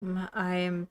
I am.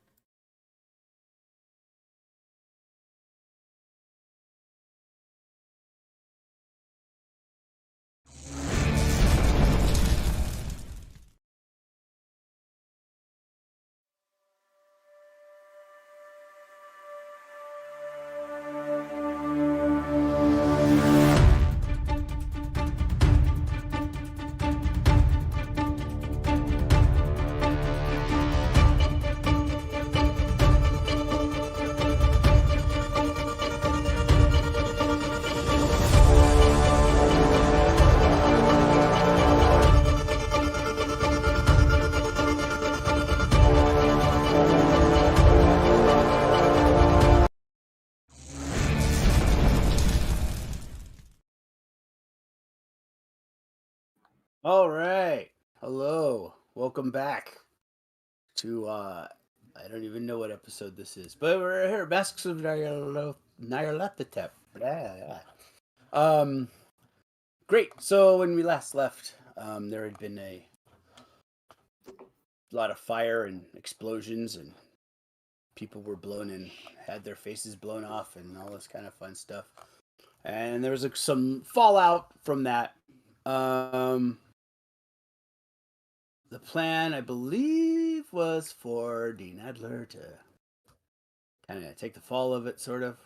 All right. Hello. Welcome back to I don't even know what episode this is, but we're here, Masks of Nyarlathotep. Yeah. Um great. So when we last left, there had been a lot of fire and explosions and people were blown and had their faces blown off and all this kind of fun stuff. And there was some fallout from that. Um The plan, I believe, was for Dean Adler to kind of take the fall of it, sort of.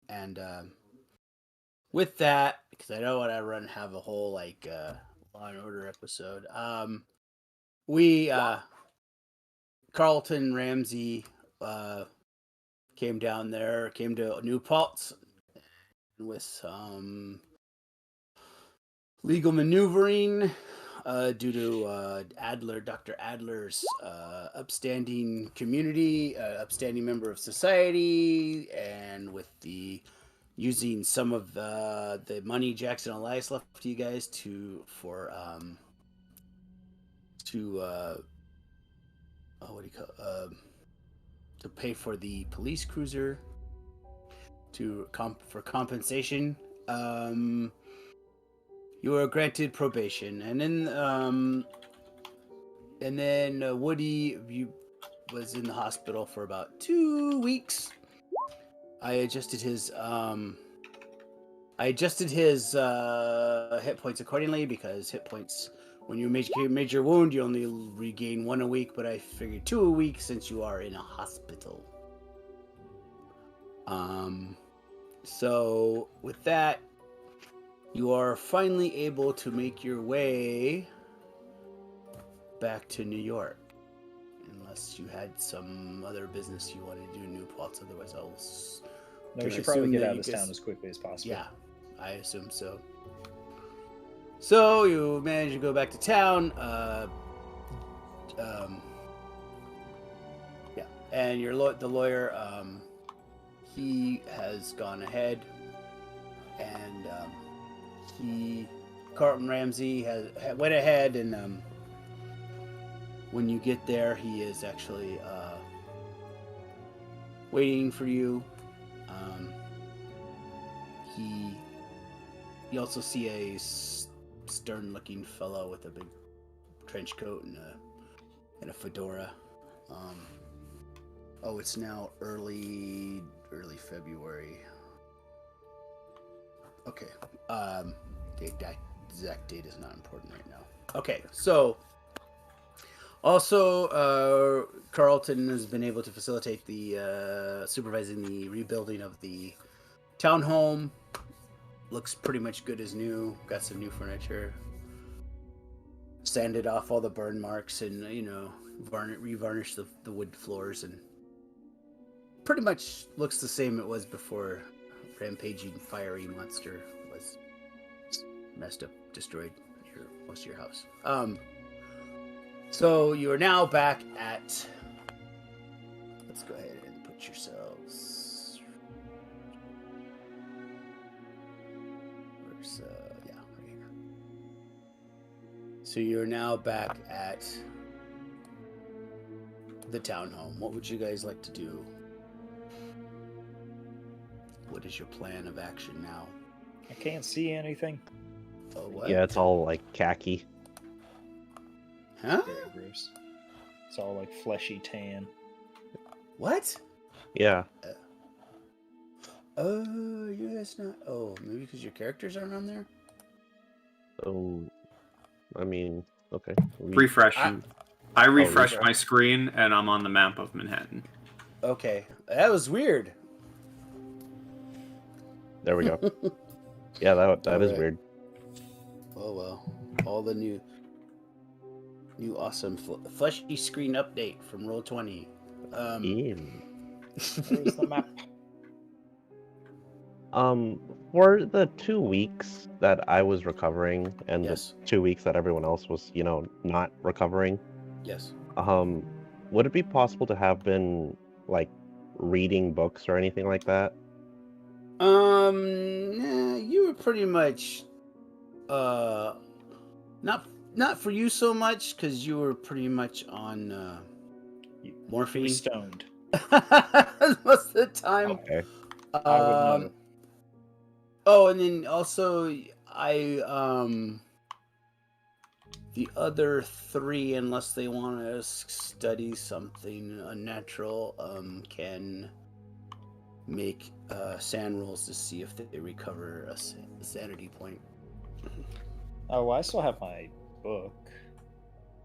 And with that, because I don't want to have a whole Law and Order episode. We Carlton Ramsey came down there, came to New Paltz with some legal maneuvering due to Dr. Adler's upstanding community, upstanding member of society, and with the using some of the money Jackson Elias left to you guys to what do you call to pay for the police cruiser for compensation. You were granted probation, and then Woody was in the hospital for about 2 weeks. I adjusted his hit points accordingly because hit points when you major wound you only regain 1 a week, but I figured 2 a week since you are in a hospital. So with that, you are finally able to make your way back to New York. Unless you had some other business you wanted to do in New Paltz, otherwise No, we should probably get out of this town as quickly as possible. Yeah, I assume so. So you manage to go back to town. Yeah, and the lawyer, he has gone ahead, and Carlton Ramsey went ahead, and when you get there, he is actually waiting for you. You also see a stern-looking fellow with a big trench coat and a fedora. It's now early February. Okay. The exact date is not important right now. Okay, so also Carlton has been able to facilitate the supervising the rebuilding of the townhome. Looks pretty much good as new. Got some new furniture. Sanded off all the burn marks and, revarnished the wood floors, and pretty much looks the same it was before rampaging fiery monster was messed up, destroyed most of your house. So you are now back at... Let's go ahead and put yourselves... right here. So you're now back at the townhome. What would you guys like to do? What is your plan of action now? I can't see anything. Oh, what? Yeah, it's all like khaki. Huh? Very gross. It's all like fleshy tan. What? Yeah. You guys not. Oh, maybe because your characters aren't on there. I mean, okay. Refresh. I refreshed my screen and I'm on the map of Manhattan. Okay, that was weird. There we go. Yeah, that is weird. Oh well, all the new awesome fleshy screen update from Roll20. There's the map. For the 2 weeks that I was recovering and Yes. the 2 weeks that everyone else was, not recovering. Yes. Would it be possible to have been like reading books or anything like that? You were pretty much, not for you so much because you were pretty much on morphine. You were stoned most of the time. Okay. I would know. Oh, and then also the other three, unless they want to study something unnatural, can make sand rolls to see if they recover a sanity point. Oh, well, I still have my book.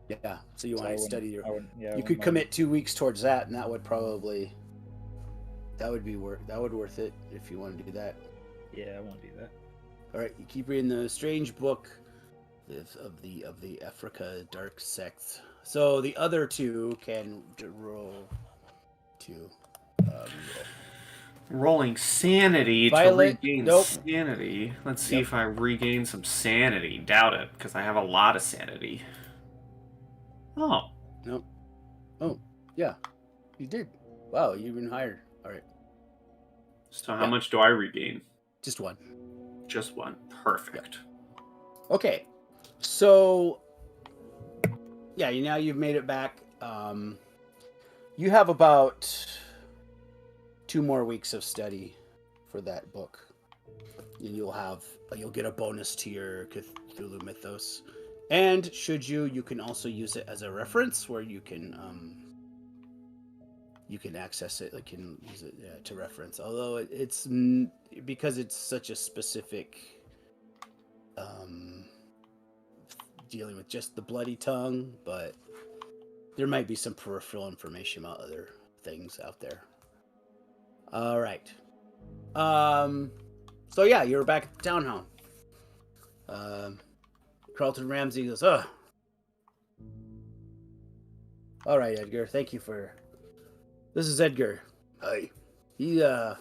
Yeah, so you want to study your... you could commit 2 weeks towards that, and that would probably... That would worth it if you want to do that. Yeah, I want to do that. All right, you keep reading the strange book of the Africa dark sect. So the other two can roll to rolling sanity Violet, to regain nope. sanity. Let's see if I regain some sanity. Doubt it, because I have a lot of sanity. Oh. Nope. Oh, yeah. You did. Wow, you're even higher. All right. So how much do I regain? Just one. Just one. Perfect. Yep. Okay. So, yeah, now you've made it back. You have about 2 more weeks of study for that book. And you'll get a bonus to your Cthulhu mythos. And you can also use it as a reference where you can access it, like can use it to reference. Although it's because it's such a specific dealing with just the bloody tongue, but there might be some peripheral information about other things out there. All right. So yeah, you're back at the town hall. Carlton Ramsey goes, "Oh, all right, Edgar. Thank you for. This is Edgar. Hi. I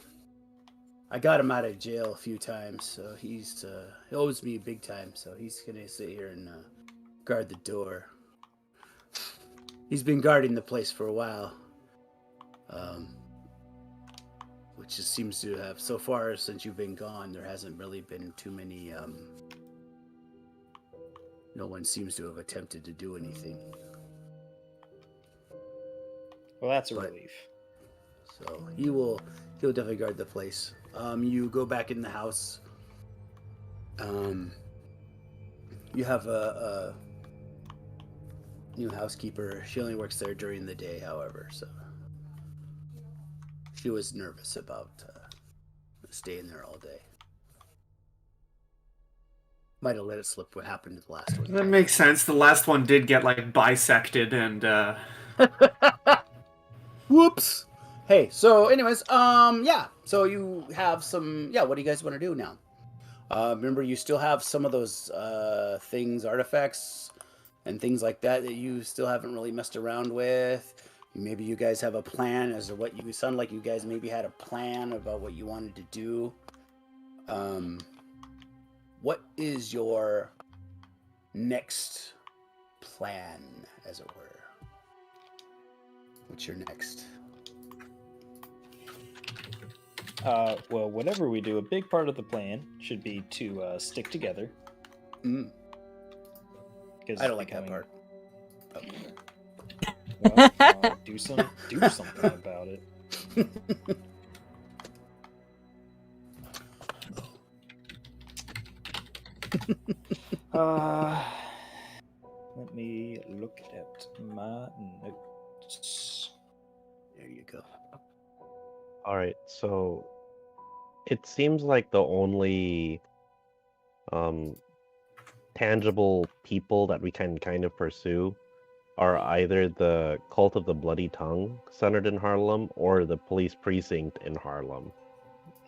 got him out of jail a few times, so he owes me big time. So he's gonna sit here and guard the door. He's been guarding the place for a while, which just seems to have, so far since you've been gone, there hasn't really been too many. No one seems to have attempted to do anything. Well, that's a relief. So he'll definitely guard the place. You go back in the house. You have a new housekeeper. She only works there during the day, however, so she was nervous about staying there all day. Might have let it slip what happened to the last one. That makes sense. The last one did get bisected and Whoops. Hey, so anyways, yeah. So you have some, what do you guys want to do now? Remember, you still have some of those artifacts and things like that you still haven't really messed around with. Maybe you guys have a plan as to what you sound like you guys maybe had a plan about what you wanted to do. What is your next plan, as it were? What's your next? Well, whatever we do, a big part of the plan should be to stick together. I don't like that part. Well, do something about it. Let me look at my notes. notes. There you go. All right, so it seems like the only um, tangible people that we can kind of pursue are either the Cult of the Bloody Tongue centered in Harlem or the police precinct in Harlem,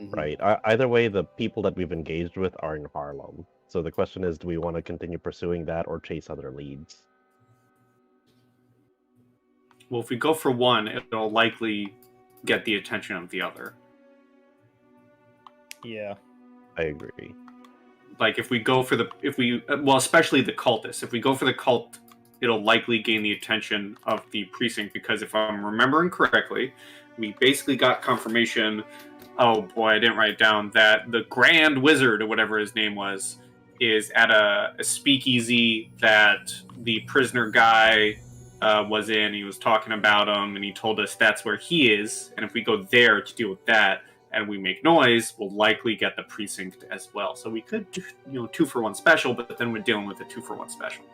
Mhm. right? Either way, the people that we've engaged with are in Harlem. So the question is, do we want to continue pursuing that or chase other leads? Well, if we go for one, it'll likely get the attention of the other. Yeah. I agree. Like if we go for especially the cultists. If we go for the cult, it'll likely gain the attention of the precinct because if I'm remembering correctly, we basically got confirmation. Oh boy, I didn't write it down. That the Grand Wizard or whatever his name was is at a speakeasy that the prisoner guy was in. He was talking about him, and he told us that's where he is. And if we go there to deal with that, and we make noise, we'll likely get the precinct as well. So we could do, 2-for-1 special, but then we're dealing with a 2-for-1 special.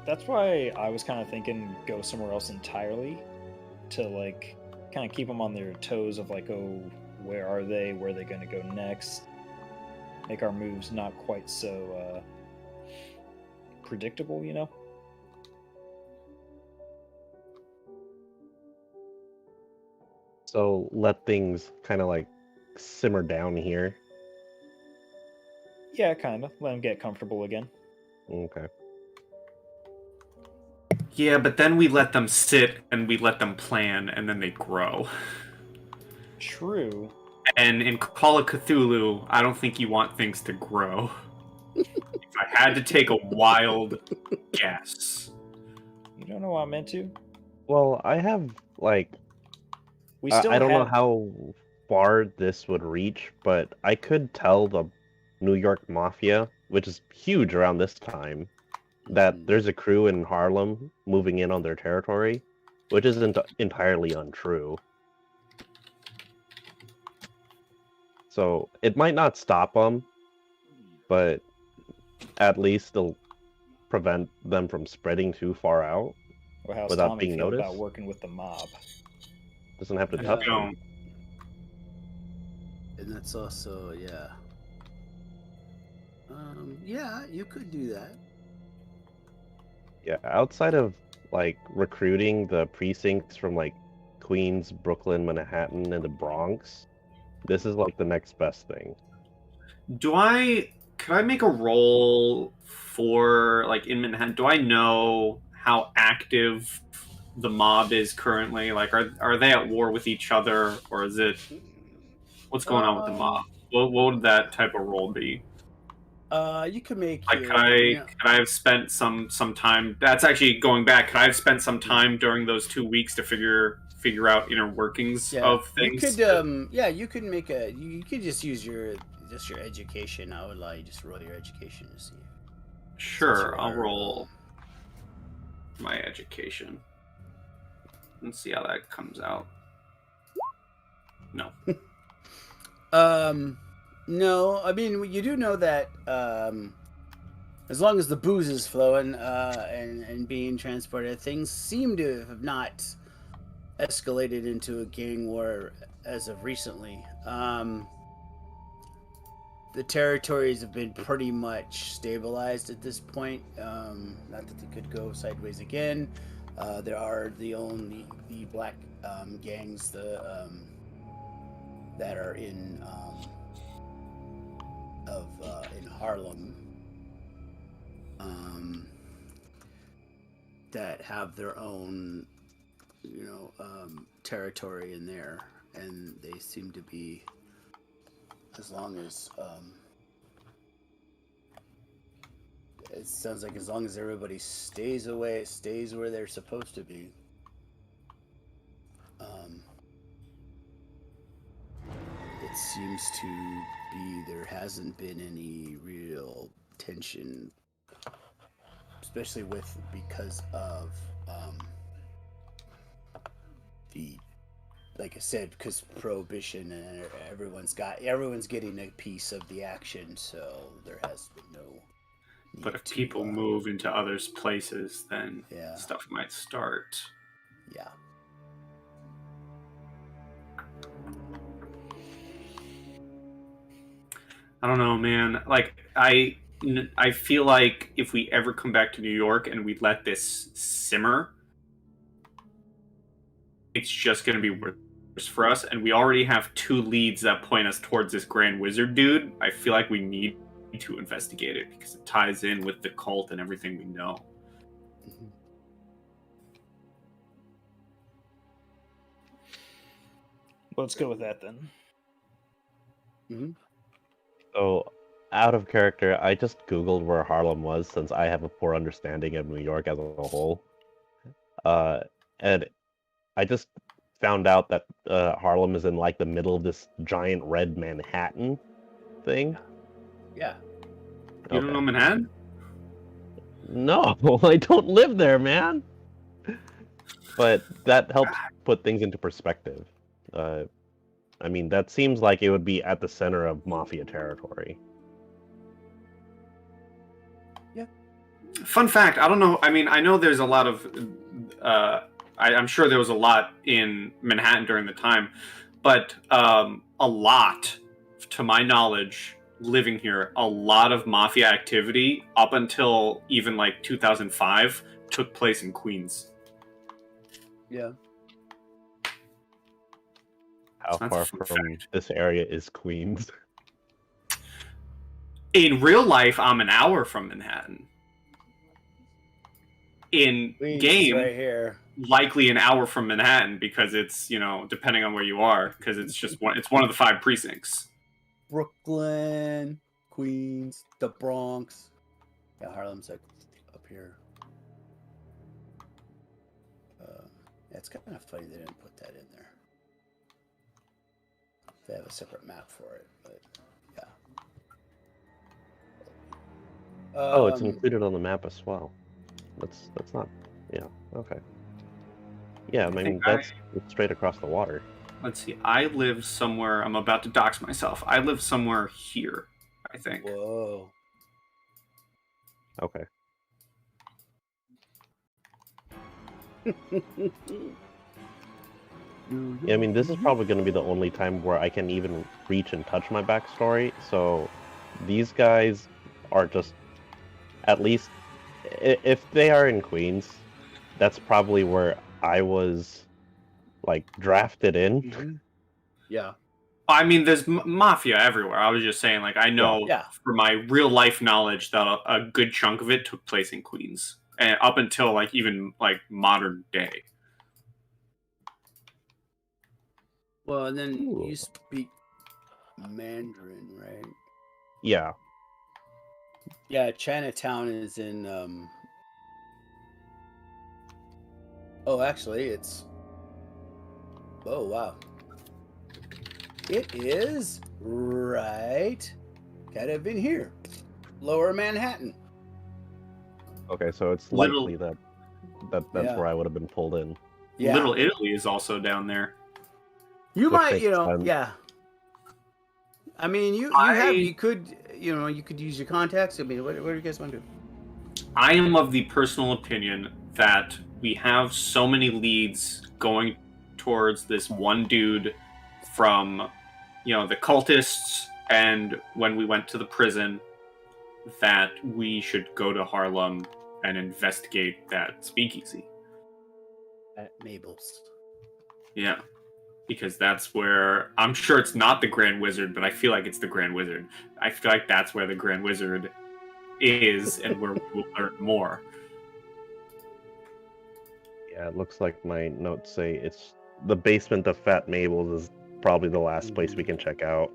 That's why I was kind of thinking go somewhere else entirely to like kind of keep them on their toes of like, oh, where are they? Where are they going to go next? Make our moves not quite so predictable, you know? So let things kind of like simmer down here. Yeah, kind of. Let them get comfortable again. Okay. Yeah, but then we let them sit and we let them plan, and then they grow. True. And in Call of Cthulhu, I don't think you want things to grow. If I had to take a wild guess. You don't know what I meant to? Well, I have like We still I don't know have... how far this would reach, but I could tell the New York Mafia, which is huge around this time, that Mhm. there's a crew in Harlem moving in on their territory, which isn't entirely untrue. So it might not stop them, but at least they'll prevent them from spreading too far out Or how's without Tommy being feel about noticed. working with the mob? Doesn't have to I touch them. don't. And that's also, yeah. Yeah, you could do that. Yeah, outside of like recruiting the precincts from like Queens, Brooklyn, Manhattan, and the Bronx, this is like the next best thing. Could I make a roll for like in Manhattan? Do I know how active the mob is currently? Like, are they at war with each other, or is it what's going on with the mob? What would that type of roll be? You can make Like, your, you know, could I have spent some time? That's actually going back. Could I have spent some time during those 2 weeks to figure out inner workings yeah, of you things? could, yeah, you could make you could just use your education. I would allow you just roll your education to see. Sure, I'll roll my education and see how that comes out. No. No, I mean you do know that as long as the booze is flowing and being transported, things seem to have not escalated into a gang war as of recently. The territories have been pretty much stabilized at this point. Not that they could go sideways again. There are the black gangs that are in Harlem that have their own territory in there, and they seem to be, as long as it sounds like as long as everybody stays where they're supposed to be. It seems to be there hasn't been any real tension, especially because of the, like I said, because prohibition and everyone's getting a piece of the action, so there has been no But need if to, people move into others' places, then Yeah. stuff might start. Yeah. I don't know, man. Like I feel like if we ever come back to New York and we let this simmer, it's just going to be worse for us. And we already have 2 leads that point us towards this Grand Wizard dude. I feel like we need to investigate it because it ties in with the cult and everything we know. Mhm. Let's go with that then. Mhm. So, out of character, I just Googled where Harlem was since I have a poor understanding of New York as a whole. And I just found out that Harlem is in like the middle of this giant red Manhattan thing. Yeah. You don't know Okay. Manhattan? No, I don't live there, man. But that helps put things into perspective. I mean, that seems like it would be at the center of mafia territory. Fun fact, I don't know. I mean, I know there's a lot of. I'm sure there was a lot in Manhattan during the time, but a lot, to my knowledge, living here, a lot of mafia activity up until even like 2005 took place in Queens. Yeah. How That's a far fun from fact. this area is Queens? In real life, I'm an hour from Manhattan. In Queens is game, right here. likely an hour from Manhattan because it's, depending on where you are, because it's one of the 5 precincts. Brooklyn, Queens, the Bronx. Yeah, Harlem's like up here. Yeah, it's kind of funny they didn't put that in there. They have a separate map for it, but yeah. Oh, it's included on the map as well. That's not. Yeah. Okay. Yeah, I mean that's straight across the water. Let's see. I live somewhere. I'm about to dox myself. I live somewhere here, I think. Whoa. Okay. Yeah, I mean this is probably going to be the only time where I can even reach and touch my backstory. So these guys are just, at least if they are in Queens, that's probably where I was like drafted in. Mhm. Yeah. I mean, there's mafia everywhere. I was just saying, like, I know Yeah. from my real life knowledge that a good chunk of it took place in Queens, and up until like even like modern day. Well, and then Ooh. you speak Mandarin, right? Yeah. Yeah, Chinatown is in Oh, actually, it's Oh, wow. It is right kind of in here. Lower Manhattan. Okay, so it's Little likely that's Yeah. where I would have been pulled in. Yeah. Little Italy is also down there. You Which might, makes sense. yeah. I mean, you could use your contacts. I mean, what do you guys want to do? I am of the personal opinion that we have so many leads going towards this one dude from, the cultists, and when we went to the prison, that we should go to Harlem and investigate that speakeasy. At Mabel's. Yeah. Because that's where, I'm sure it's not the Grand Wizard, but I feel like it's the Grand Wizard. I feel like that's where the Grand Wizard is and where we'll learn more. Yeah, it looks like my notes say it's the basement of Fat Mabel's is probably the last place we can check out.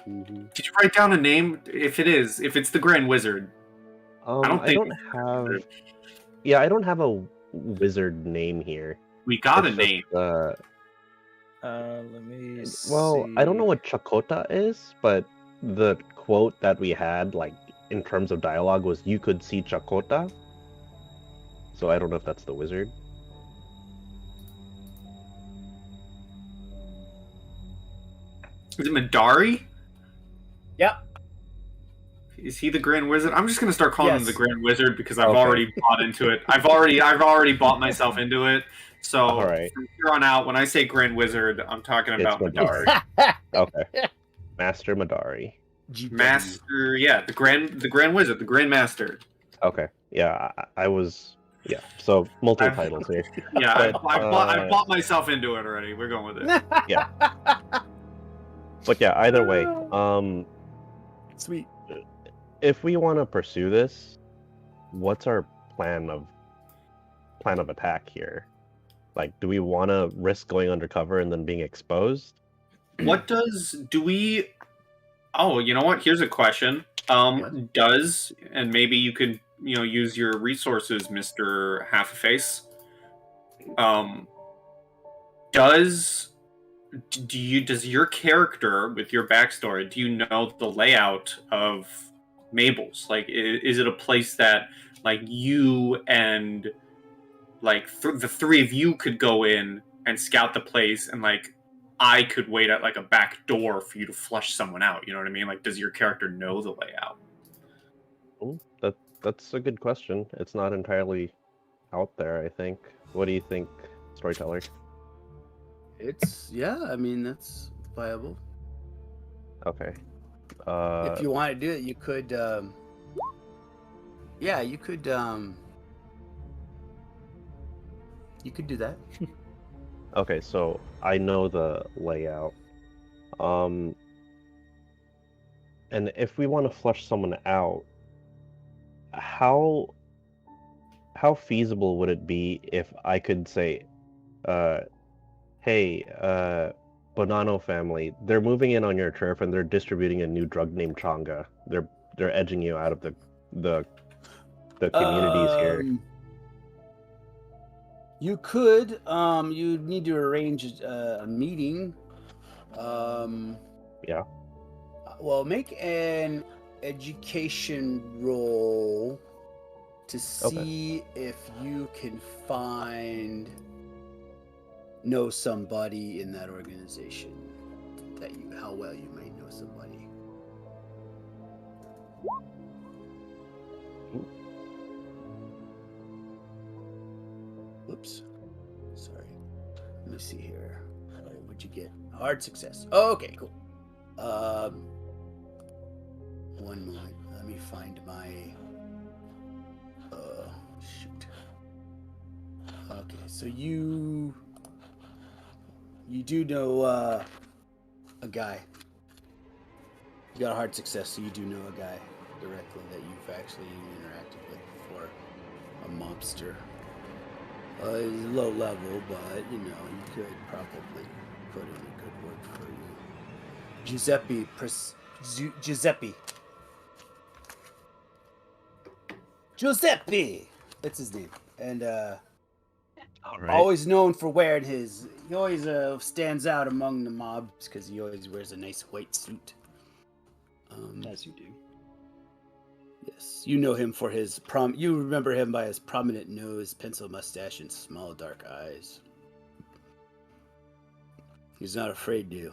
Mm-hmm. Did you write down a name? If it's the Grand Wizard. I don't think have. Yeah, I don't have a wizard name here. we got It's a name. Just, Let me well, I don't know what Chakota is, but the quote that we had, like in terms of dialogue, was "You could see Chakota." So I don't know if that's the wizard. Is it Madari? Yeah. Is he the Grand Wizard? I'm just gonna start calling him Yes. the Grand Wizard because I've Okay. already bought into it. I've already bought myself into it. So All right. from here on out, when I say Grand Wizard, I'm talking It's about Madari. Madari. Okay. Master Madari. GW. Master, yeah, the Grand Wizard, the Grand Master. Okay. Yeah, I was. Yeah. So multiple titles here. Yeah, But, I bought myself into it already. We're going with it. Yeah. But yeah, either way, Sweet. if we want to pursue this, what's our plan of attack here? Like, do we want to risk going undercover and then being exposed? Do we? Oh, you know what? Here's a question. Does, and maybe you could use your resources, Mr. Half a Face. Does your character, with your backstory, do you know the layout of Mabel's? Like, is it a place that like you and like the three of you could go in and scout the place, and like I could wait at like a back door for you to flush someone out? You know what I mean? Like, does your character know the layout? Ooh, that's a good question. It's not entirely out there, I think. What do you think, storyteller? I mean, that's viable. Okay. If you want to do it, you could. Yeah, you could. You could do that. Okay, so I know the layout. And if we want to flush someone out, how feasible would it be if I could say, hey, Bonanno family, they're moving in on your turf and they're distributing a new drug named Changa. They're edging you out of the communities here. You could. You need to arrange a meeting. Yeah. Well, make an education roll to see if you can know somebody in that organization how well you might know somebody. Whoops. Sorry. Let me see here. What'd you get? Hard success. Oh, okay, cool. One moment. Let me find my. Shoot. Okay, so you do know a guy. You got a hard success, so you do know a guy directly that you've actually interacted with before. A mobster. He's low level, but you could probably put in a good word for you. Giuseppe. Giuseppe! That's his name. And All right. always known for wearing he always stands out among the mobs because he always wears a nice white suit. As you do. Yes, you know him for his you remember him by his prominent nose, pencil mustache, and small dark eyes. He's not afraid to.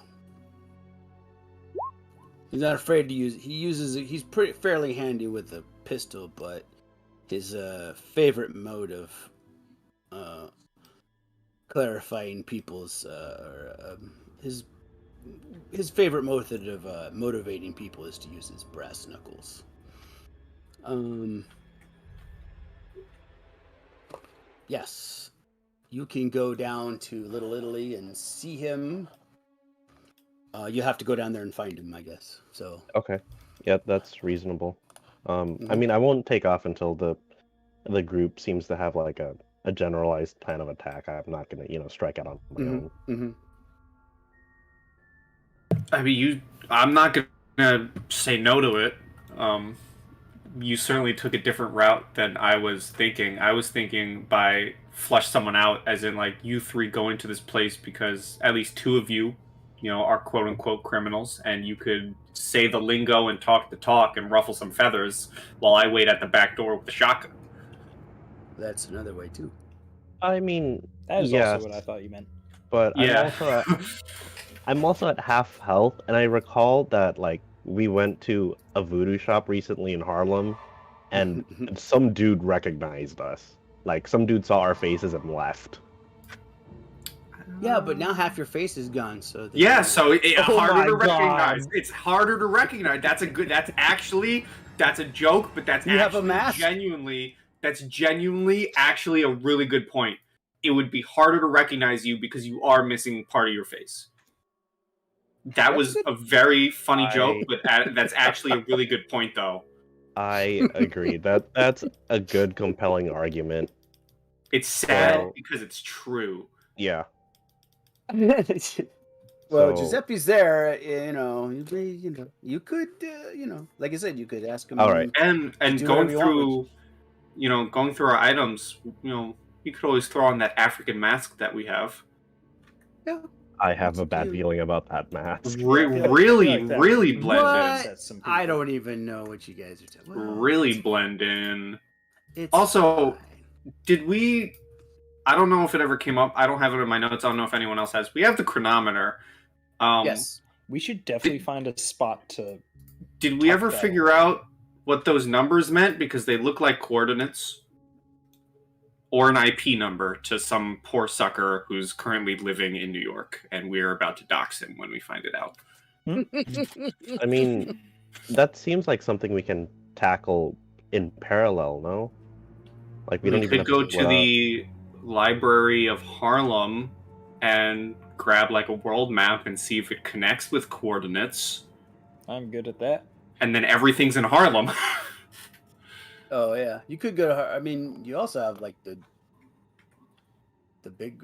He's not afraid to use. He's fairly handy with a pistol, but his favorite mode of clarifying people's his favorite method of motivating people is to use his brass knuckles. Yes, you can go down to Little Italy and see him. You have to go down there and find him, I guess. So. Okay. Yeah, that's reasonable. I mean, I won't take off until the group seems to have like a generalized plan of attack. I'm not gonna, strike out on my own. Mm-hmm. I mean, I'm not gonna say no to it. You certainly took a different route than I was thinking. I was thinking by flush someone out, as in like you three go into this place because at least two of you, are quote unquote criminals, and you could say the lingo and talk the talk and ruffle some feathers while I wait at the back door with the shotgun. That's another way too. I mean, That is yes, also what I thought you meant. but Yeah. I'm also at half health, and I recall that like we went to a voodoo shop recently in Harlem, and some dude recognized us. Like, some dude saw our faces and left. Yeah, but now half your face is gone, so Yeah, so it's Oh harder my to recognize. God. It's harder to recognize. That's a joke, but that's You have a actually mask? genuinely actually a really good point. It would be harder to recognize you because you are missing part of your face. That was a very funny joke, but that's actually a really good point, though. I agree. That's a good, compelling argument. It's sad So, because it's true. yeah. Well, So, Giuseppe's there. You could, like I said, you could ask him. all right. And do going whatever you want through, going through our items, you could always throw on that African mask that we have. Yeah. I have That's a bad cute. feeling about that mask. Really that blend What? in. That's some I people. don't even know what you guys are talking about. Really blend in. It's Also, fine. Did we? I don't know if it ever came up. I don't have it in my notes. I don't know if anyone else has. We have the chronometer. Yes. We should definitely find a spot to. Did we Tuck ever that figure out what those numbers meant? Because they look like coordinates. Or an IP number to some poor sucker who's currently living in New York, and we're about to dox him when we find it out. I mean, that seems like something we can tackle in parallel, no? Like, we don't We even could have go to to split up. the Library of Harlem and grab like a world map and see if it connects with coordinates, I'm good at that. and then everything's in Harlem. Oh yeah, you could go to. I mean, you also have like the big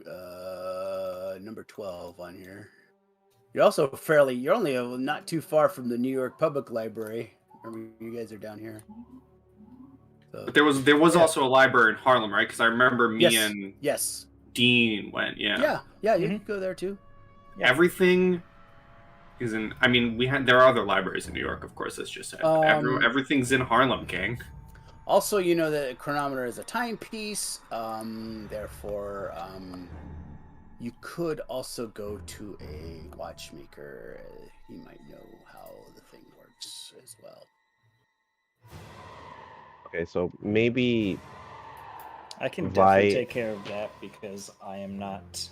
number 12 on here. You're also you're only not too far from the New York Public Library. Remember, you guys are down here. So, But there was also a library in Harlem, right? Because I remember me and yes, Dean went. Yeah. yeah, you Mhm. could go there too. Yeah. Everything is in. I mean, there are other libraries in New York, of course. That's just it. But everything's in Harlem, gang. Also, you know that a chronometer is a timepiece. Therefore, you could also go to a watchmaker. He might know how the thing works as well. Okay, so maybe I can definitely Vi- take care of that because I am not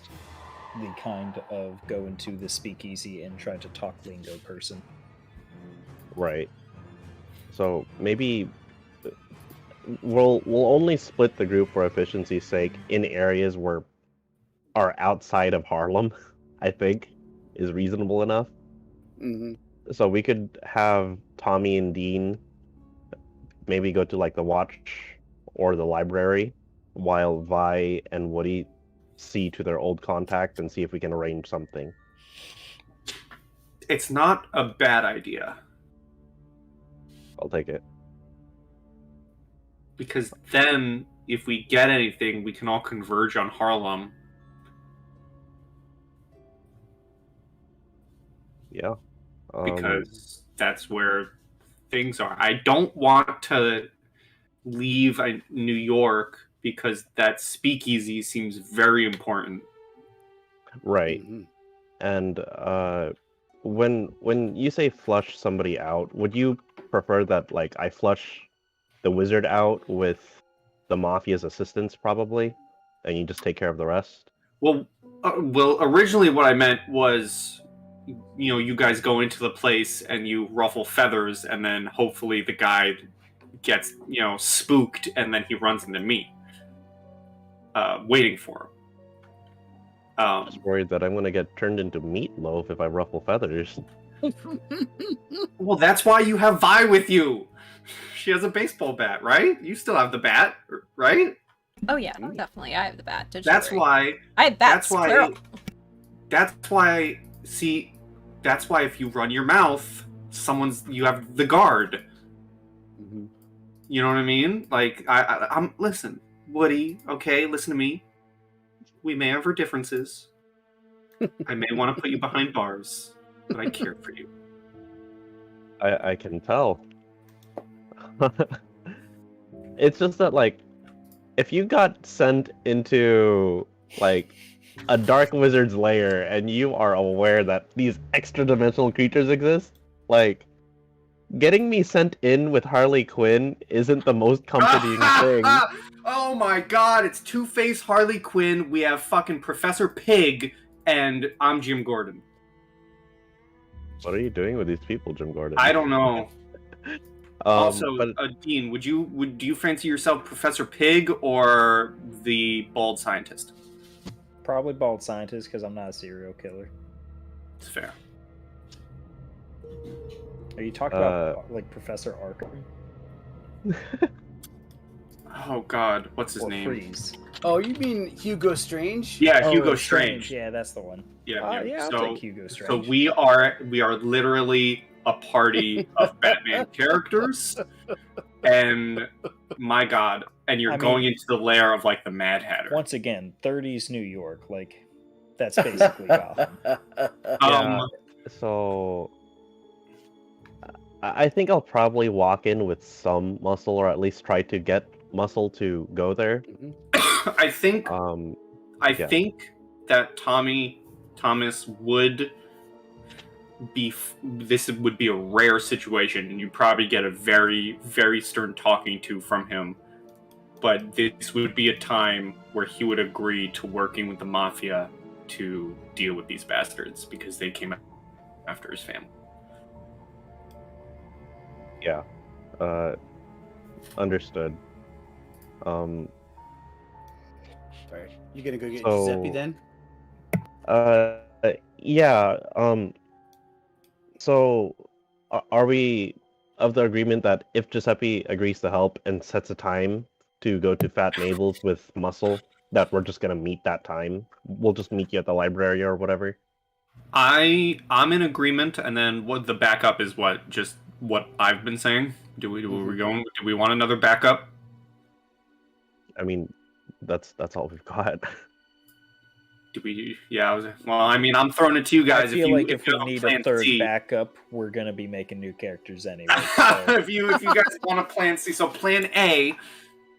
the kind of go into the speakeasy and try to talk lingo person. right. So maybe we'll only split the group for efficiency's sake in areas where are outside of Harlem, I think, is reasonable enough. Mm-hmm. So we could have Tommy and Dean maybe go to like the watch or the library, while Vi and Woody see to their old contact and see if we can arrange something. It's not a bad idea. I'll take it. Because then, if we get anything, we can all converge on Harlem. Yeah. Because that's where things are. I don't want to leave New York because that speakeasy seems very important. Right. Mm-hmm. And when you say flush somebody out, would you prefer that like I flush the wizard out with the mafia's assistance probably, and you just take care of the rest? Well, originally what I meant was, you guys go into the place and you ruffle feathers, and then hopefully the guy gets, spooked, and then he runs into me, waiting for him. I'm just worried that I'm gonna get turned into meatloaf if I ruffle feathers. Well, that's why you have Vi with you. She has a baseball bat, right? You still have the bat, right? Oh yeah, definitely. I have the bat. That's why. I have bats. Plural. That's why. See, that's why if you run your mouth, you have the guard. Mm-hmm. You know what I mean? Like, I'm listen, Woody. Okay, listen to me. We may have our differences. I may want to put you behind bars, but I care for you. I can tell. It's just that like, if you got sent into like a dark wizard's lair and you are aware that these extra dimensional creatures exist, like getting me sent in with Harley Quinn isn't the most comforting thing. Oh my god, it's Two-Face, Harley Quinn, we have fucking Professor Pig, and I'm Jim Gordon. What are you doing with these people, Jim Gordon? I don't know. Also, but Dean, do you fancy yourself Professor Pig or the bald scientist? Probably bald scientist because I'm not a serial killer. It's fair. Are you talking about like Professor Arkham? Oh god, what's his or name? Freeze? Oh, you mean Hugo Strange? Yeah, Hugo Oh, Strange. Yeah, that's the one. Yeah. I'll take Hugo Strange. So we are literally a party of Batman characters, and my god, and you're going into the lair of like the Mad Hatter. Once again, 30s New York, like that's basically Gotham. So I think I'll probably walk in with some muscle, or at least try to get muscle to go there. I think that Thomas would be. This would be a rare situation, and you'd probably get a very, very stern talking to from him. But this would be a time where he would agree to working with the mafia to deal with these bastards because they came after his family. Yeah, understood. Sorry, you gonna go get Giuseppe then? Yeah. So, are we of the agreement that if Giuseppe agrees to help and sets a time to go to Fat Mabel's with Muscle, that we're just gonna meet that time? We'll just meet you at the library or whatever. I'm in agreement, and then what the backup is just what I've been saying. Do we want another backup? I mean, that's all we've got. Do we? Yeah. Well, I mean, I'm throwing it to you guys. I feel like if we need a third backup, we're gonna be making new characters anyway. So. if you guys want a plan C, so plan A,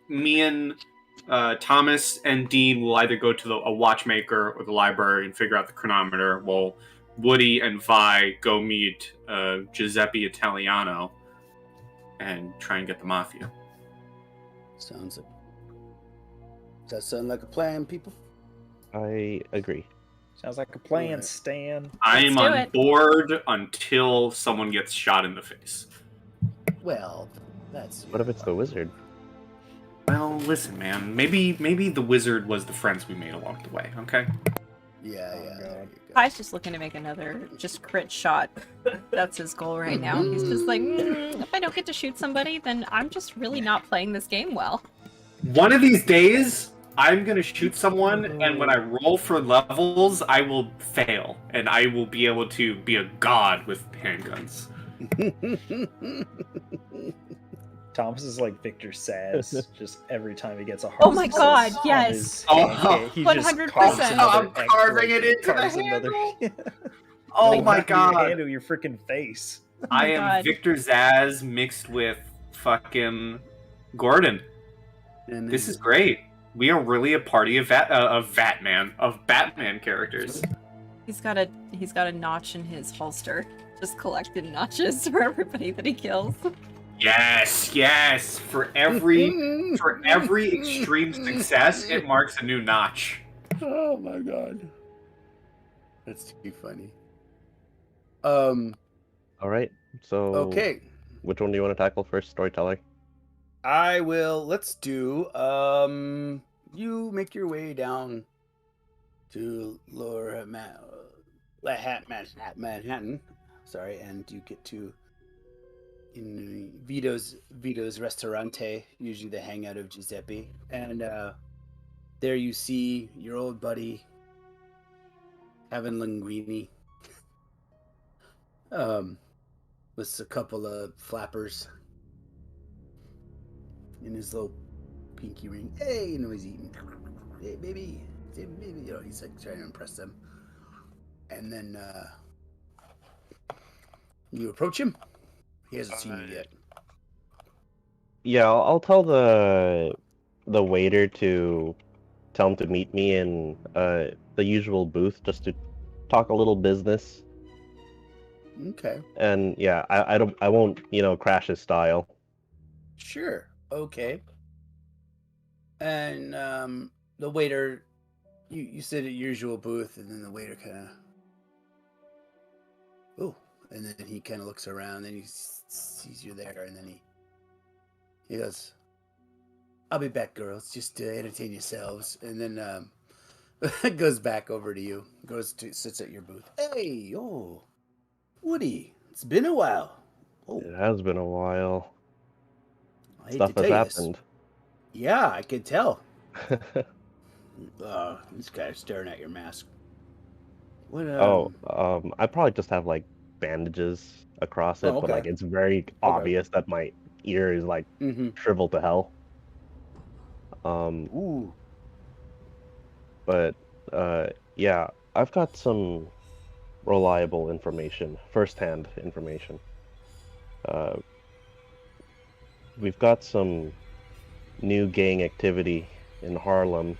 me and Thomas and Dean will either go to a watchmaker or the library and figure out the chronometer, while Woody and Vi go meet Giuseppe Italiano and try and get the mafia. Does that sound like a plan, people? I agree. Sounds like a plan, Stan. I am on board until someone gets shot in the face. Well, that's... What if it's the wizard? Well, listen, man. Maybe the wizard was the friends we made along the way, okay? Yeah. Kai's just looking to make another crit shot. That's his goal right now. He's just like, if I don't get to shoot somebody, then I'm just really not playing this game well. One of these days, I'm gonna shoot someone, and when I roll for levels, I will fail, and I will be able to be a god with handguns. Thomas is like Victor Sass. Just every time he gets a heart. Oh my god, yes! 100%. I'm carving it into the handle. Oh my god! Handle your freaking face. I am Victor Zaz mixed with fucking Gordon. This is great. We are really a party of Batman characters. He's got a notch in his holster. Just collected notches for everybody that he kills. Yes. For every extreme success, it marks a new notch. Oh my god. That's too funny. All right. So okay. Which one do you want to tackle first, storyteller? I will. Let's do. You make your way down to Lower Manhattan. Sorry, and you get to in Vito's Restaurante, usually the hangout of Giuseppe, and there you see your old buddy having linguine, with a couple of flappers in his little pinky ring. Hey, he's eating. Hey, baby. He's like trying to impress them. And then you approach him. He hasn't seen you yet. Yeah, I'll tell the waiter to tell him to meet me in the usual booth just to talk a little business. Okay. And yeah, I won't crash his style. Sure. Okay. And the waiter, you sit at your usual booth, and then the waiter kind of, oh, and then he kind of looks around, and he sees you there, and then he goes, "I'll be back, girls. Just entertain yourselves." And then goes back over to you. Sits at your booth. Hey, oh, Woody, it's been a while. Oh, It has been a while. I hate to Stuff has tell you this. happened. Yeah, I can tell. This guy's staring at your mask. What? I probably just have like bandages across it, Oh, but like okay. it's very Okay. obvious that my ear is like Mm-hmm. shriveled to hell. Um, Ooh. but yeah, I've got some reliable information, first-hand information. Uh, we've got some new gang activity in Harlem,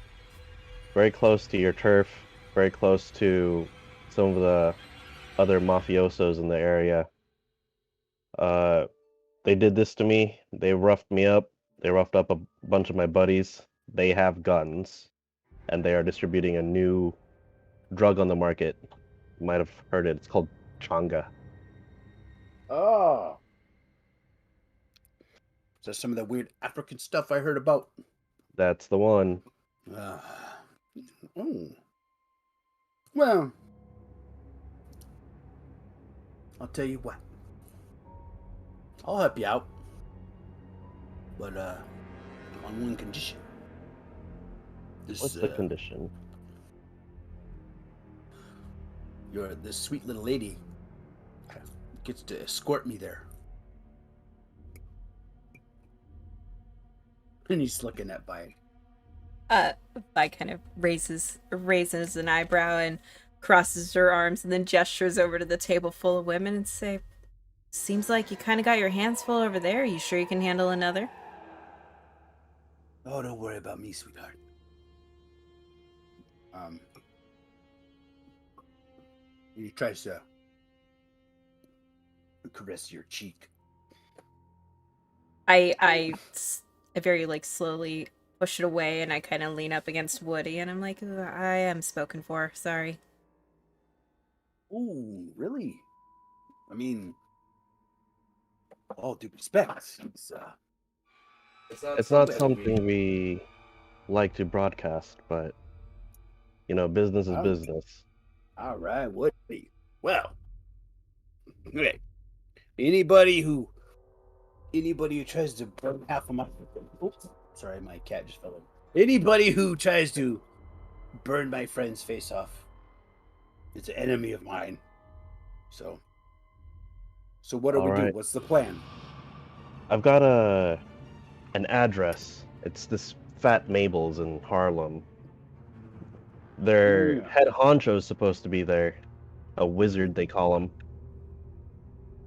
very close to your turf, very close to some of the other mafiosos in the area. Uh, they did this to me. They roughed me up. They roughed up a bunch of my buddies. They have guns, and they are distributing a new drug on the market. You might have heard it. It's called changa. Oh. Is that some of that weird African stuff I heard about? That's the one. Uh, oh. Well, I'll tell you what. I'll help you out. But on one condition. What's the condition? This sweet little lady gets to escort me there. And he's looking at Bite. Vi kind of raises an eyebrow and crosses her arms and then gestures over to the table full of women and say, "Seems like you kind of got your hands full over there. Are you sure you can handle another?" Oh, don't worry about me, sweetheart. He tries to caress your cheek. I very like slowly push it away and I kind of lean up against Woody and I'm like, I am spoken for. Sorry. Ooh, really? I mean, all due respect. It's not something we like to broadcast, but business is Oh, business. all right, Woody. Well, okay. Anybody who tries to burn half of my oops, sorry, my cat just fell in. Anybody who tries to burn my friend's face off, it's an enemy of mine. So what do All we do? right. What's the plan? I've got an address. It's this Fat Mabel's in Harlem. Their head honcho's supposed to be there. A wizard, they call him.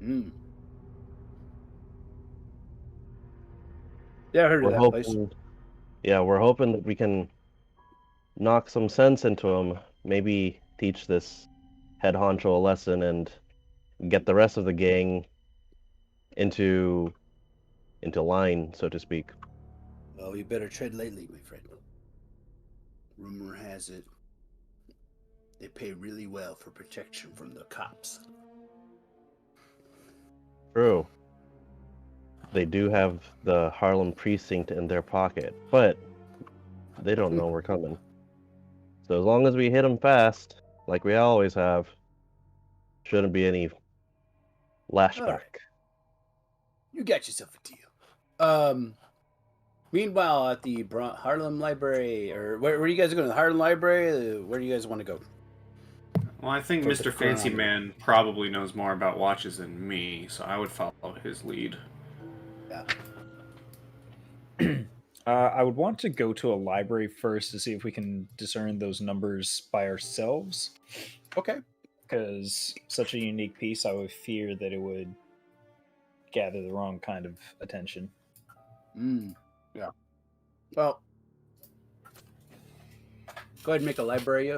Mm. Yeah, I heard of We're that place. hoping, yeah, we're hoping that we can knock some sense into him. Maybe teach this head honcho a lesson and get the rest of the gang into line, so to speak. Well, you better tread lightly, my friend. Rumor has it they pay really well for protection from the cops. True. They do have the Harlem precinct in their pocket, but they don't know we're coming. So as long as we hit them fast, like we always have, shouldn't be any lashback. All right. You got yourself a deal. Meanwhile, at the Harlem Library, or where are you guys going? The Harlem Library? Where do you guys want to go? Well, I think Towards the Mr. Fancy chronometer. Man probably knows more about watches than me, so I would follow his lead. Yeah. I would want to go to a library first to see if we can discern those numbers by ourselves. Okay. Because such a unique piece, I would fear that it would gather the wrong kind of attention. Yeah. Well, go ahead and make a library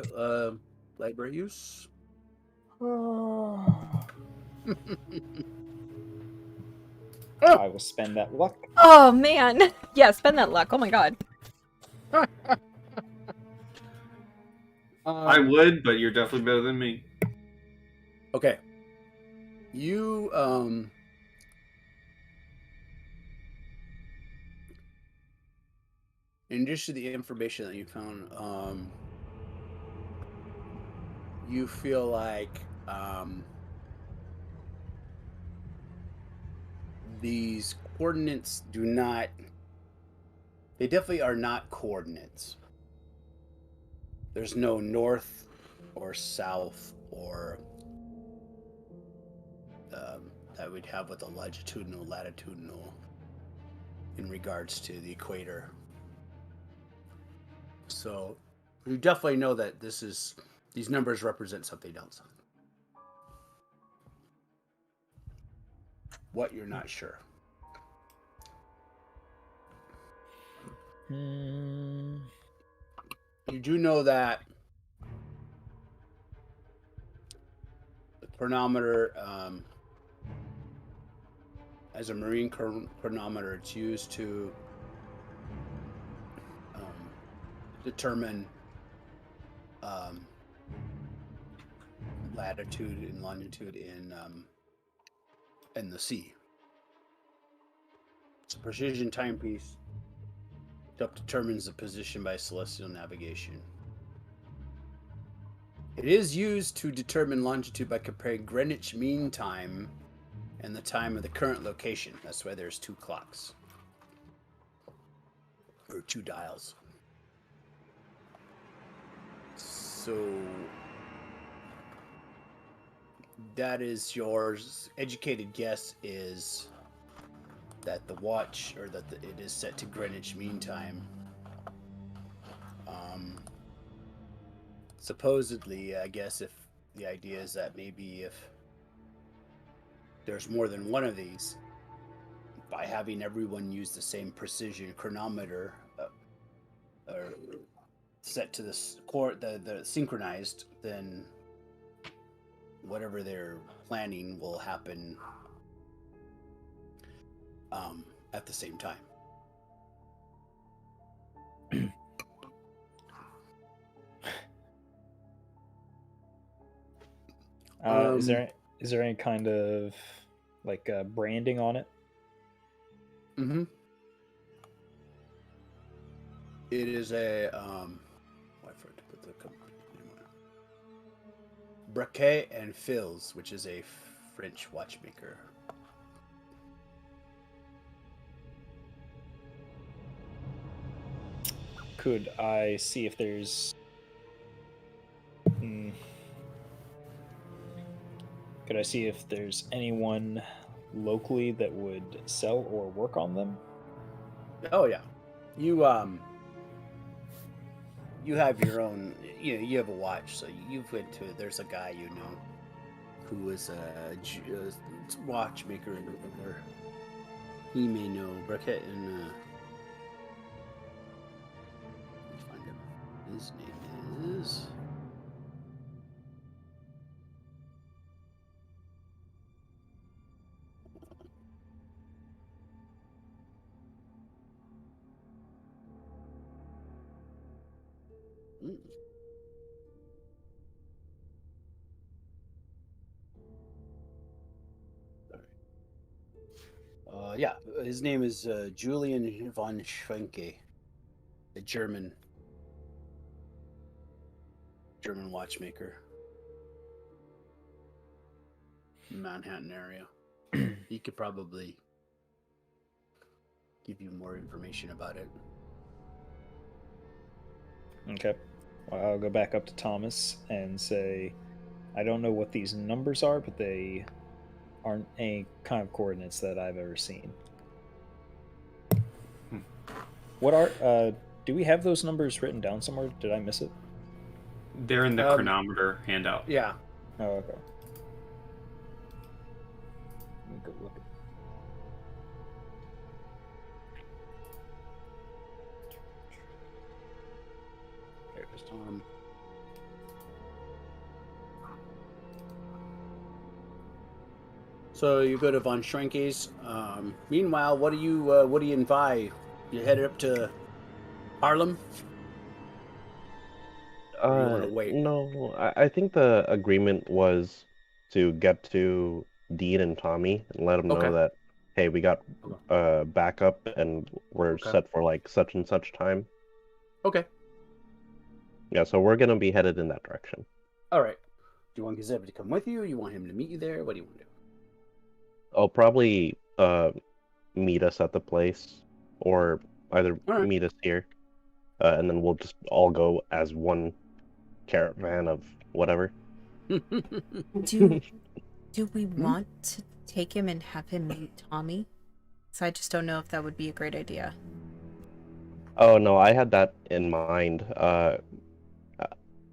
use. I will spend that luck. Oh man. Yeah, spend that luck. Oh my god. I would, but you're definitely better than me. Okay. You in addition to the information that you found, you feel like these coordinates they definitely are not coordinates. There's no north or south or that we'd have with a longitudinal, latitudinal in regards to the equator. So you definitely know that these numbers represent something else. What you're not sure. Hmm. You do know that the chronometer, as a marine chronometer, it's used to determine latitude and longitude in the sea. It's a precision timepiece that determines the position by celestial navigation. It is used to determine longitude by comparing Greenwich Mean Time and the time of the current location. That's why there's two clocks. Or two dials. So that is yours. Educated guess is that the watch, or that it is set to Greenwich Mean Time. Supposedly, I guess if the idea is that maybe if there's more than one of these, by having everyone use the same precision chronometer, or set to the synchronized, then whatever they're planning will happen at the same time. Is there any kind of like branding on it? Mm-hmm. It is a I forgot to put the company name on it. Braquet and Fils, which is a French watchmaker. Could I see if there's Could I see if there's anyone locally that would sell or work on them? Oh yeah, you have your own. You have a watch, so you've went to. There's a guy you know who is a watchmaker. Or he may know Braquet and. Let me find him. His name is. Yeah, his name is Julian von Schwenke, a German watchmaker, Manhattan area. He could probably give you more information about it. Okay. Well, I'll go back up to Thomas and say, I don't know what these numbers are, but they aren't any kind of coordinates that I've ever seen. What are do we have those numbers written down somewhere? Did I miss it? They're in the chronometer handout. Yeah. Oh, okay. Let me go look at there it is. So you go to Von Schrenke's. Meanwhile, what do you invite? You headed up to Harlem? Or you want to wait? No, I think the agreement was to get to Dean and Tommy and let them Okay. know that, hey, we got Okay. backup and we're Okay. set for like such and such time. Okay. Yeah, so we're gonna be headed in that direction. All right. Do you want Giuseppe to come with you? You want him to meet you there? What do you want to do? I'll probably meet us at the place, or either All right. meet us here, and then we'll just all go as one caravan of whatever. Do we Hmm? want to take him and have him meet Tommy? So I just don't know if that would be a great idea. Oh no, I had that in mind. I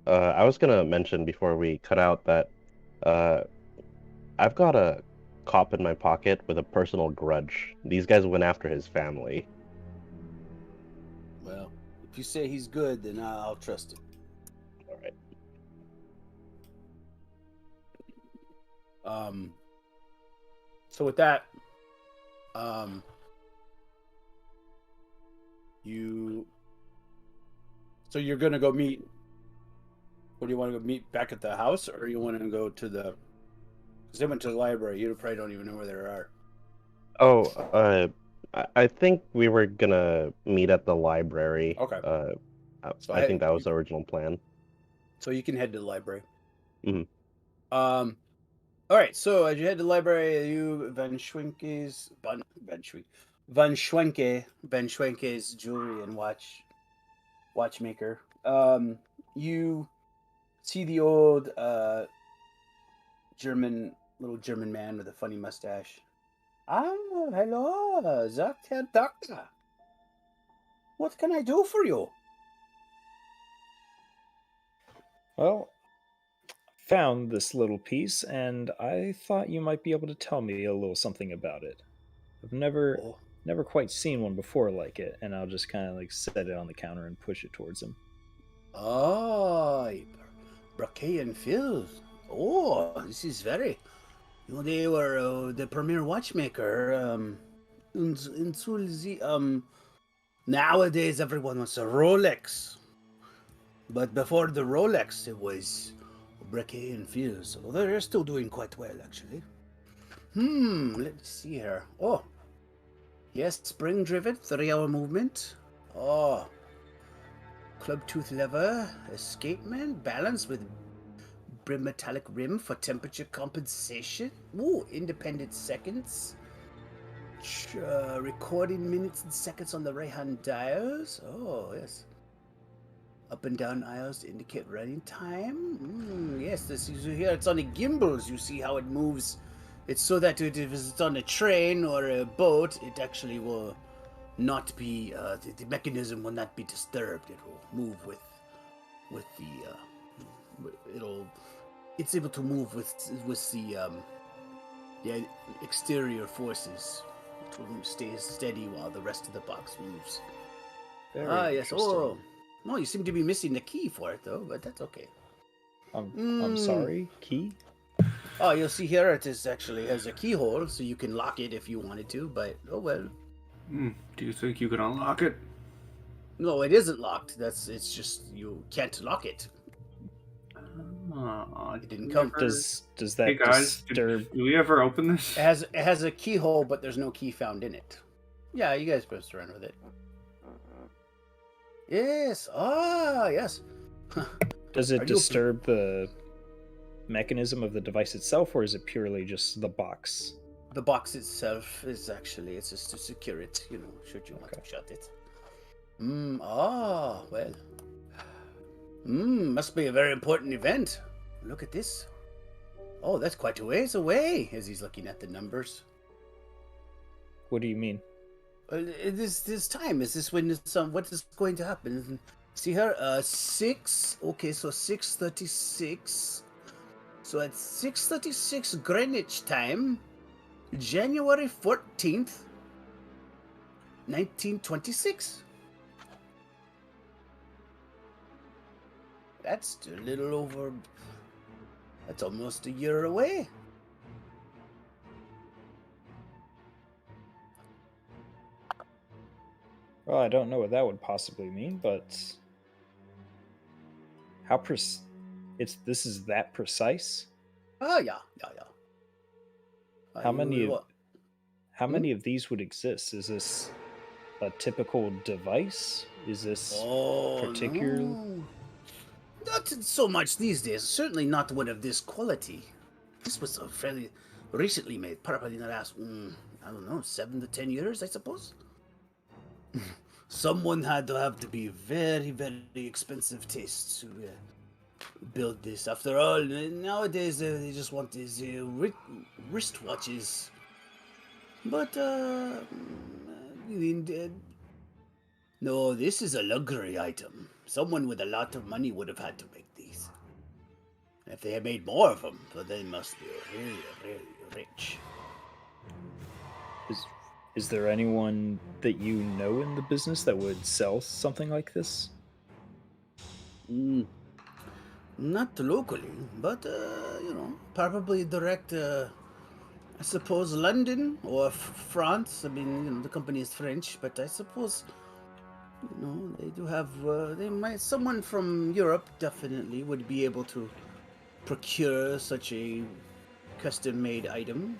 was gonna mention before we cut out that uh, I've got a cop in my pocket with a personal grudge. These guys went after his family. Well, if you say he's good, then I'll trust him. All right. So with that, um, you. So you're gonna go meet. What do you want to go meet back at the house, or you want to go to the? Because they went to the library. You probably don't even know where they are. Oh, I think we were gonna meet at the library. Okay. So I think that was the original plan. So you can head to the library. Mhm. All right. So as you head to the library, you Van Schwenke's jewelry and watchmaker. You see the old little German man with a funny mustache. Ah, hello, Dr. Doctor. What can I do for you? Well, found this little piece, and I thought you might be able to tell me a little something about it. I've never Oh, never quite seen one before like it, and I'll just kind of like set it on the counter and push it towards him. Brachian Fields. Oh, this is very. You know, they were the premier watchmaker. Nowadays everyone wants a Rolex, but before the Rolex, it was Brachian Fields. So they're still doing quite well, actually. Let's see here. Oh, yes, spring driven, 3-hour movement. Oh, club tooth lever, escapement, balance with metallic rim for temperature compensation. Ooh, independent seconds. Recording minutes and seconds on the right hand dials. Oh, yes. Up and down aisles to indicate running time. Yes, this is here. It's on the gimbals. You see how it moves. It's so that if it's on a train or a boat, it actually will not be. The mechanism will not be disturbed. It will move with the. It's able to move with the exterior forces. It will stay steady while the rest of the box moves. Very Yes. interesting. Oh, no, you seem to be missing the key for it though, but that's okay. I'm sorry, key? Oh, you'll see here it is actually has a keyhole, so you can lock it if you wanted to. But oh well. Do you think you can unlock it? No, it isn't locked. It's just you can't lock it. It didn't come. Does that Hey guys, disturb? did we ever open this? It has a keyhole, but there's no key found in it. Yeah, you guys post around with it. Yes. Ah, yes. Does it disturb the mechanism of the device itself, or is it purely just the box? The box itself is actually it's just to secure it. You know, should you want to shut it. Well. Must be a very important event. Look at this. Oh, that's quite a ways away. As he's looking at the numbers. What do you mean? This time is this when it's what is going to happen? See here, 6. Okay, so 6:36. So at 6:36 Greenwich time, January 14th, 1926. That's a little over. That's almost a year away. Well, I don't know what that would possibly mean, but how this is that precise? Oh, yeah. How many what? how many of these would exist? Is this a typical device? Is this Oh, particular? no. Not so much these days. Certainly not one of this quality. This was a fairly recently made, probably in the last, I don't know, 7 to 10 years, I suppose. Someone had to be very, very expensive taste to build this. After all, nowadays they just want these wristwatches. But, no, this is a luxury item. Someone with a lot of money would have had to make these. If they had made more of them, well, they must be really, really rich. Is there anyone that you know in the business that would sell something like this? Not locally, but, probably direct, I suppose, London or France. I mean, the company is French, but I suppose, they do have, someone from Europe definitely would be able to procure such a custom-made item.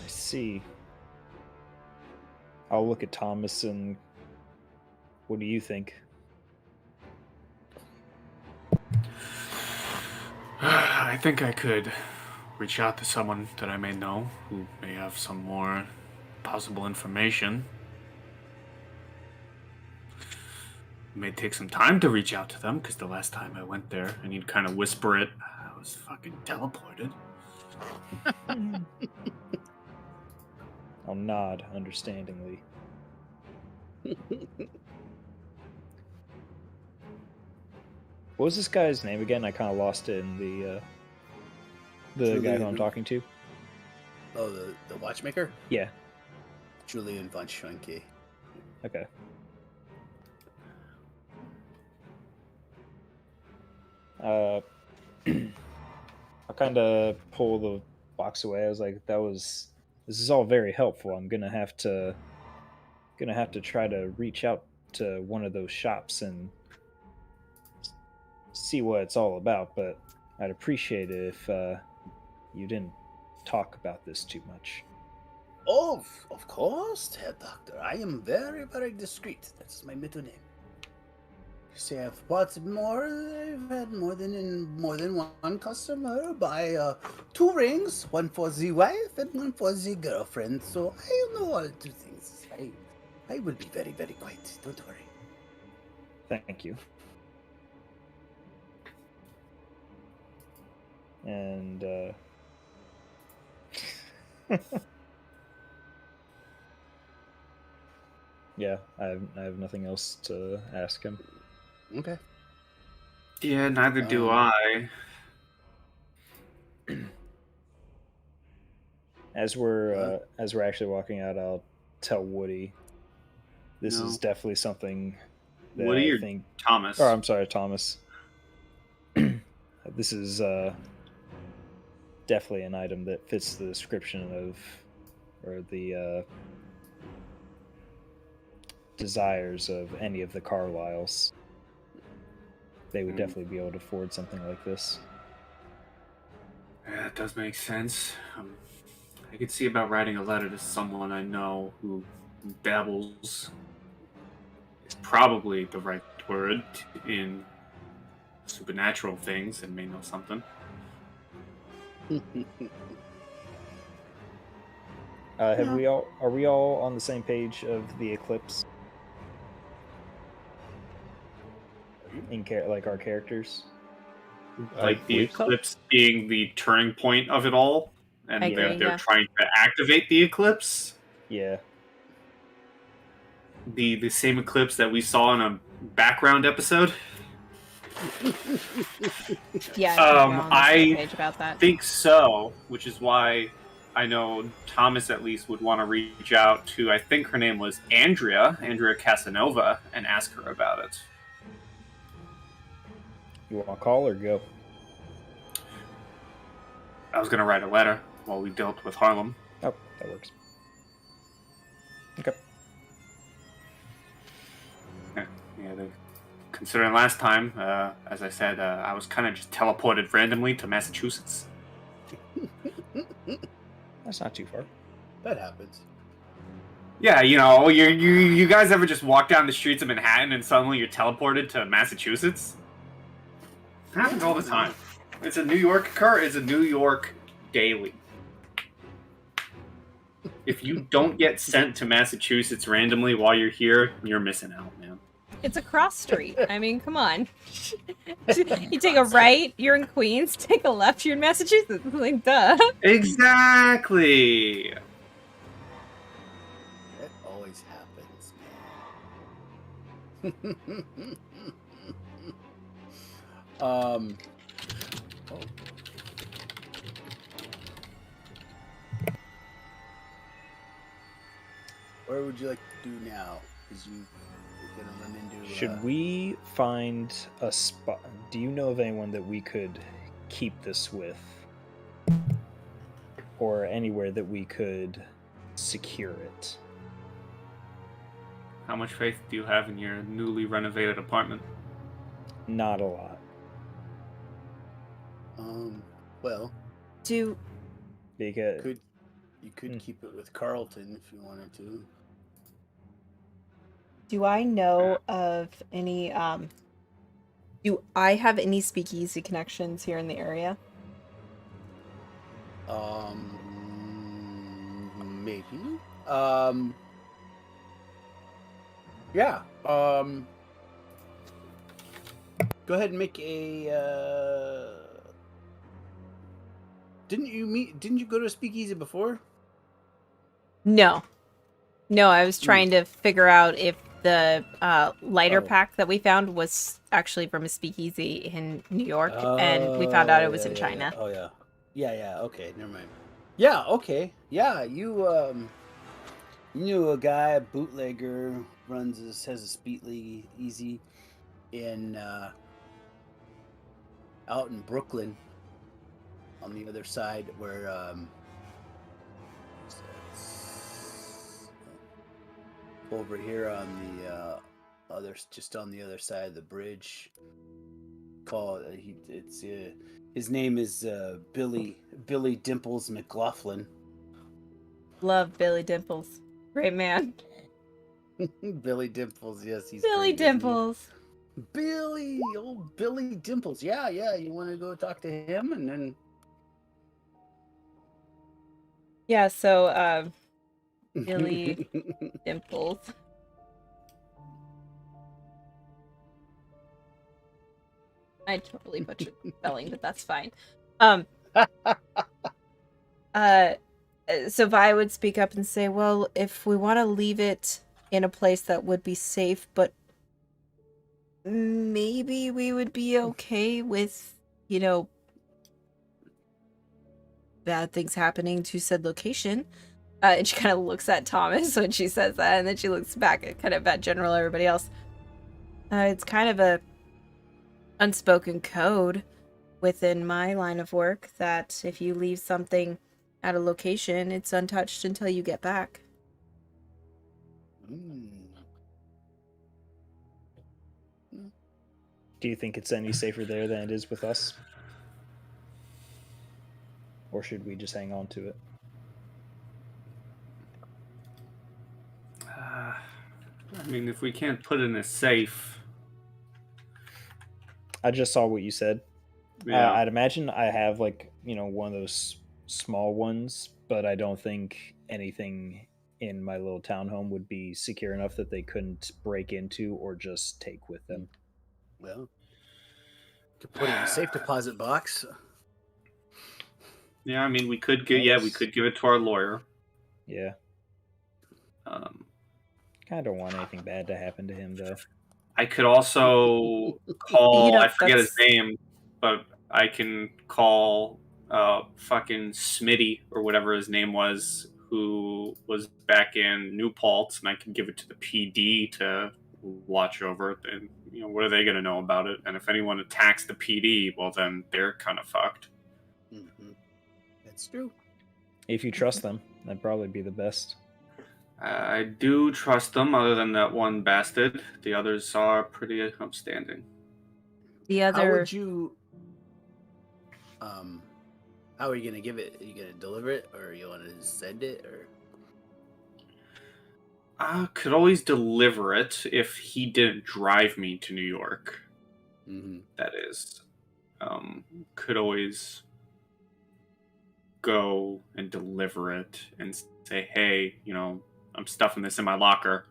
I see. I'll look at Thomas and what do you think? I think I could reach out to someone that I may know who may have some more possible information. It may take some time to reach out to them, because the last time I went there, and you'd kind of whisper it, I was fucking teleported. I'll nod understandingly. What was this guy's name again? I kind of lost it in the guy who I'm talking to. Oh, the watchmaker? Yeah. Julian von Schwenke. Okay. I kind of pull the box away. I was like, this is all very helpful. I'm gonna have to try to reach out to one of those shops and see what it's all about, but I'd appreciate it if you didn't talk about this too much. Oh, of course, Herr Doctor. I am very, very discreet. That's my middle name. You say I've bought more. I've had more than one customer buy 2 rings, one for the wife and one for the girlfriend. So I know all 2 things. I will be very, very quiet. Don't worry. Thank you. And yeah, I have nothing else to ask him. Okay. Yeah, neither do I. As we're actually walking out, I'll tell Woody this No. is definitely something that Woody I or think. Thomas? Oh, I'm sorry, Thomas. This is definitely an item that fits the description of, or the desires of any of the Carlyles. They would definitely be able to afford something like this. Yeah, that does make sense. I could see about writing a letter to someone I know who dabbles, is probably the right word, in supernatural things and may know something. Are we all on the same page of the eclipse? Like our characters? Like the believe so. eclipse being the turning point of it all, and I agree, they're yeah. trying to activate the eclipse. Yeah. The same eclipse that we saw in a background episode. Yeah, I think we're on the same I page about that. think so, which is why I know Thomas at least would want to reach out to, I think her name was Andrea Casanova, and ask her about it. You want to call or go? I was going to write a letter while we dealt with Harlem. Oh, that works. Okay. Considering last time, as I said, I was kind of just teleported randomly to Massachusetts. That's not too far. That happens. Yeah, you guys ever just walk down the streets of Manhattan and suddenly you're teleported to Massachusetts? It happens all the time. It's a New York daily. If you don't get sent to Massachusetts randomly while you're here, you're missing out, man. It's a cross street. I mean, come on. You take a right, you're in Queens. Take a left, you're in Massachusetts. Like, duh. Exactly. It always happens, man. Oh. Where would you like to do now? Because you're gonna run into. Should we find a spot? Do you know of anyone that we could keep this with? Or anywhere that we could secure it? How much faith do you have in your newly renovated apartment? Not a lot. Well, Because you could keep it with Carlton if you wanted to. Do I know of any, do I have any speakeasy connections here in the area? Maybe. Yeah. Go ahead and make a. Didn't you go to a speakeasy before? No. No, I was trying to figure out if the lighter pack that we found was actually from a speakeasy in New York, and we found out it was in China. Oh yeah. Yeah. Okay, never mind. Yeah. Okay. Yeah. You knew a guy, a bootlegger, has a speakeasy in out in Brooklyn, on the other side where over here on the just on the other side of the bridge. His name is Billy Dimples McLaughlin. Love Billy Dimples. Great man. Billy Dimples, yes, he's Billy great, isn't he? Dimples. Old Billy Dimples. Yeah. You want to go talk to him and then. Yeah, so Billy Dimples. I totally butchered spelling, but that's fine. So Vi would speak up and say, well, if we want to leave it in a place that would be safe, but maybe we would be okay with, bad things happening to said location. And she kind of looks at Thomas when she says that, and then she looks back at kind of at General everybody else. It's kind of a unspoken code within my line of work that if you leave something at a location, it's untouched until you get back. do you think it's any safer there than it is with us? Or should we just hang on to it? I mean, if we can't put it in a safe. I just saw what you said. Yeah. I'd imagine I have one of those small ones, but I don't think anything in my little townhome would be secure enough that they couldn't break into or just take with them. Well, you could put it in a safe deposit box. Yeah, I mean, we could give it to our lawyer. Yeah. I don't want anything bad to happen to him, though. I could also call. I forget his that's- name, but I can call fucking Smitty or whatever his name was, who was back in New Paltz, and I can give it to the PD to watch over it. And what are they going to know about it? And if anyone attacks the PD, well, then they're kind of fucked. Mm-hmm. That's true. If you trust them. That'd probably be the best. I do trust them, other than that one bastard. The others are pretty upstanding. The How other would you? How are you gonna give it? Are you gonna deliver it, or you want to send it, or? I could always deliver it if he didn't drive me to New York. Mm-hmm. That is. Could always go and deliver it and say, hey, I'm stuffing this in my locker.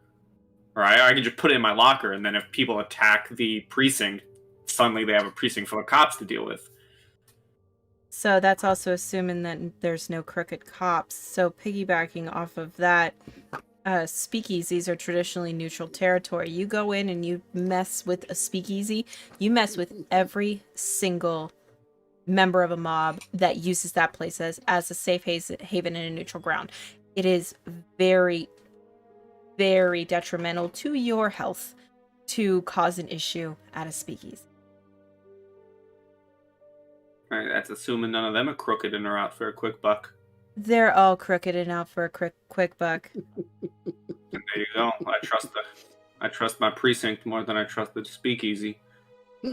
Or I can just put it in my locker, and then if people attack the precinct, suddenly they have a precinct full of cops to deal with. So that's also assuming that there's no crooked cops. So piggybacking off of that, speakeasies are traditionally neutral territory. You go in and you mess with a speakeasy, you mess with every single member of a mob that uses that place as a safe haven and a neutral ground. It is very, very detrimental to your health to cause an issue at a speakeasy. Right, that's assuming none of them are crooked and are out for a quick buck. They're all crooked and out for a quick buck. And there you go. I trust my precinct more than I trust the speakeasy.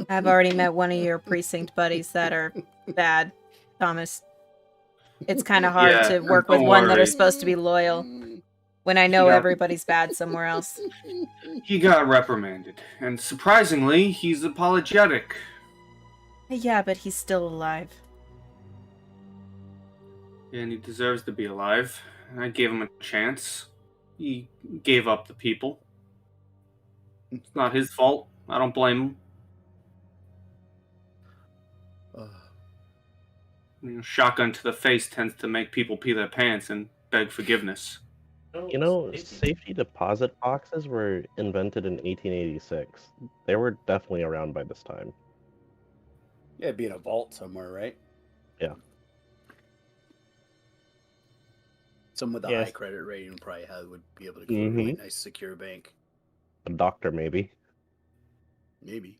I've already met one of your precinct buddies that are bad, Thomas. It's kind of hard to work with don't one that are worry. supposed to be loyal when I know Yeah. everybody's bad somewhere else. He got reprimanded, and surprisingly, he's apologetic. Yeah, but he's still alive. And he deserves to be alive. I gave him a chance. He gave up the people. It's not his fault. I don't blame him. Shotgun to the face tends to make people pee their pants and beg forgiveness. Safety deposit boxes were invented in 1886. They were definitely around by this time. Yeah, it'd be in a vault somewhere, right? Yeah. Someone with a Yes. high credit rating probably would be able to go to a really nice, secure bank. A doctor, maybe. Maybe.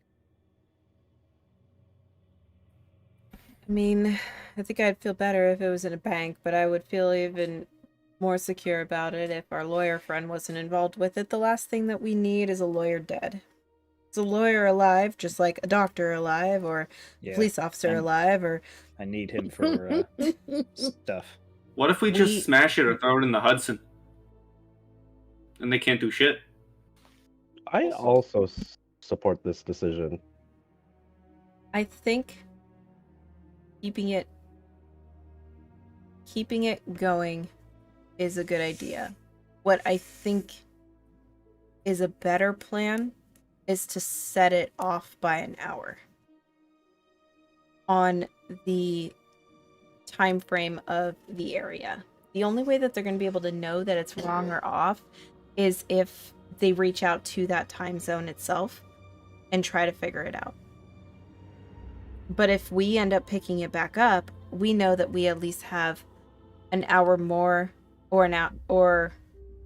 I mean, I think I'd feel better if it was in a bank, but I would feel even more secure about it if our lawyer friend wasn't involved with it. The last thing that we need is a lawyer dead. Is a lawyer alive, just like a doctor alive, or a Yeah, police officer and- alive, or I need him for stuff. What if we We- just smash it or throw it in the Hudson? And they can't do shit. I also support this decision. I think keeping it going is a good idea. What I think is a better plan is to set it off by an hour on the time frame of the area. The only way that they're going to be able to know that it's wrong or off is if they reach out to that time zone itself and try to figure it out. But if we end up picking it back up, we know that we at least have an hour more, or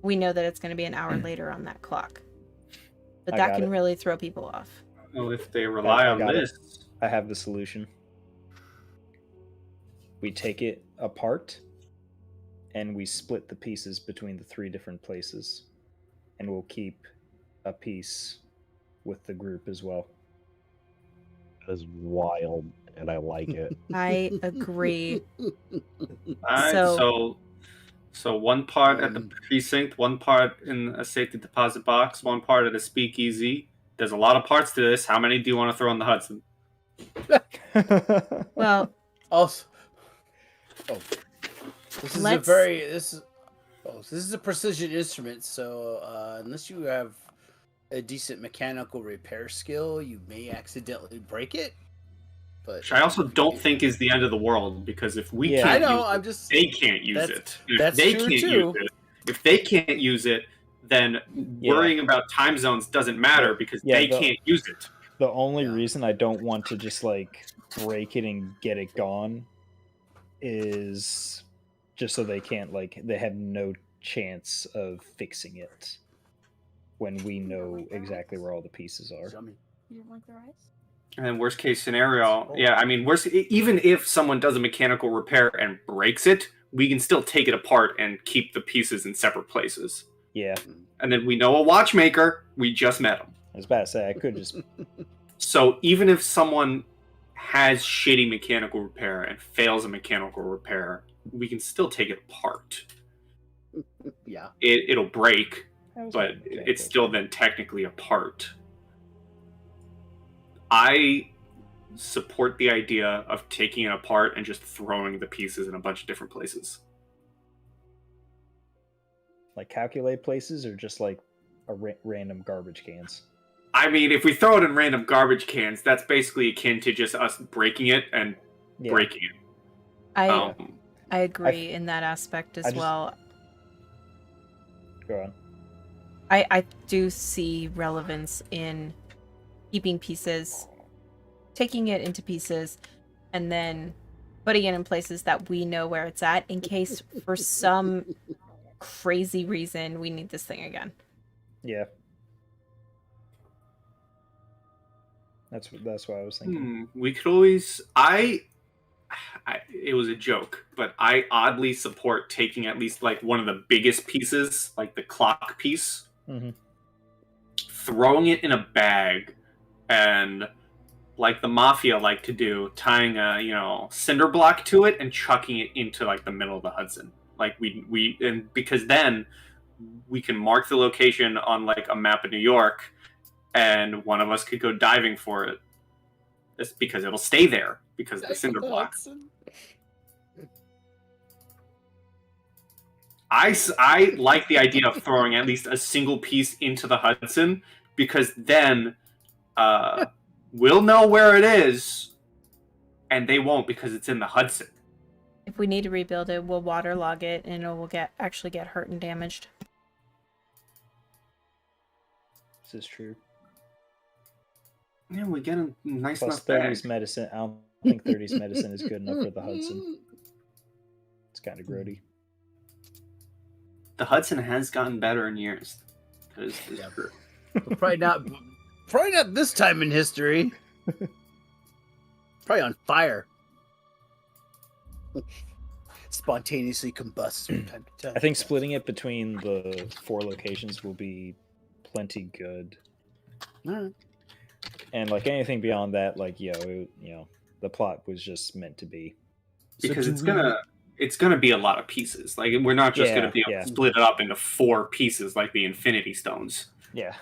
we know that it's going to be an hour later on that clock. But I that got can it. really throw people off. Well, if they rely I on got it. this, I have the solution. We take it apart and we split the pieces between the 3 different places. And we'll keep a piece with the group as well. That is wild, and I like it. I agree. alright, so one part at the precinct, one part in a safety deposit box, one part at a speakeasy. There's a lot of parts to this. How many do you want to throw in the Hudson? Well, Also, this is Let's- this is a precision instrument. So unless you have a decent mechanical repair skill, you may accidentally break it. But Which I also don't think is the end of the world, because if we Yeah. can't I know. use I'm it, just. they can't use That's- it. If that's they true, can't too. use it, if they can't use it, then Yeah. worrying about time zones doesn't matter because Yeah, they the- can't use it. The only Yeah. reason I don't want to just like break it and get it gone is just so they can't they have no chance of fixing it when we know exactly where all the pieces are. Yummy. You didn't like the rice? And then worst case scenario, yeah, I mean, even if someone does a mechanical repair and breaks it, we can still take it apart and keep the pieces in separate places. Yeah, And then we know a watchmaker. We just met him. I was about to say I could just So even if someone has shitty mechanical repair and fails a mechanical repair, we can still take it apart. Yeah. It'll break, but Okay, it's still then technically a part. I support the idea of taking it apart and just throwing the pieces in a bunch of different places. like calculate places or just like a random garbage cans. I mean, if we throw it in random garbage cans, that's basically akin to just us breaking it and Yeah. breaking it. I agree in that aspect as I just- well. Go on. I do see relevance in keeping pieces, taking it into pieces, and then putting it in places that we know where it's at in case for some crazy reason we need this thing again. Yeah. That's what I was thinking. We could always. It was a joke, but I oddly support taking at least like one of the biggest pieces, like the clock piece, throwing it in a bag, and like the mafia like to do, tying a cinder block to it and chucking it into like the middle of the Hudson. Like because then we can mark the location on like a map of New York, and one of us could go diving for it. It's because it'll stay there because of the cinder block. I like the idea of throwing at least a single piece into the Hudson because then we'll know where it is, and they won't because it's in the Hudson. If we need to rebuild it, we'll waterlog it and it will actually get hurt and damaged. This is true. Yeah, we get a nice Plus enough 30s bag. medicine. I don't think 30s medicine is good enough for the Hudson. It's kind of grody. The Hudson has gotten better in years. That is true. But probably not this time in history. Probably on fire. Spontaneously combusts from time to time. I think splitting it between the 4 locations will be plenty good. Alright. And like anything beyond that, like the plot was just meant to be. Because it's gonna be a lot of pieces. Like we're not just gonna be able to split it up into 4 pieces like the Infinity Stones. Yeah.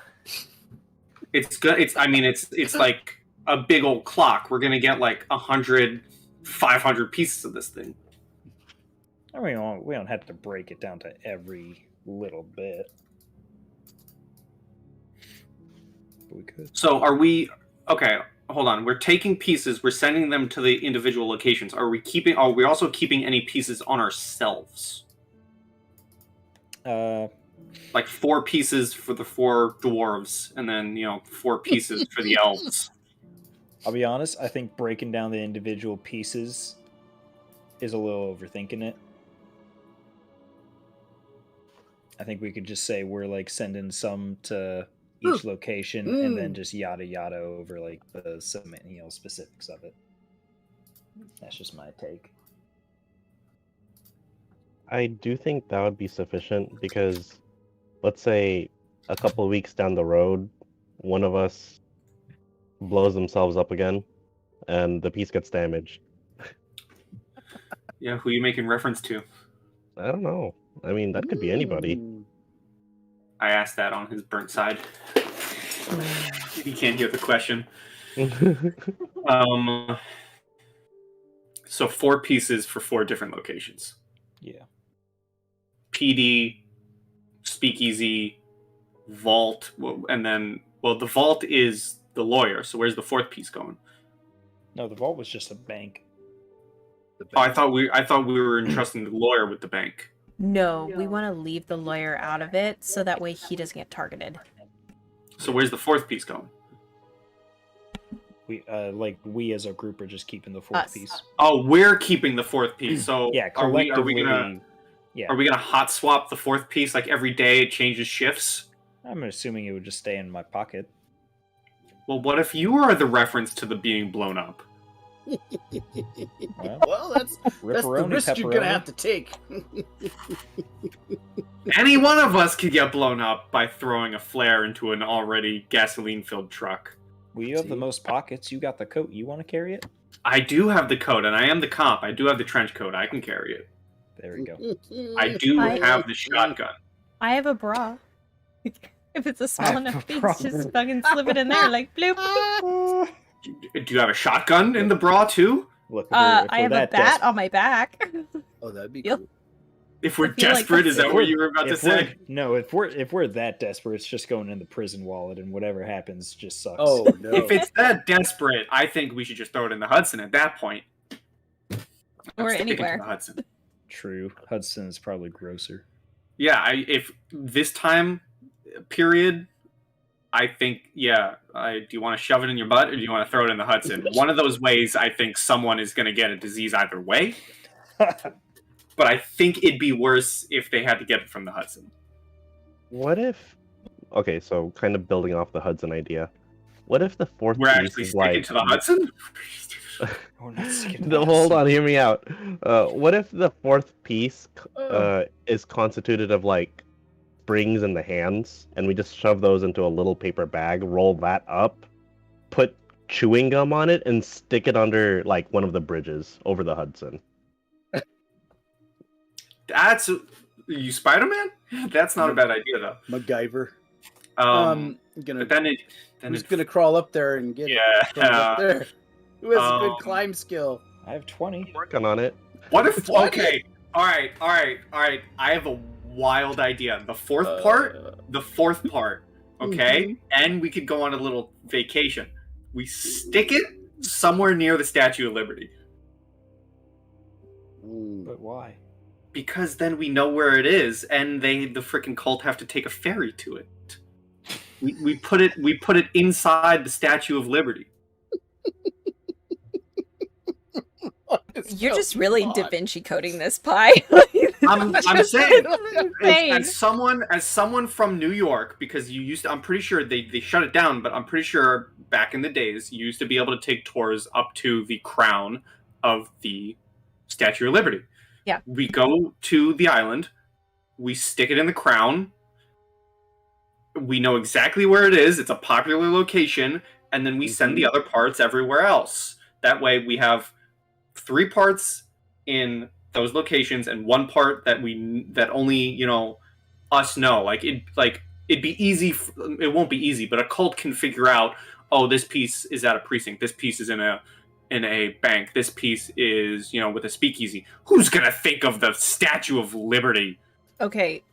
It's good. It's like a big old clock. We're gonna get like 100, 500 pieces of this thing. I mean, we don't have to break it down to every little bit. But we could. So are we? Okay, hold on. We're taking pieces. We're sending them to the individual locations. Are we also keeping any pieces on ourselves? Like 4 pieces for the 4 dwarves, and then 4 pieces for the elves. I'll be honest. I think breaking down the individual pieces is a little overthinking it. I think we could just say we're like sending some to each location and then just yada yada over like the specifics of it. That's just my take. I do think that would be sufficient because, let's say, a couple of weeks down the road, one of us blows themselves up again, and the piece gets damaged. Yeah, who are you making reference to? I don't know. I mean, that could be anybody. I asked that on his burnt side. He can't hear the question. So 4 pieces for 4 different locations. Yeah. PD, Speakeasy, Vault, and then the Vault is the lawyer. So where's the 4th piece going? No, the vault was just a bank. Oh, I thought we were entrusting the lawyer with the bank. No, we want to leave the lawyer out of it so that way he doesn't get targeted. So where's the 4th piece going? We as a group are just keeping the 4th piece. Oh, we're keeping the 4th piece. So yeah, are we collectively. Are we gonna hot swap the 4th piece like every day? It changes shifts. I'm assuming it would just stay in my pocket. Well, what if you are the reference to the being blown up? Well, that's the Ripperoni, risk you're gonna have to take. Any one of us could get blown up by throwing a flare into an already gasoline-filled truck. Well, you have the most pockets. You got the coat. You want to carry it? I do have the coat, and I am the comp. I do have the trench coat. I can carry it. There we go. I do I- have the shotgun. I have a bra. If it's a I small have enough a piece, bra. just fucking slip it in there like bloop. Do you have a shotgun in the bra too? Look, I have a bat on my back. Oh, that'd be Yep. cool. If we're I feel like desperate, is that's- that what you were about to say? No, if we're that desperate, it's just going in the prison wallet, and whatever happens just sucks. Oh no. If it's that desperate, I think we should just throw it in the Hudson at that point. Or Stick it to anywhere. the Hudson. True. Hudson is probably grosser. Yeah, if this time period, I think, yeah. Do you want to shove it in your butt or do you want to throw it in the Hudson? One of those ways, I think someone is going to get a disease either way. But I think it'd be worse if they had to get it from the Hudson. What if? Okay, so kind of building off the Hudson idea. What if the fourth We're piece actually is sticking like to the Hudson? We're not sticking to No, the hold Hudson. on, hear me out. What if the fourth piece Oh. is constituted of like springs in the hands, and we just shove those into a little paper bag, roll that up, put chewing gum on it, and stick it under like one of the bridges over the Hudson? That's... You Spider-Man? That's not a bad idea, though. MacGyver. Gonna, Gonna, but then it... Then who's it gonna crawl up there and get it from yeah. up there? Who has a good Um, climb skill? I have 20. Working on it. What if... What? Okay. All right. I have a wild idea. The fourth part, okay? And we could go on a little vacation. We stick it somewhere near the Statue of Liberty. But why? Because then we know where it is, and the freaking cult have to take a ferry to it. We put it inside the Statue of Liberty. You're just really Da Vinci coding this pie. I'm saying, Insane. as someone from New York, because you used to, I'm pretty sure they shut it down, but I'm pretty sure back in the days you used to be able to take tours up to the crown of the Statue of Liberty. Yeah. We go to the island, we stick it in the crown, we know exactly where it is, it's a popular location, and then we send the other parts everywhere else. That way we have 3 parts in those locations and 1 part that only us know. It'd be easy. It won't be easy, but a cult can figure out. Oh, this piece is at a precinct. This piece is in a bank. This piece is with a speakeasy. Who's gonna think of the Statue of Liberty? Okay,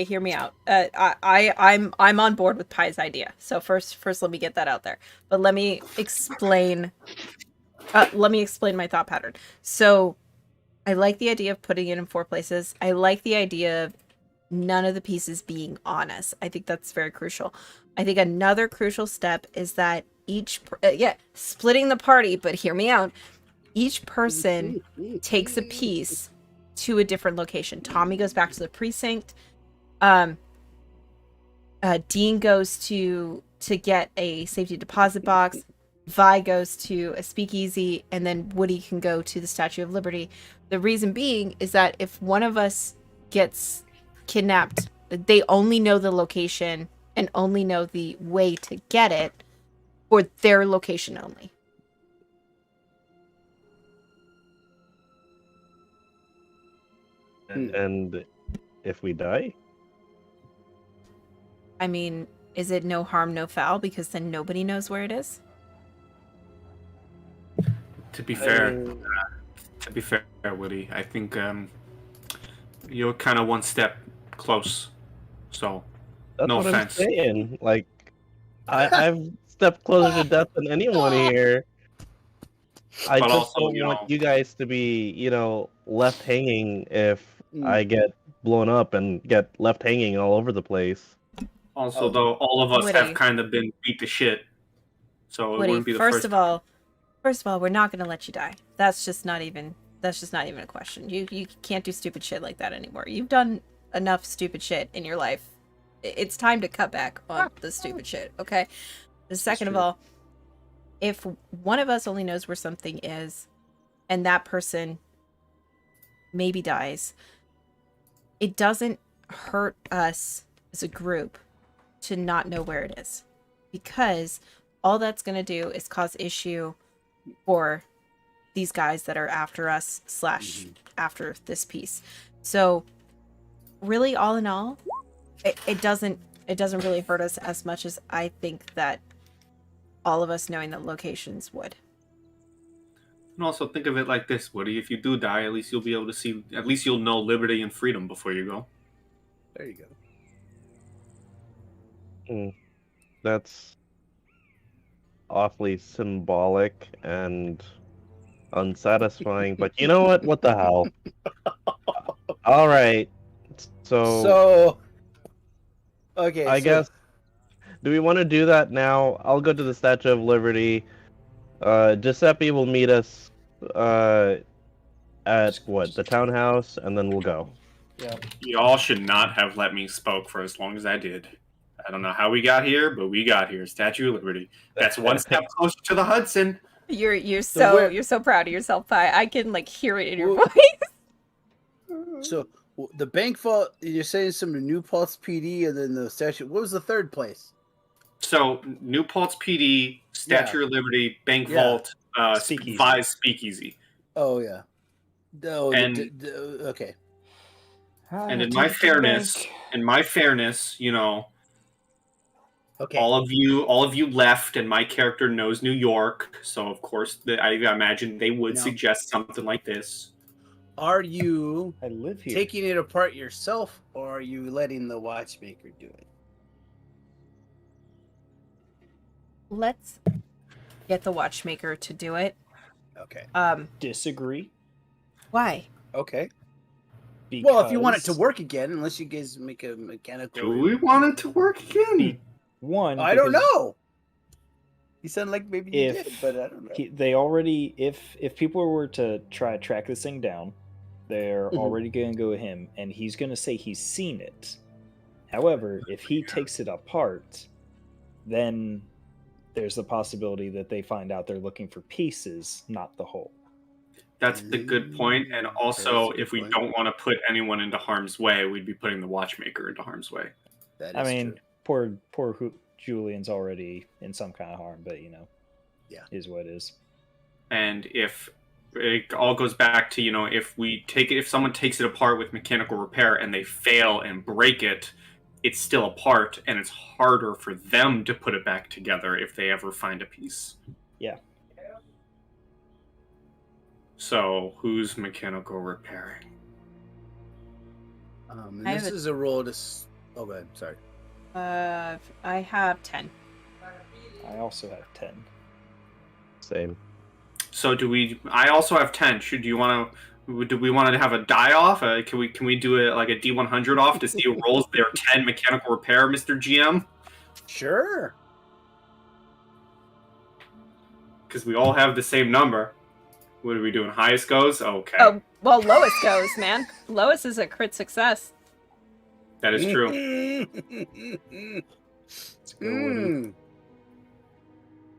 hear me out. I'm on board with Pie's idea. So first, let me get that out there. But let me explain. Let me explain my thought pattern. So, I like the idea of putting it in 4 places. I like the idea of none of the pieces being on us. I think that's very crucial. I think another crucial step is that splitting the party, but hear me out. Each person takes a piece to a different location. Tommy goes back to the precinct. Dean goes to get a safety deposit box. Vi goes to a speakeasy, and then Woody can go to the Statue of Liberty. The reason being is that if one of us gets kidnapped, they only know the location and only know the way to get it for their location only. And if we die, I mean, is it no harm, no foul? Because then nobody knows where it is? To be fair, Woody, I think you're kind of 1 step close. So, that's no what offense. I'm saying. Like, I've stepped closer to death than anyone here. I But just also, don't want you guys to be, left hanging if I get blown up and get left hanging all over the place. Also, though, all of us Woody. have kind of been beat to shit. So it wouldn't be Woody, the first of all, we're not going to let you die. That's just not even a question. You can't do stupid shit like that anymore. You've done enough stupid shit in your life. It's time to cut back on the stupid shit, okay? The second of all, if one of us only knows where something is, and that person maybe dies, it doesn't hurt us as a group to not know where it is, because all that's going to do is cause issue for these guys that are after us / after this piece. So really, all in all, it doesn't really hurt us as much as I think that all of us knowing the locations would. And also think of it like this, Woody. If you do die, at least you'll be able to see. At least you'll know liberty and freedom before you go. There you go. That's awfully symbolic and unsatisfying, but you know what? What the hell? All right. So okay. I guess, do we want to do that now? I'll go to the Statue of Liberty. Giuseppe will meet us at what, the townhouse, and then we'll go. Yeah. Y'all should not have let me spoke for as long as I did. I don't know how we got here, but we got here. Statue of Liberty. That's one step closer to the Hudson. You're so proud of yourself, Pi. I can like hear it in your voice. So the bank vault, you're saying some New Paltz PD, and then the statue. What was the third place? So New Paltz PD, Statue of Liberty, Bank Yeah. Vault, Speakeasy. Vi's Speakeasy. Oh yeah. Oh, And- okay. And in my fairness, you know, Okay. all of you left, and my character knows New York, so of course, I imagine they would No. suggest something like this. Are you I live here. taking it apart yourself, or are you letting the watchmaker do it? Let's get the watchmaker to do it. Okay. Disagree. Why? Okay. Because Well, if you want it to work again, unless you guys make a mechanical. Do we want it to work again? One, I don't because know. You sound like maybe you If did, but I don't know. they already, if people were to try to track this thing down, they're Mhm. already going to go with him, and he's going to say he's seen it. However, if he takes it apart, then there's the possibility that they find out they're looking for pieces, not the whole. That's a good point. And also, That's a good if we point. don't want to put anyone into harm's way, we'd be putting the watchmaker into harm's way. That I is mean, true. poor Julian's already in some kind of harm, but Yeah. is what it is. And if it all goes back to, if someone takes it apart with mechanical repair and they fail and break it, it's still apart, and it's harder for them to put it back together if they ever find a piece. Yeah. So, who's mechanical repairing? And I this have a- is a roll to. Oh, go ahead. Sorry. I have 10. I also have 10. Same. So I also have 10. Do we want to have a die off? Can we do it like a D100 off to see who rolls their 10 mechanical repair, Mr. GM? Sure. Because we all have the same number. What are we doing? Highest goes? Okay. Oh, well, Lois goes, man. Lois is a crit success. That is true. Let's go, Woody.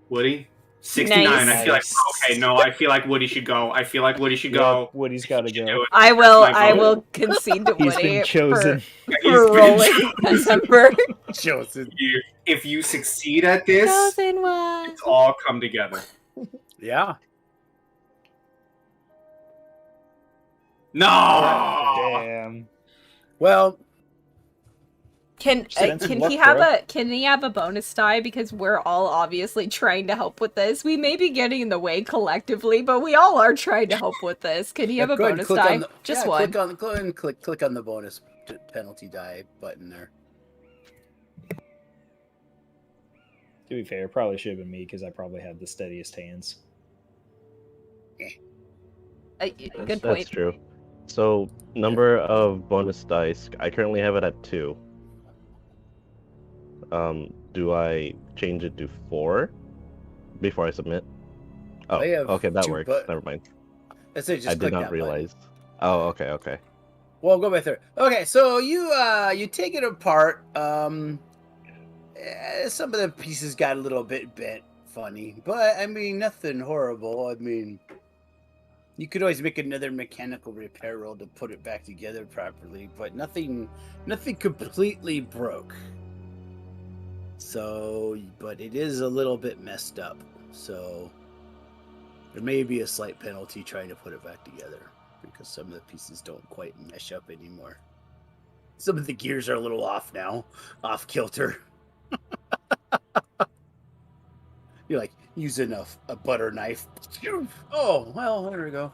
Woody? 69. Nice. I feel like, okay, no, I feel like Woody should go. Yeah, Woody's got to Should go. do it. I My vote. will concede to He's Woody been chosen. for He's been rolling that number. Chosen. If you succeed at this, Chosen one. it's all come together. Yeah. No! Damn. Well, Can Send some can luck, he have bro. a bonus die, because we're all obviously trying to help with this. We may be getting in the way collectively, but we all are trying to help with this. Can he have a go ahead and bonus click die? on the- Just yeah, one. Go ahead and click on the bonus penalty die button there. To be fair, it probably should have been me because I probably had the steadiest hands. Good That's point. true. So, number of bonus dice, I currently have it at 2. Do I change it to 4 before I submit? Oh, I have okay, that 2, works. but- Never mind. I say just I click did that not button. realize. Oh, okay. Well, go back there. Okay, so you take it apart. Some of the pieces got a little bit bent funny, but I mean nothing horrible. I mean, you could always make another mechanical repair roll to put it back together properly, but nothing completely broke. So, but it is a little bit messed up. So there may be a slight penalty trying to put it back together because some of the pieces don't quite mesh up anymore. Some of the gears are a little off now, off kilter. You're like using a butter knife. Oh, well, there we go.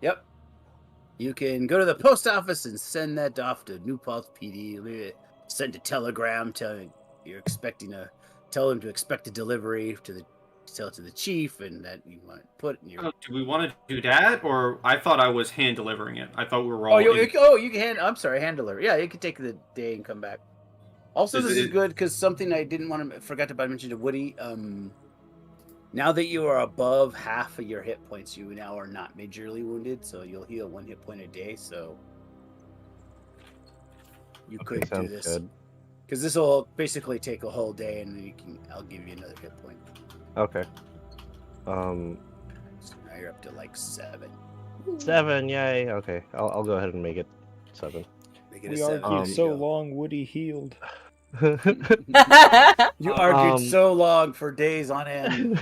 Yep. You can go to the post office and send that off to New Paltz PD. Send a telegram telling you're expecting tell them to expect a delivery tell it to the chief, and that you want to put in your. Do we want to do that, or I thought I was hand delivering it? I thought we were all. You can hand. I'm sorry, hand deliver. Yeah, you can take the day and come back. Also, this is good because something I forgot to mention to Woody. Now that you are above half of your hit points, you now are not majorly wounded, so you'll heal 1 hit point a day. So you could do this because this will basically take a whole day, and then I'll give you another hit point. Okay. So now you're up to like 7. 7, yay. Okay, I'll go ahead and make it 7. Make it We a 7. argued so long, Woody healed. You argued so long for days on end.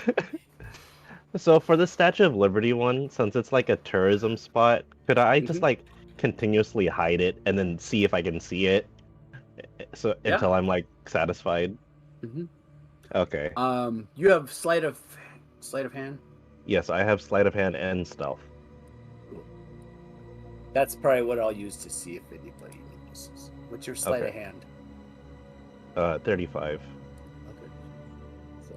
So for the Statue of Liberty one, since it's like a tourism spot, could I just like continuously hide it and then see if I can see it? So until I'm like satisfied. Mm-hmm. Okay. You have sleight of hand. Yes, I have sleight of hand and stealth. Cool. That's probably what I'll use to see if anybody notices. What's your sleight of hand? 35. Okay. So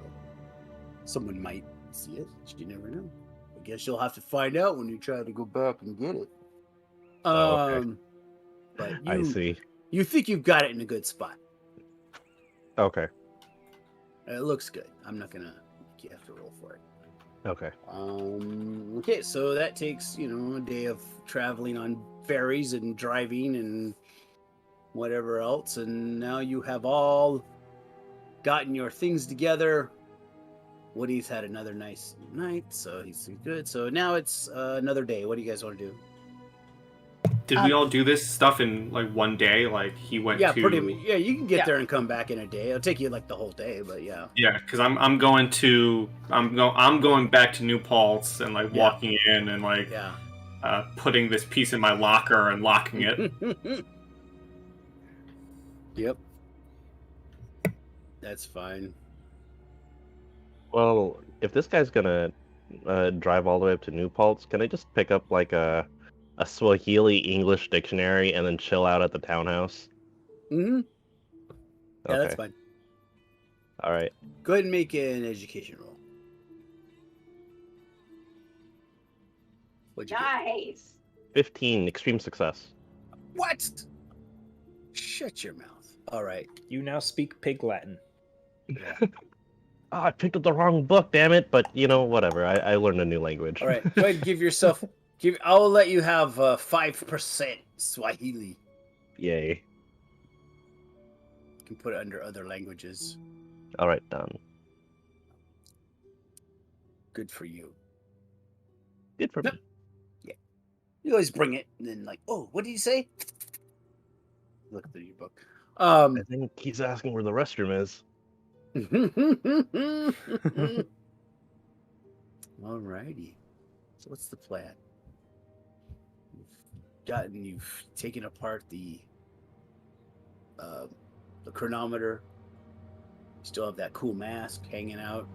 someone might see it. You never know. I guess you'll have to find out when you try to go back and get it. Okay. But I see. You think you've got it in a good spot. Okay. It looks good. I'm not gonna make you have to roll for it. Okay. Okay, so that takes, a day of traveling on ferries and driving and whatever else, and now you have all gotten your things together. Woody's had another nice night, so he's good. So now it's another day. What do you guys want to do? Did we all do this stuff in like one day? Like he went to. Pretty much. Yeah, you can get there and come back in a day. It'll take you like the whole day, but yeah. Yeah, because I'm going back to New Paltz and like walking in and like putting this piece in my locker and locking it. Yep. That's fine. Well, if this guy's gonna drive all the way up to New Paltz, can I just pick up like a Swahili English dictionary and then chill out at the townhouse? Mm-hmm. Yeah, Okay. that's fine. All right. Go ahead and make an education roll. What'd you get? Nice. 15, extreme success. What? Shut your mouth. All right. You now speak Pig Latin. I picked up the wrong book, damn it! But whatever. I learned a new language. All right. Go ahead and give yourself. I'll let you have 5% Swahili. Yay. You can put it under other languages. All right, done. Good for you. Good for me. Yeah. You always bring it, and then like, oh, what did you say? Look through your book. I think he's asking where the restroom is. Alrighty. So what's the plan? You've taken apart the chronometer. You still have that cool mask hanging out.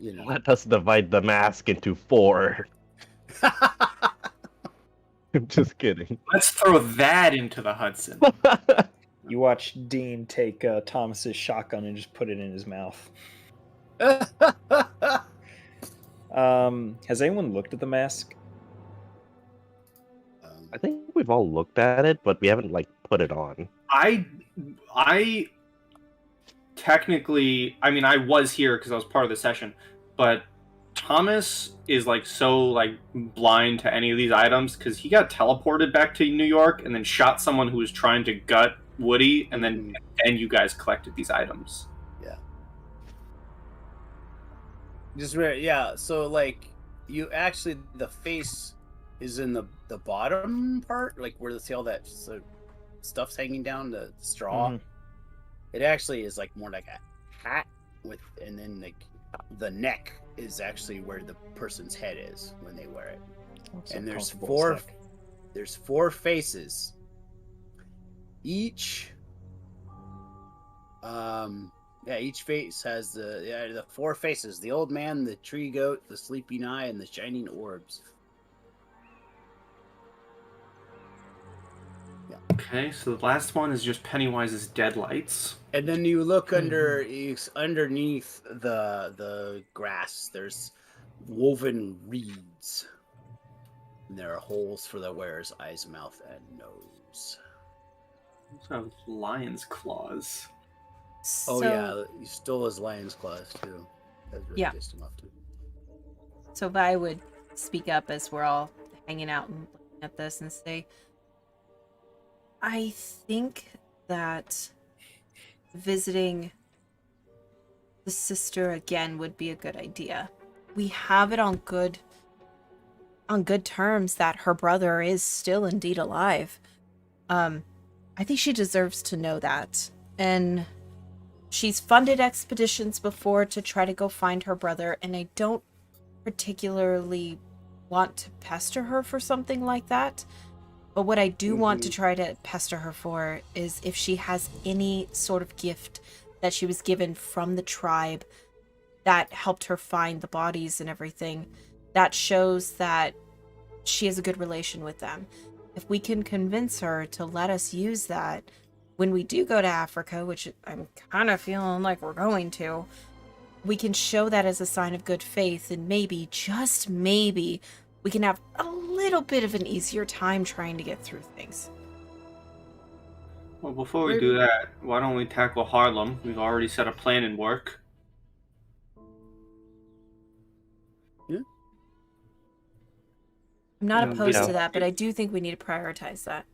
Let us divide the mask into 4. I'm just kidding. Let's throw that into the Hudson. You watch Dean take Thomas's shotgun and just put it in his mouth. Has anyone looked at the mask? I think we've all looked at it, but we haven't put it on. I technically, I was here because I was part of the session, but Thomas is so blind to any of these items because he got teleported back to New York and then shot someone who was trying to gut Woody and then then you guys collected these items. Just yeah. So like, you actually the face is in the bottom part, like where the all that stuff's hanging down the straw. It actually is like more like a hat with, and then like the neck is actually where the person's head is when they wear it. And there's four faces. Each each face has the four faces: the old man, the tree goat, the sleeping eye, and the shining orbs. Okay, so the last one is just Pennywise's deadlights. And then you look underneath the grass. There's woven reeds. And there are holes for the wearer's eyes, mouth, and nose. So lion's claws. Oh yeah, you stole his lion's claws too. That's really pissed him off too. So Vi would speak up as we're all hanging out and looking at this and say, I think that visiting the sister again would be a good idea. We have it on good terms that her brother is still indeed alive. I think she deserves to know that. And she's funded expeditions before to try to go find her brother, and I don't particularly want to pester her for something like that. But what I do want to try to pester her for is if she has any sort of gift that she was given from the tribe that helped her find the bodies and everything, that shows that she has a good relation with them. If we can convince her to let us use that when we do go to Africa, which I'm kind of feeling like we're going to, we can show that as a sign of good faith, and maybe, just maybe, we can have a little bit of an easier time trying to get through things. Well, before we do that, why don't we tackle Harlem? We've already set a plan in work. Yeah. I'm not opposed to that, but I do think we need to prioritize that.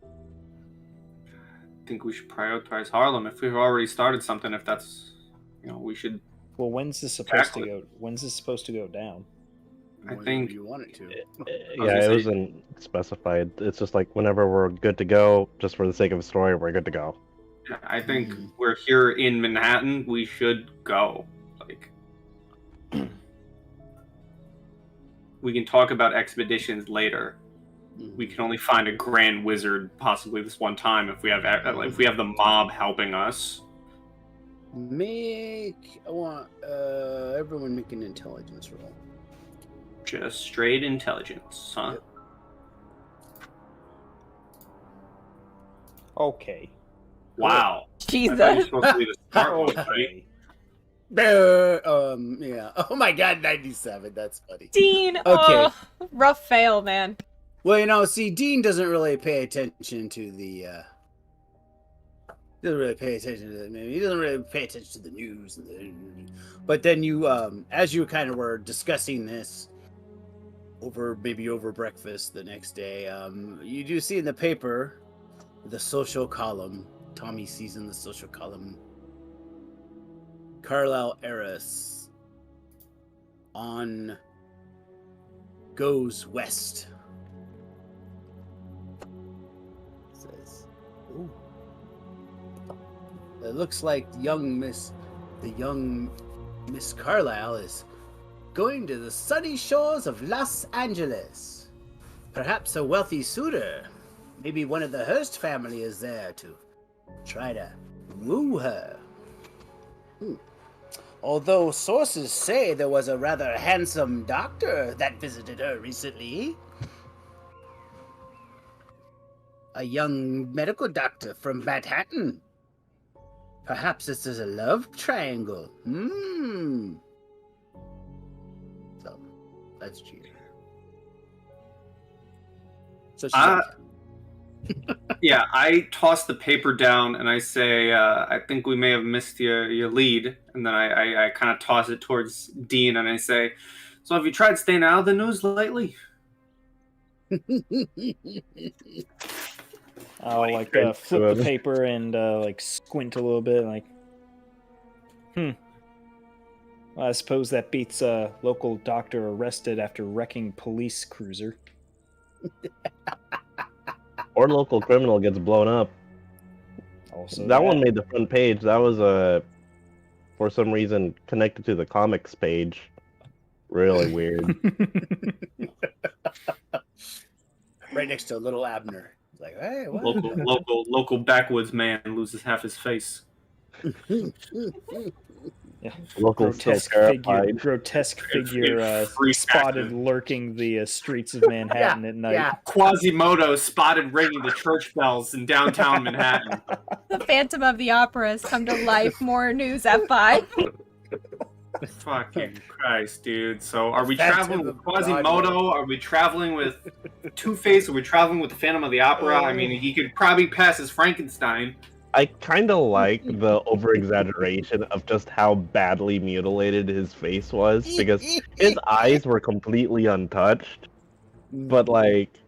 I think we should prioritize Harlem. If we've already started something, if that's, we should. Well, when's this supposed to go down? I think you want it to. Yeah, it wasn't specified. It's just like whenever we're good to go, just for the sake of the story, we're good to go. Yeah, I think we're here in Manhattan. We should go. Like, we can talk about expeditions later. We can only find a grand wizard possibly this one time if we have the mob helping us. I want everyone make an intelligence roll. Just straight intelligence, huh? Yep. Okay. Wow. Jesus. I thought you were supposed to be the smart one, right? Yeah. Oh my god, 97. That's funny. Dean, Okay. oh, rough fail, man. Well, see, Dean doesn't really pay attention to the he doesn't really pay attention to the news. But then you, as you kind of were discussing this over breakfast the next day, you do see in the paper, the social column. Tommy sees in the social column, Carlisle heiress goes west. It says, ooh. It looks like the young Miss Carlisle is going to the sunny shores of Los Angeles. Perhaps a wealthy suitor, maybe one of the Hearst family, is there to try to woo her. Although sources say there was a rather handsome doctor that visited her recently. A young medical doctor from Manhattan. Perhaps this is a love triangle. So, that's cheating. So yeah, I toss the paper down and I say, I think we may have missed your lead. And then I kind of toss it towards Dean and I say, so have you tried staying out of the news lately? I'll like Straight flip to the him. paper and like squint a little bit, like, Well, I suppose that beats a local doctor arrested after wrecking police cruiser. Or local criminal gets blown up. Also, That one made the front page. That was for some reason connected to the comics page. Really weird. Right next to little Abner. It's like, hey, what? Local backwoods man loses half his face. Yeah. Local still terrified. Grotesque figure Freak spotted accident. lurking the streets of Manhattan at night. Yeah. Quasimodo spotted ringing the church bells in downtown Manhattan. The Phantom of the Opera has come to life. More news at 5. Fucking Christ, dude. So are we Phantom traveling with of Quasimodo? Are we traveling with Two-Face? Are we traveling with the Phantom of the Opera? I mean, he could probably pass as Frankenstein. I kind of like the over-exaggeration of just how badly mutilated his face was, because his eyes were completely untouched. But like,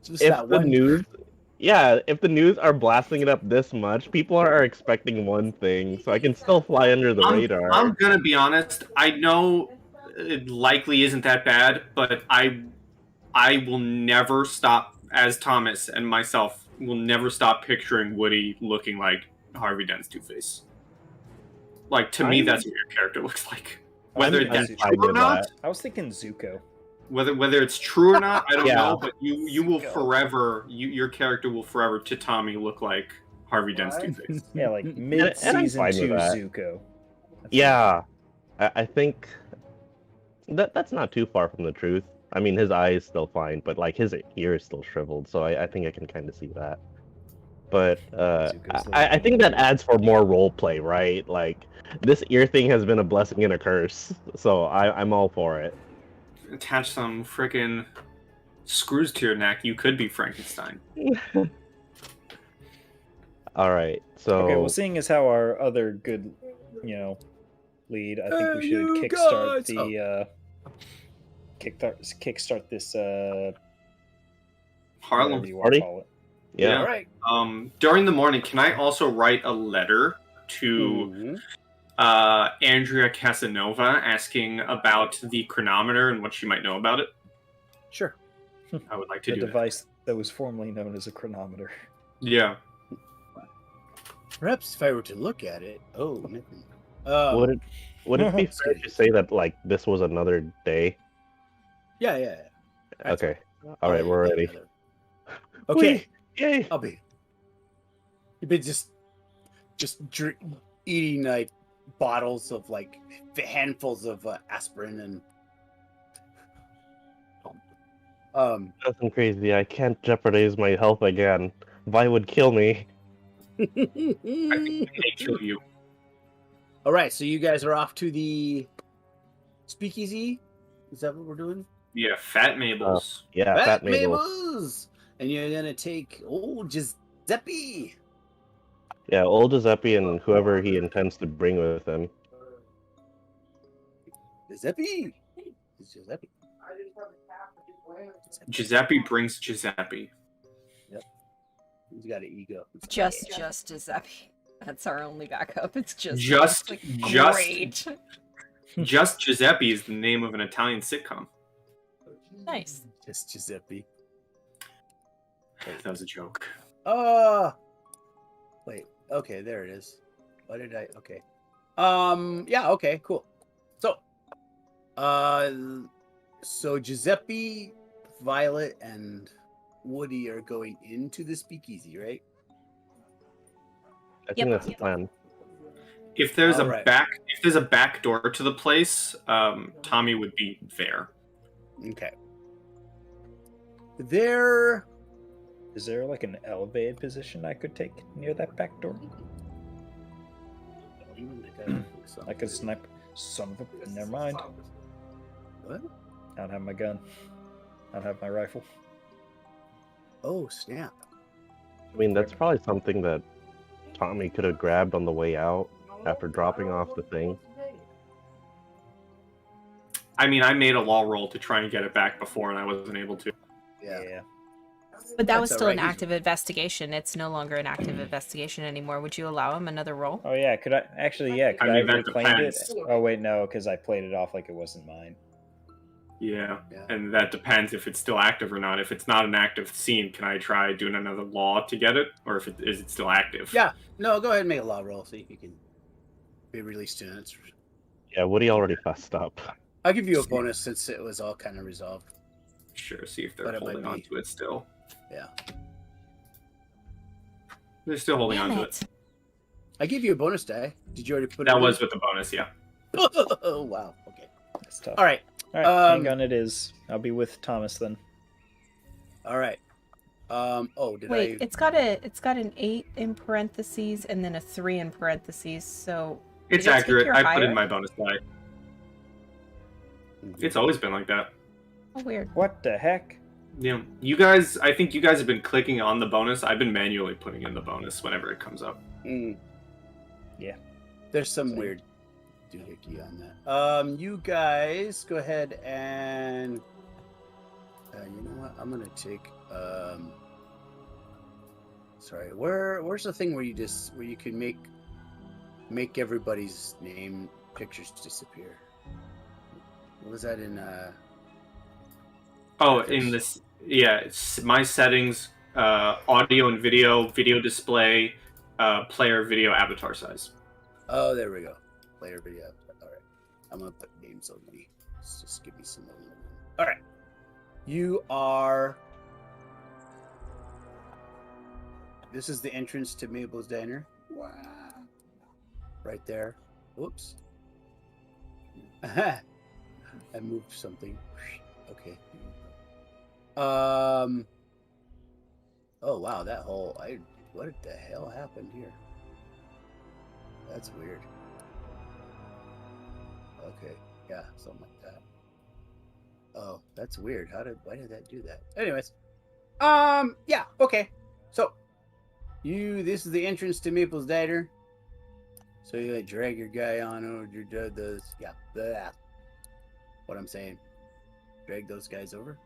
Just if that the one. news, if the news are blasting it up this much, people are expecting one thing, so I can still fly under the radar. I'm gonna be honest. I know it likely isn't that bad, but I will never stop, as Thomas and myself will never stop picturing Woody looking like Harvey Dent's Two-Face. Like, to me, that's what your character looks like. Whether I'm that's fine true or with not, that. I was thinking Zuko. whether it's true or not, I don't Yeah. know. But you will forever, your character will forever to Tommy look like Harvey Dent's Two-Face. Yeah, like and I'm mid-season fine with 2 that. Zuko. Yeah, I think that's not too far from the truth. I mean, his eye is still fine, but like his ear is still shriveled, so I think I can kind of see that. But Zuko's I think that adds for more role play, right? Like this ear thing has been a blessing and a curse, so I'm all for it. Attach some freaking screws to your neck, you could be Frankenstein. All right, so Okay, well, seeing as how our other good, lead, I think we should Hey, you kickstart guys! the kickstart this Harlem. whatever you want Party? to call it. yeah. All right. During the morning, can I also write a letter to Andrea Casanova asking about the chronometer and what she might know about it? Sure. I would like to The do device that was formerly known as a chronometer. that. Yeah. Perhaps if I were to look at it. Oh, nothing. Would it be fair to say that like this was another day? Yeah. That's Okay. All right, we're ready. Okay. Yay! I'll be. You've been just eating like bottles of like handfuls of aspirin and Nothing crazy. I can't jeopardize my health again. Vi would kill me. I think they may kill you. All right, so you guys are off to the speakeasy. Is that what we're doing? Yeah, Fat Mabel's. Yeah, Fat Mabel. Mabel's! And you're gonna take old Giuseppe. Yeah, old Giuseppe and whoever he intends to bring with him. Giuseppe. It's Giuseppe. Giuseppe brings Giuseppe. He's got an ego. Just Giuseppe. That's our only backup. It's just Just- great. Just Giuseppe is the name of an Italian sitcom. Nice. Just Giuseppe. That was a joke. Wait. Okay, there it is. What did I? Okay. Yeah. Okay. Cool. So Giuseppe, Violet, and Woody are going into the speakeasy, right? I think that's the plan. If there's Alright. if there's a back door to the place, Tommy would be there. Okay. There. Is there like an elevated position I could take near that back door? I could snipe. Son of a. Never mind. What? I don't have my gun. I don't have my rifle. Oh snap! I mean, that's probably something that Tommy could have grabbed on the way out after dropping off the thing. I mean, I made a law roll to try and get it back before, and I wasn't able to. Yeah. But that was That's still an alright, he's- active investigation. It's no longer an active investigation anymore. Would you allow him another roll? Oh yeah, could I actually? Yeah, could I, mean, that reclaim it? depends. Oh wait, no, because I played it off like it wasn't mine. Yeah. Yeah. And that depends if it's still active or not. If it's not an active scene, can I try doing another law to get it, or if it is it still active? Yeah. No, go ahead and make a law roll. See if you can be released to it. Yeah, Woody already fussed up. I'll give you a bonus since it was all kind of resolved. Sure. See if they're But it might holding be- on to it still. Yeah. They're still holding Damn on to it. it. I gave you a bonus die. Did you already put it That in? was with the bonus, yeah. Oh, wow. Okay. That's tough. All right. All right, um, handgun it is. I'll be with Thomas then. All right. Oh, did Wait, I? it's got an 8 in parentheses and then a 3 in parentheses. So It's Did it take accurate. your I put in higher? my bonus die. It's always been like that. oh, weird. What the heck? Yeah, you guys. I think you guys have been clicking on the bonus. I've been manually putting in the bonus whenever it comes up. Yeah. There's some Same. weird doohickey on that. You guys go ahead and you know what? I'm gonna take sorry, where's the thing where you can make everybody's name pictures disappear? What was that in Oh, graphics? in this, yeah, it's my settings, audio and video display, player video avatar size. Oh, there we go. Player video. All right. I'm going to put names only. Just give me some of them. All right. You are... This is the entrance to Mabel's Diner. Wow. Right there. Whoops. I moved something. Okay. Oh, wow. That whole... What the hell happened here? That's weird. Okay, yeah, something like that. Oh, that's weird. Why did that do that? Anyways, yeah, okay. So, this is the entrance to Maple's Diner. So you like drag your guy on over those, yeah, blah. What I'm saying. Drag those guys over.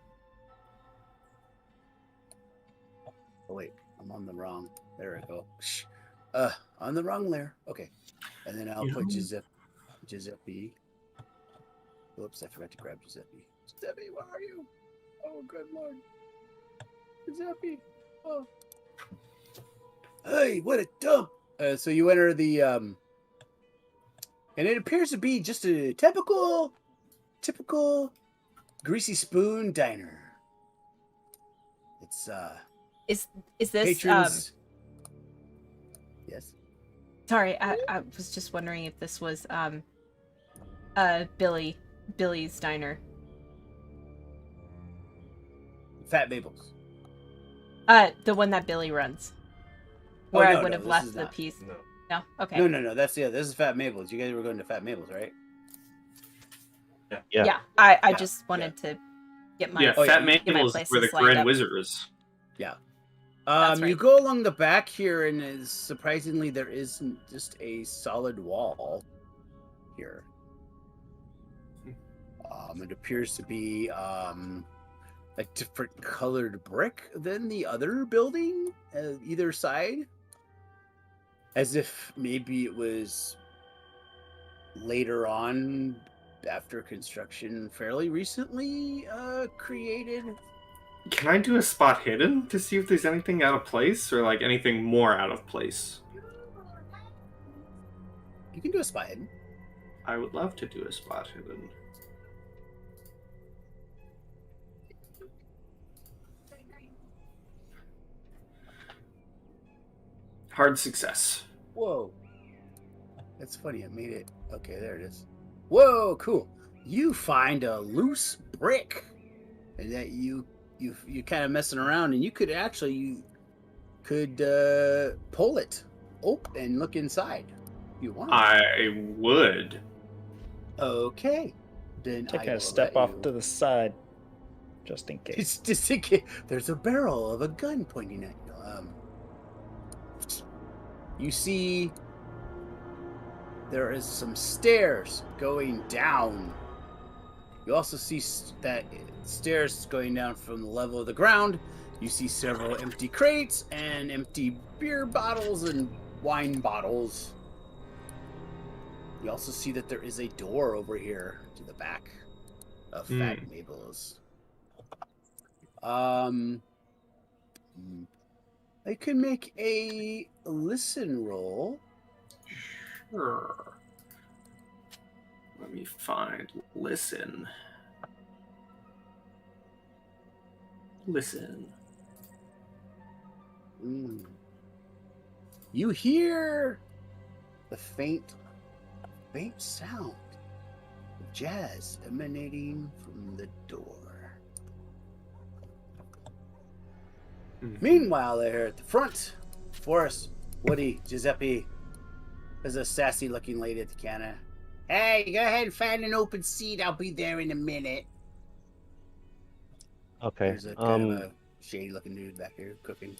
Oh wait, I'm on the wrong. There we go. Shh. On the wrong layer. Okay. And then I'll put Giuseppe. Whoops, I forgot to grab Giuseppe. Giuseppe, where are you? Oh, good lord. Giuseppe. Oh. Hey, what a dump. So you enter the, and it appears to be just a typical Greasy Spoon diner. It's, Is this patrons. Yes. sorry, I was just wondering if this was Billy's diner. Fat Mabel's. The one that Billy runs. Oh, Where no, I would no, have this left is the not. piece. No. No? Okay. No. This is Fat Mabel's. You guys were going to Fat Mabel's, right? Yeah. Yeah, I Yeah, just wanted to get my Yeah, Oh, yeah, Fat you- get my Mabel's where the places lined Grand up. Wizard is. That's You right. go along the back here, and surprisingly, there isn't just a solid wall here. It appears to be a different colored brick than the other building, either side, as if maybe it was later on after construction, fairly recently created. Can I do a spot hidden to see if there's anything out of place or like anything more out of place? You can do a spot hidden. I would love to do a spot hidden. Hard success. Whoa. That's funny. I made it. Okay, there it is. Whoa, cool. You find a loose brick, and that you kind of messing around, and you could pull it open and look inside. You want? I would. Okay. Then Take I a will step let off you- to the side, just in case. It's just in case there's a barrel of a gun pointing at you. You see, there is some stairs going down. You also see that stairs going down from the level of the ground You see several empty crates and empty beer bottles and wine bottles. You also see that there is a door over here to the back of Fat Mabel's. I can make a listen roll. Sure. Let me find listen. Listen. You hear the faint sound of jazz emanating from the door. Meanwhile, there at the front, Forrest, Woody, Giuseppe, there's a sassy-looking lady at the counter. Hey, go ahead and find an open seat. I'll be there in a minute. Okay. There's a kind of a shady-looking dude back here cooking.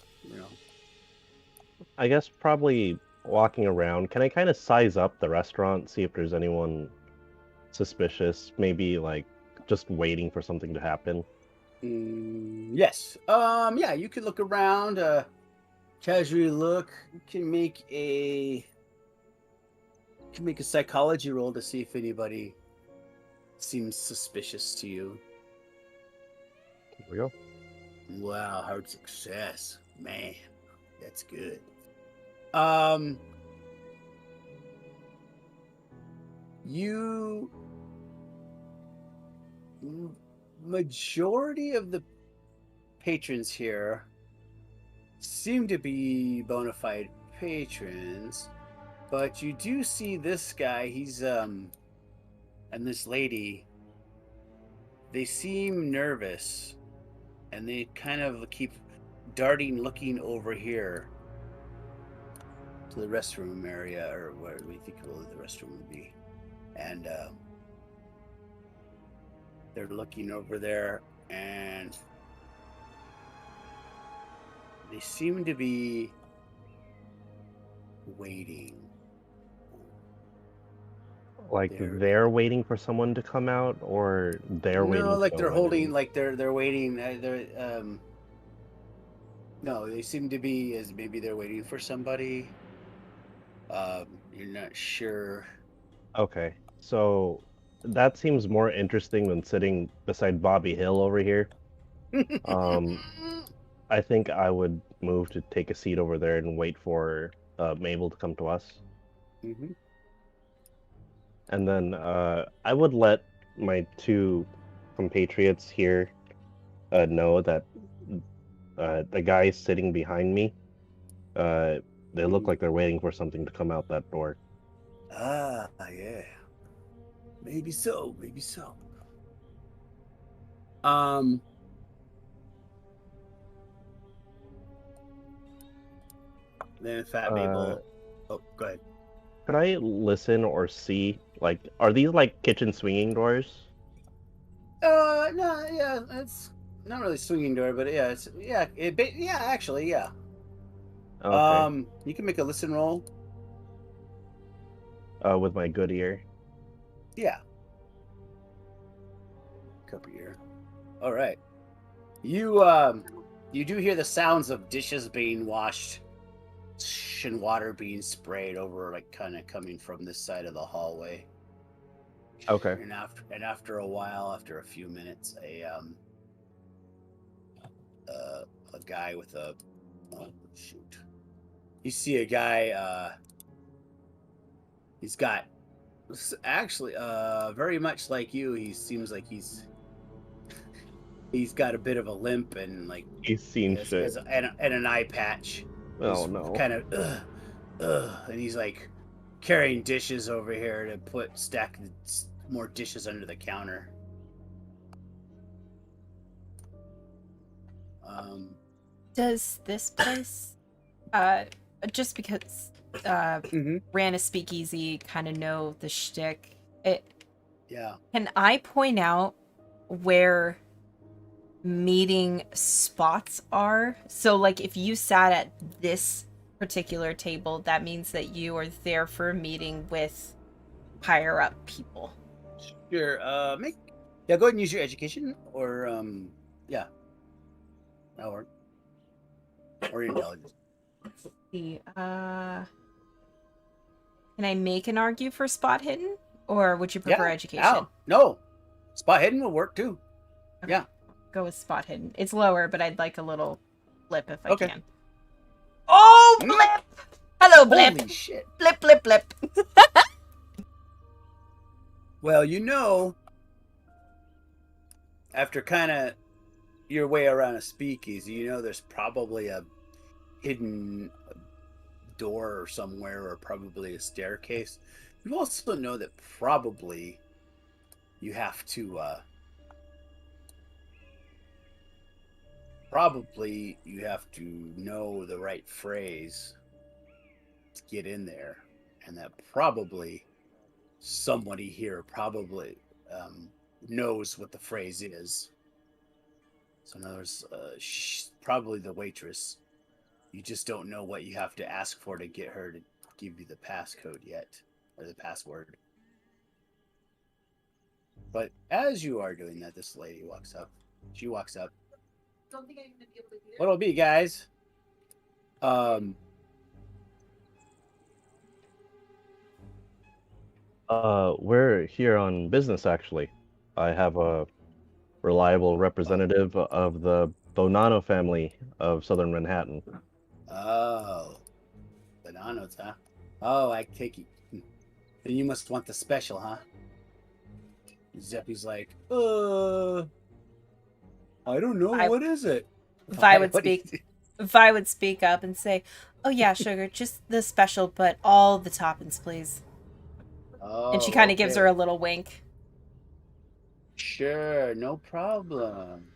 I guess probably walking around. Can I kind of size up the restaurant, see if there's anyone suspicious? Maybe like just waiting for something to happen. Yes. Yeah, you could look around, casually look. You can make a psychology roll to see if anybody seems suspicious to you. Here we go. Wow, hard success. Man, that's good. Majority of the patrons here seem to be bona fide patrons, but you do see this guy, he's and this lady, they seem nervous and they kind of keep darting looking over here to the restroom area, or where we think the restroom would be, and they're looking over there, and they seem to be waiting. Like they're waiting for someone to come out, or they're waiting. No, like to they're go holding, in? like they're waiting. No, they seem to be as maybe they're waiting for somebody. You're not sure. Okay, so that seems more interesting than sitting beside Bobby Hill over here. I think I would move to take a seat over there and wait for Mabel to come to us. Mm-hmm. And then I would let my two compatriots here know that the guys sitting behind me, they look like they're waiting for something to come out that door. Ah, yeah. Maybe so. Maybe so. Then Fat Mabel. Oh, go ahead. Could I listen or see? Like, are these like kitchen swinging doors? No, yeah, it's not really swinging door, but yeah, actually, yeah. Okay. You can make a listen roll. With my good ear. Yeah. Cup of ear. All right. You do hear the sounds of dishes being washed and water being sprayed over, like kind of coming from this side of the hallway. Okay. And after a while, after a few minutes, a guy with a you see a guy. He's got actually very much like you. He seems like he's got a bit of a limp and like He's seen shit. and an eye patch. Oh He's no. kind of and he's like carrying dishes over here to stack more dishes under the counter. Does this place, just because ran a speakeasy, kind of know the shtick? Yeah. Can I point out where meeting spots are? So, like, if you sat at this particular table, that means that you are there for a meeting with higher up people. Sure. Go ahead and use your education, or yeah. That'll work. Or your intelligence. Let's see. Can I make an argue for spot hidden, or would you prefer education? Oh, no. Spot hidden will work too. Okay. Yeah. Go with spot hidden. It's lower, but I'd like a little blip if I Okay. can. Oh, blip! Hello, blip. Holy shit. Blip, blip, blip. Well, after kind of your way around a speakeasy, there's probably a hidden door somewhere, or probably a staircase. You also know that probably you have to know the right phrase to get in there, and that probably somebody here probably knows what the phrase is. So in other words, probably the waitress. You just don't know what you have to ask for to get her to give you the passcode yet, or the password. But as you are doing that, this lady walks up. She walks up. Don't think I'm gonna be able to do that. What'll it be, guys? We're here on business, actually. I have a reliable representative of the Bonanno family of Southern Manhattan. Oh, bananas, huh? Oh, I take it. Then you must want the special, huh? Zeppy's like, I don't know. What is it? Vi would What do you speak. think? Vi would speak up and say, "Oh yeah, sugar, just the special, but all the toppings, please." Oh, And she kind of gives okay. her a little wink. Sure, no problem.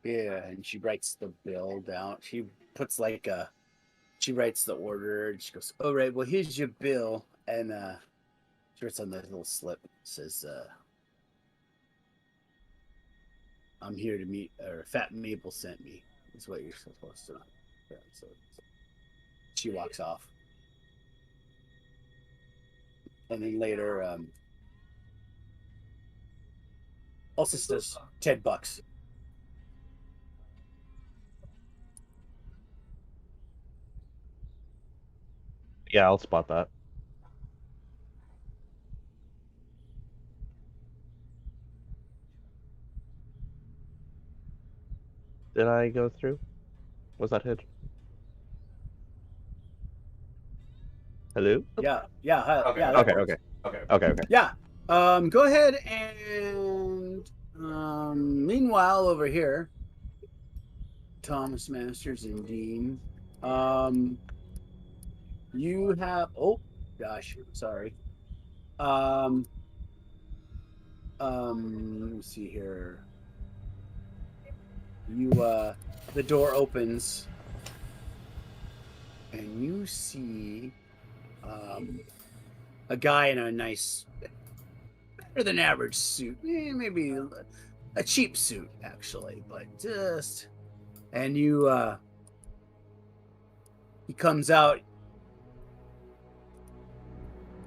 Yeah, and she writes the bill down. She puts she writes the order, and she goes, "All right, well, here's your bill." And she writes on the little slip, says, "I'm here to meet," or Fat Maple sent me. Is what you're supposed to know. Yeah, so she walks off. And then later, also says $10. Yeah, I'll spot that. Did I go through? Was that hit? Hello? Yeah, Okay. yeah, that Okay, works. okay. Yeah. Go ahead and meanwhile over here, Thomas Masters and Dean. You have sorry. Let me see here. The door opens and you see a guy in a nice, better than average suit, maybe a cheap suit actually, but just, and he comes out,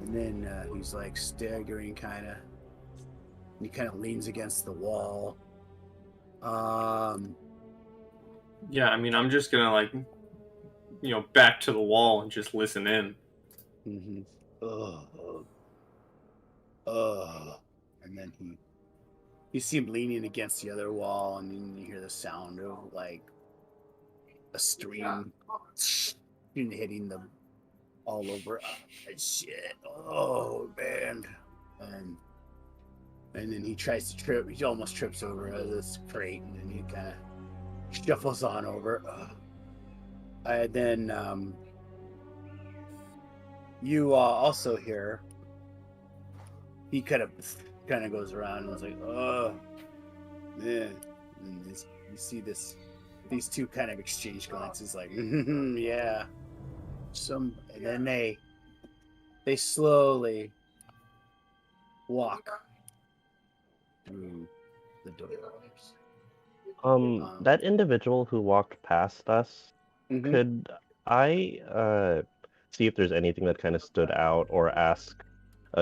and then he's like staggering kind of, he kind of leans against the wall. Yeah, I mean, I'm just gonna back to the wall and just listen in. Mm-hmm. And then you see him leaning against the other wall, and then you hear the sound of like a stream hitting them all over. Shit! Oh man! And then he tries to trip. He almost trips over this crate, and then he kind of shuffles on over. And then you also hear he kind of goes around and is like, "Oh, yeah." And you see these two kind of exchange glances, like, "Yeah." And then they slowly walk through the doors. That individual who walked past us, Mhm. could I see if there's anything that kind of stood out, or ask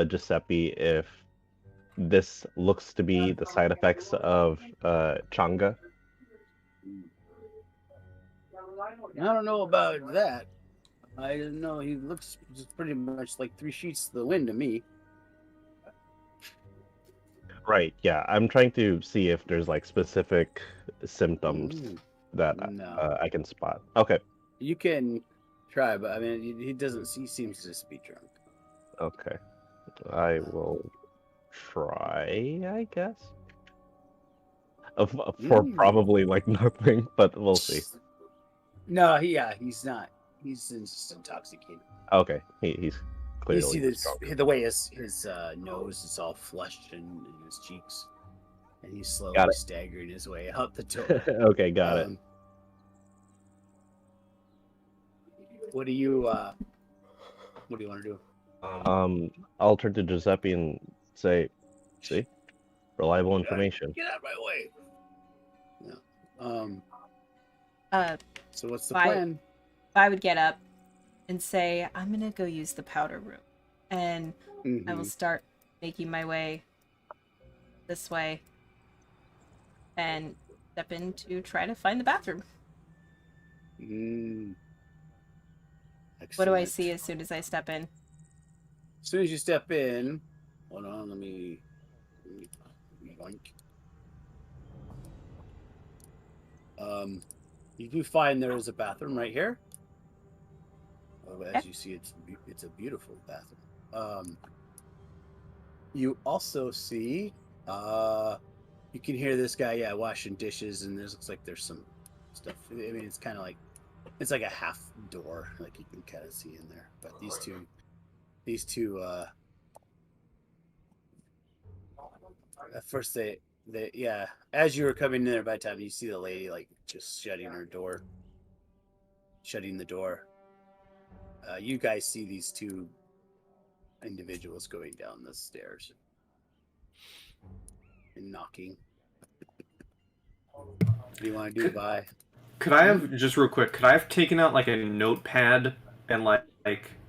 Giuseppe if this looks to be the side effects of Changa? I don't know about that. I don't know. He looks just pretty much like 3 sheets to the wind to me. Right, yeah. I'm trying to see if there's like specific symptoms Mm, that no. I can spot. Okay, You can try, but I mean, he doesn't. He seems to just be drunk. okay. I will try, I guess. For Mm. probably like nothing, but we'll see. No, he's not. He's just intoxicated. Okay, he's You clearly see just this drunk. the way his nose is all flushed in his cheeks, and he's Got slowly it. staggering his way out the door. Okay, got it. What do you want to do? I'll turn to Giuseppe and say, "See, reliable information." Get out of my way. Yeah. Uh, So what's the Bye. plan? I would get up and say, I'm gonna go use the powder room. And I will Mhm. start making my way this way and step in to try to find the bathroom. Mm. What do I Excellent. see as soon as I step in? As soon as you step in, hold on, let me boink. You do find there is a bathroom right here. Oh, as you see, it's a beautiful bathroom. You also see, you can hear this guy, washing dishes, and looks like there's some stuff. I mean, it's kind of like it's like a half door, like you can kind of see in there. But these two, at first yeah. As you were coming in there, by the time you see the lady like just shutting the door. You guys see these two individuals going down the stairs and knocking. What do you want to do? Bye. Could I have just real quick? Could I have taken out like a notepad and like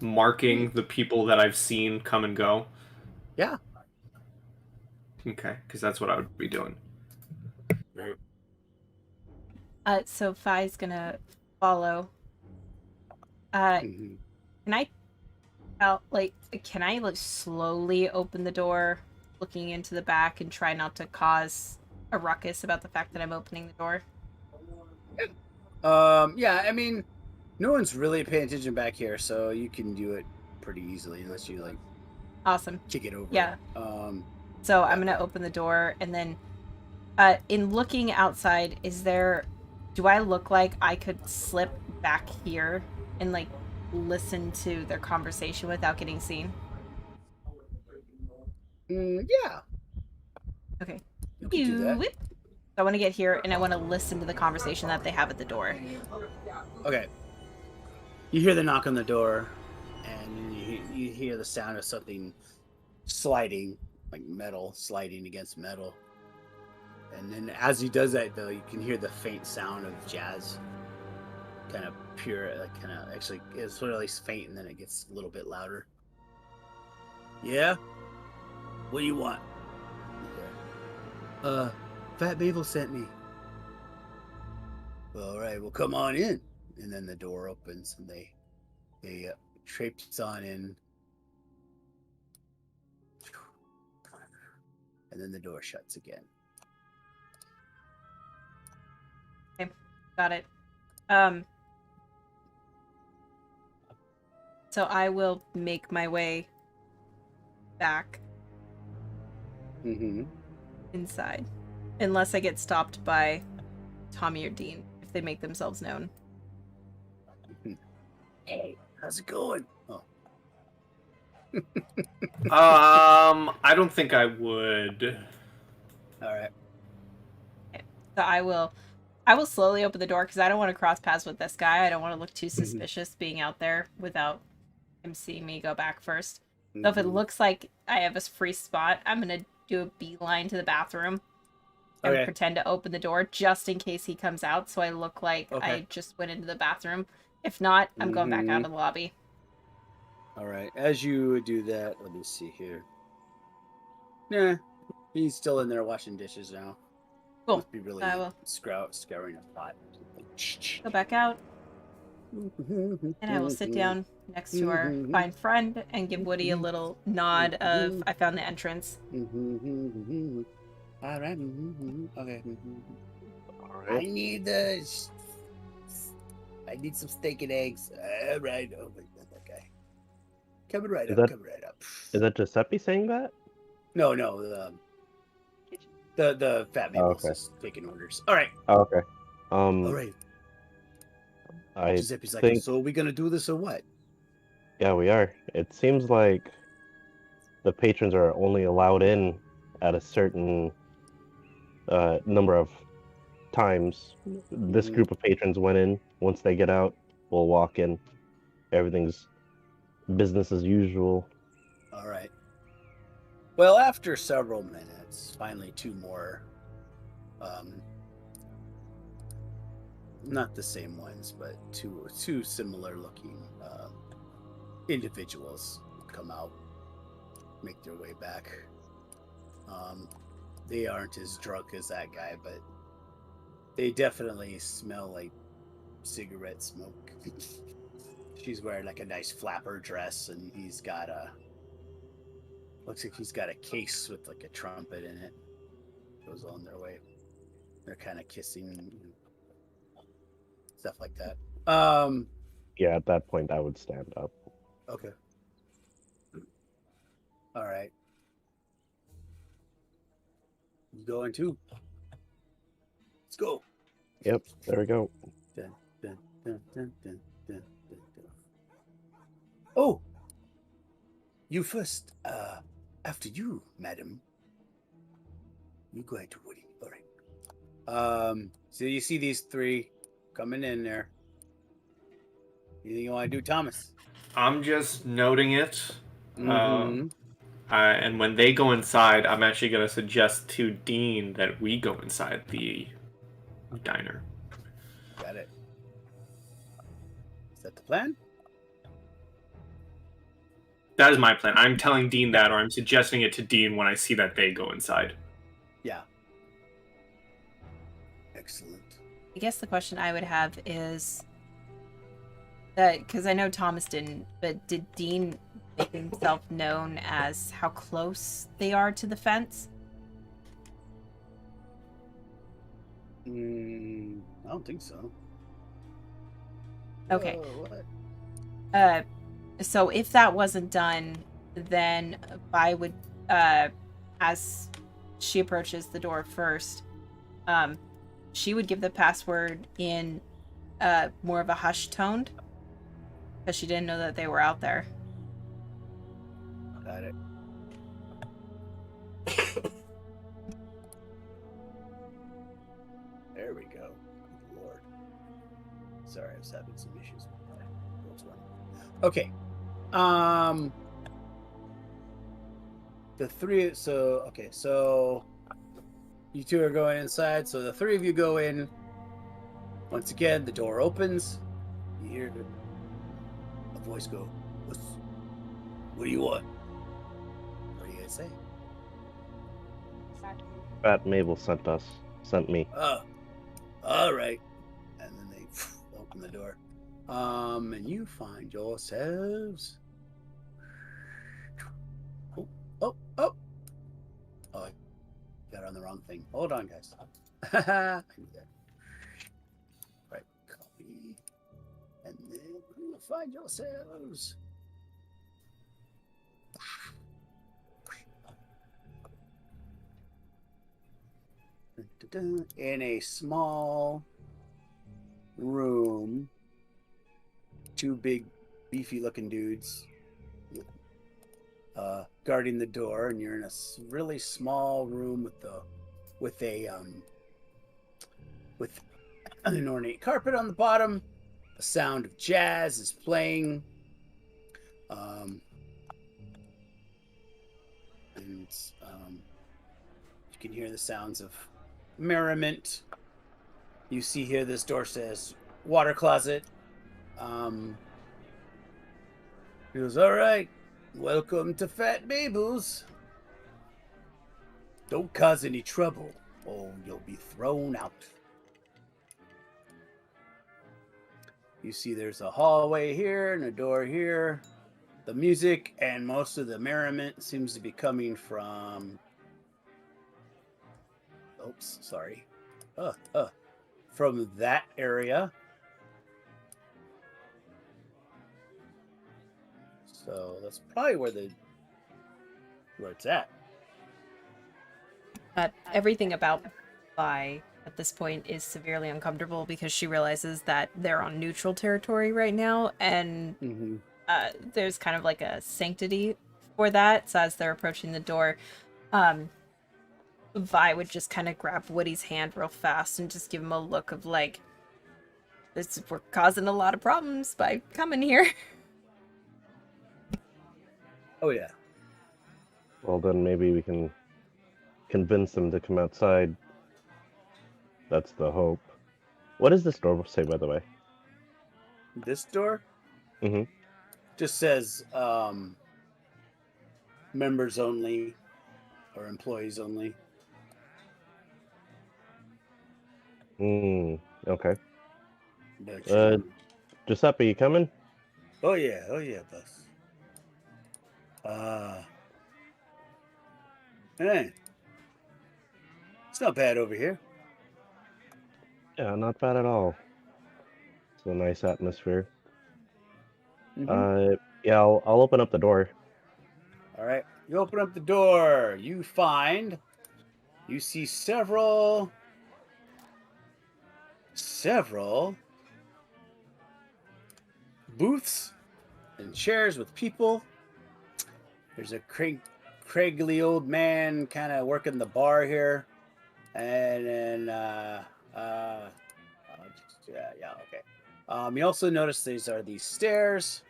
marking the people that I've seen come and go? Yeah. Okay, because that's what I would be doing. So Phi's gonna follow. Mhm. Can I can I like slowly open the door, looking into the back and try not to cause a ruckus about the fact that I'm opening the door? Yeah, I mean, no one's really paying attention back here, so you can do it pretty easily unless you like Awesome. kick it over. Yeah. So yeah. I'm gonna open the door and then in looking outside, do I look like I could slip back here and like listen to their conversation without getting seen? Yeah, Okay. you can do that. Whip. I want to get here and I want to listen to the conversation that they have at the door. Okay. You hear the knock on the door, and you hear the sound of something sliding, like metal sliding against metal. And then as he does that, though, you can hear the faint sound of jazz. Kind of pure, actually, it's sort of like faint, and then it gets a little bit louder. Yeah? What do you want? Fat Mabel sent me. All right, well, come on in. And then the door opens, and they traipse on in. And then the door shuts again. Okay, got it. So I will make my way back inside, unless I get stopped by Tommy or Dean if they make themselves known. Hey, how's it going? Oh. I don't think I would. All right. Okay. So I will slowly open the door because I don't want to cross paths with this guy. I don't want to look too suspicious being out there without him seeing me go back first. So if it looks like I have a free spot, I'm gonna do a beeline to the bathroom and pretend to open the door just in case he comes out, so I look like I just went into the bathroom. If not, I'm going back out of the lobby. All right. As you do that, let me see here. Nah, he's still in there washing dishes now. Cool. Must be really I will scouring a pot. go back out, And I will sit down next to our fine friend and give Woody a little nod of I found the entrance. All right. Okay. All I right. need I need some steak and eggs. All right. Oh my god, that guy. Coming right Is up. that Coming right up. is that Giuseppe saying that? No. The Fat Oh, Mabel's okay. just taking orders. All right. Oh, okay. All right. I Giuseppe's like, think so are we gonna do this or what? yeah, we are. It seems like the patrons are only allowed in at a certain number of times. This Mhm. group of patrons went in. Once they get out, we'll walk in. Everything's business as usual. All right. Well, after several minutes, finally two more, not the same ones, but two similar looking individuals come out, make their way back. They aren't as drunk as that guy, but they definitely smell like cigarette smoke. She's wearing like a nice flapper dress, and he's got looks like he's got a case with like a trumpet in it. Goes on their way. They're kind of kissing and stuff like that. Yeah, at that point, I would stand up. Okay. All right. You going too? Let's go. Yep, there we go. Dun, dun, dun, dun, dun, dun, dun, dun. Oh, you first. After you, madam. You go ahead to Woody. All right. So you see these three coming in there. Anything you want to do, Thomas? I'm just noting it. Mm-hmm. And when they go inside, I'm actually going to suggest to Dean that we go inside the diner. Got it. Is that the plan? That is my plan. I'm telling Dean that, or I'm suggesting it to Dean when I see that they go inside. Yeah. Excellent. I guess the question I would have is that because I know Thomas didn't, but did Dean make himself known as how close they are to the fence? I don't think so. Okay. What? So if that wasn't done, then Vi would, as she approaches the door first, she would give the password in more of a hushed tone because she didn't know that they were out there. Got it. There we go. Good Lord. Sorry, I was having some issues with that. Which one? Okay. The three. So okay. So you two are going inside. So the three of you go in. Once again, the door opens. You hear a voice go, "What do you want? What do you guys say?" Fat Mabel sent me. Oh, all right. And then they open the door. And you find yourselves. Oh! Oh, I got on the wrong thing. Hold on, guys. I knew that. Right, copy. And then you will find yourselves. In a small room, two big, beefy-looking dudes guarding the door, and you're in a really small room with an ornate carpet on the bottom. The sound of jazz is playing, and you can hear the sounds of merriment. You see here this door says water closet. He goes, all right, welcome to Fat Mabel's. Don't cause any trouble or you'll be thrown out. You see there's a hallway here and a door here. The music and most of the merriment seems to be coming from... Oops, sorry. From that area. So that's probably where it's at. Everything about Vi at this point is severely uncomfortable because she realizes that they're on neutral territory right now, and Mm-hmm. there's kind of like a sanctity for that. So as they're approaching the door, Vi would just kind of grab Woody's hand real fast and just give him a look of like, we're causing a lot of problems by coming here. Oh yeah. Well, then maybe we can convince them to come outside. That's the hope. What does this door say, by the way? This door Mm-hmm. just says members only or employees only. Okay. But, Giuseppe, you coming? oh yeah, boss. Hey, it's not bad over here. Yeah, not bad at all. It's a nice atmosphere. Mhm. Yeah, I'll open up the door. All right, you open up the door. You see several booths and chairs with people. There's a craggly old man kind of working the bar here, and then okay. You also notice these are these stairs.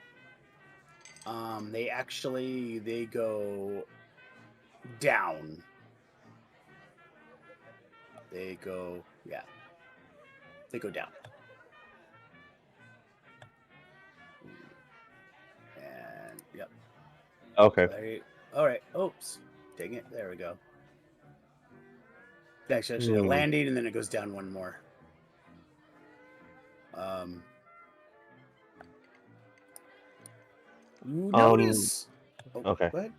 They go down. They go down. And yep. Okay. All right. Oops. Dang it. There we go. Actually, a landing, and then it goes down one more. You notice. Okay. Go ahead.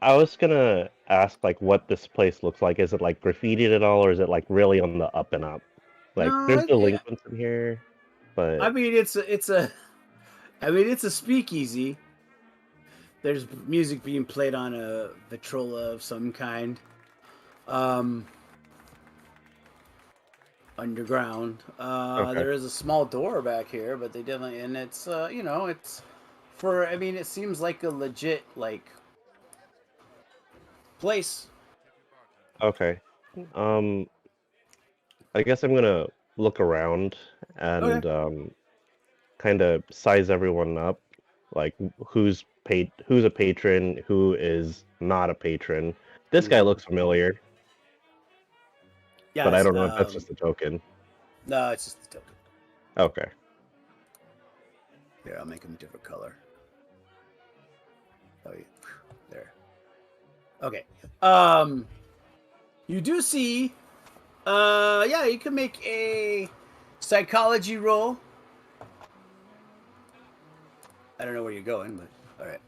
I was gonna ask like what this place looks like. Is it like graffitied at all, or is it like really on the up and up? Like No, there's delinquents in here, but I mean it's a speakeasy. There's music being played on a vitrola of some kind. Underground. Okay. There is a small door back here, but they definitely, and it's it's it seems like a legit like place. Okay. I guess I'm gonna look around and Okay. kind of size everyone up, like who's a patron, who is not a patron. This guy looks familiar, Yeah, but I don't know if that's just a token. no, it's just a token. Okay. Here, I'll make him a different color. Oh yeah, there. Okay. You do see. Yeah, you can make a psychology roll. I don't know where you're going, but all right.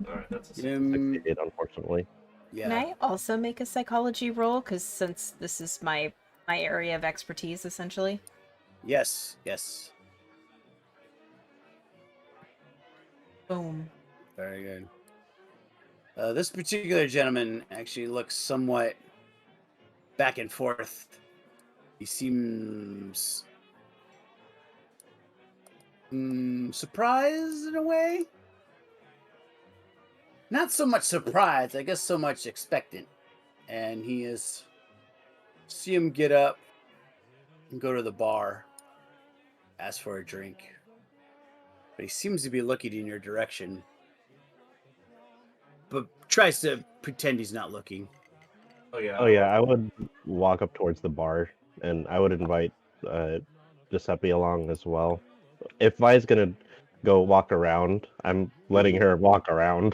All right, that's a 68, unfortunately. Yeah. Can I also make a psychology roll? Because since this is my area of expertise, essentially. Yes. Boom. Very good. This particular gentleman actually looks somewhat back and forth. He seems surprised in a way. Not so much surprised, I guess so much expectant. And see him get up and go to the bar, ask for a drink. But he seems to be looking in your direction, but tries to pretend he's not looking. Oh yeah, I would walk up towards the bar, and I would invite Giuseppe along as well. If Vi's gonna go walk around, I'm letting her walk around.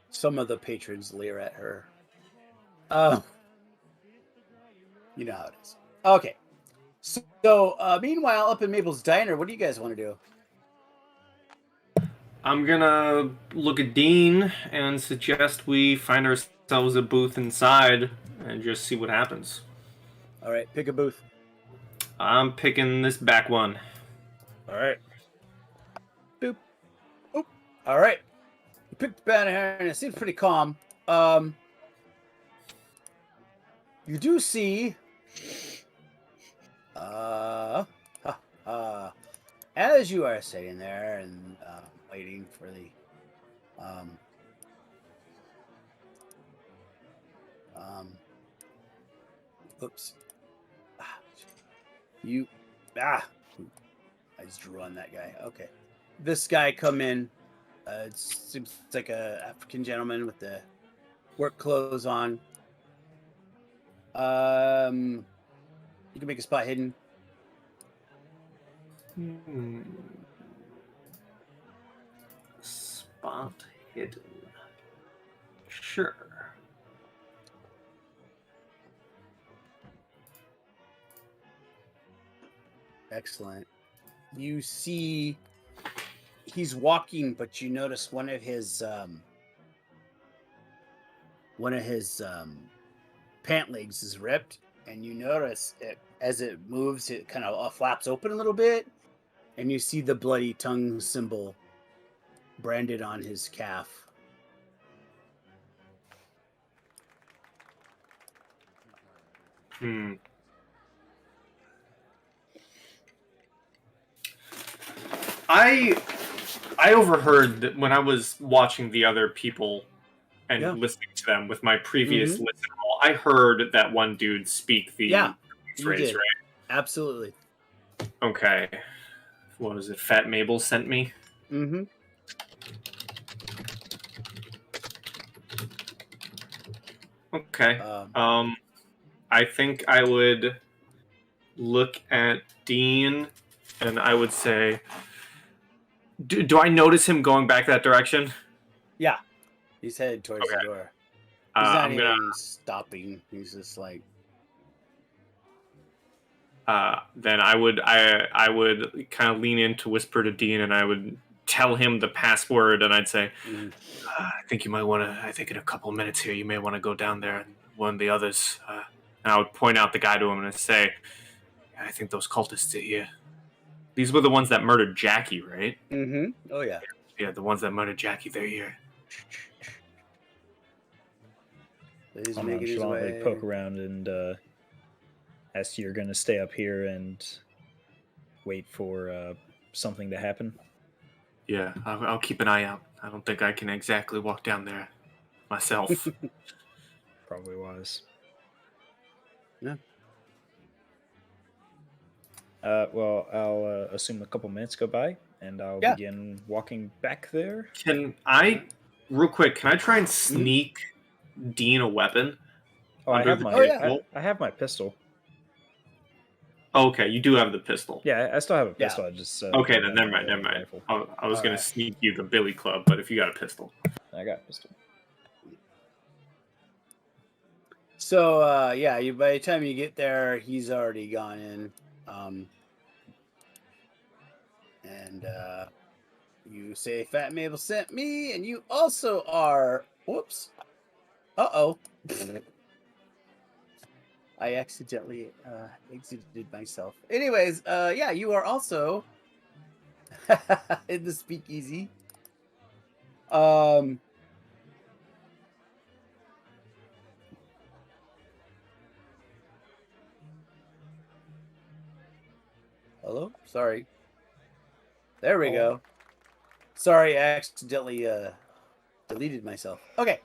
Some of the patrons leer at her. You know how it is. Okay. So, meanwhile, up in Mabel's Diner, what do you guys want to do? I'm gonna look at Dean and suggest we find ourselves a booth inside and just see what happens. All right, pick a booth. I'm picking this back one. All right. Boop. Oop. All right. You picked the banner, and it seems pretty calm. You do see. As you are sitting there and waiting for the oops. You I just drew on that guy. Okay. This guy come in. It seems like a African gentleman with the work clothes on. You can make a spot hidden. Spot hidden. Sure. Excellent. You see he's walking, but you notice one of his pant legs is ripped, and you notice it as it moves, it kind of flaps open a little bit, and you see the bloody tongue symbol branded on his calf. I overheard that when I was watching the other people and Yeah. listening to them with my previous listen roll, I heard that one dude speak the phrase, did. right? Absolutely. Okay. What was it? Fat Mabel sent me? Mm-hmm. Okay. I think I would look at Dean and I would say, do I notice him going back that direction? Yeah. He's headed towards the door. He's not even stopping. He's just like... then I would kind of lean in to whisper to Dean, and I would tell him the password, and I'd say, I think you might want to. I think in a couple of minutes here, you may want to go down there and one of the others. And I would point out the guy to him and say, I think those cultists are here. These were the ones that murdered Jackie, right? Mm-hmm. Oh yeah. Yeah, the ones that murdered Jackie. They're here. He's I'm making his nonchalantly way. poke around and ask you're going to stay up here and wait for something to happen. Yeah, I'll keep an eye out. I don't think I can exactly walk down there myself. Probably wise. Yeah. Well, I'll assume a couple minutes go by, and I'll begin walking back there. Can I, real quick, can I try and sneak Dean a weapon? Oh, I have my pistol. Oh, okay, you do have the pistol. Yeah, I still have a pistol. I just okay, then never mind. I was gonna sneak you the billy club, but if you got a pistol, I got a pistol. So by the time you get there, he's already gone in, and you say Fat Mabel sent me, and you also are. Whoops. I accidentally exited myself. Anyways, you are also in the speakeasy. Hello? Sorry. There we go. Sorry, I accidentally deleted myself. Okay.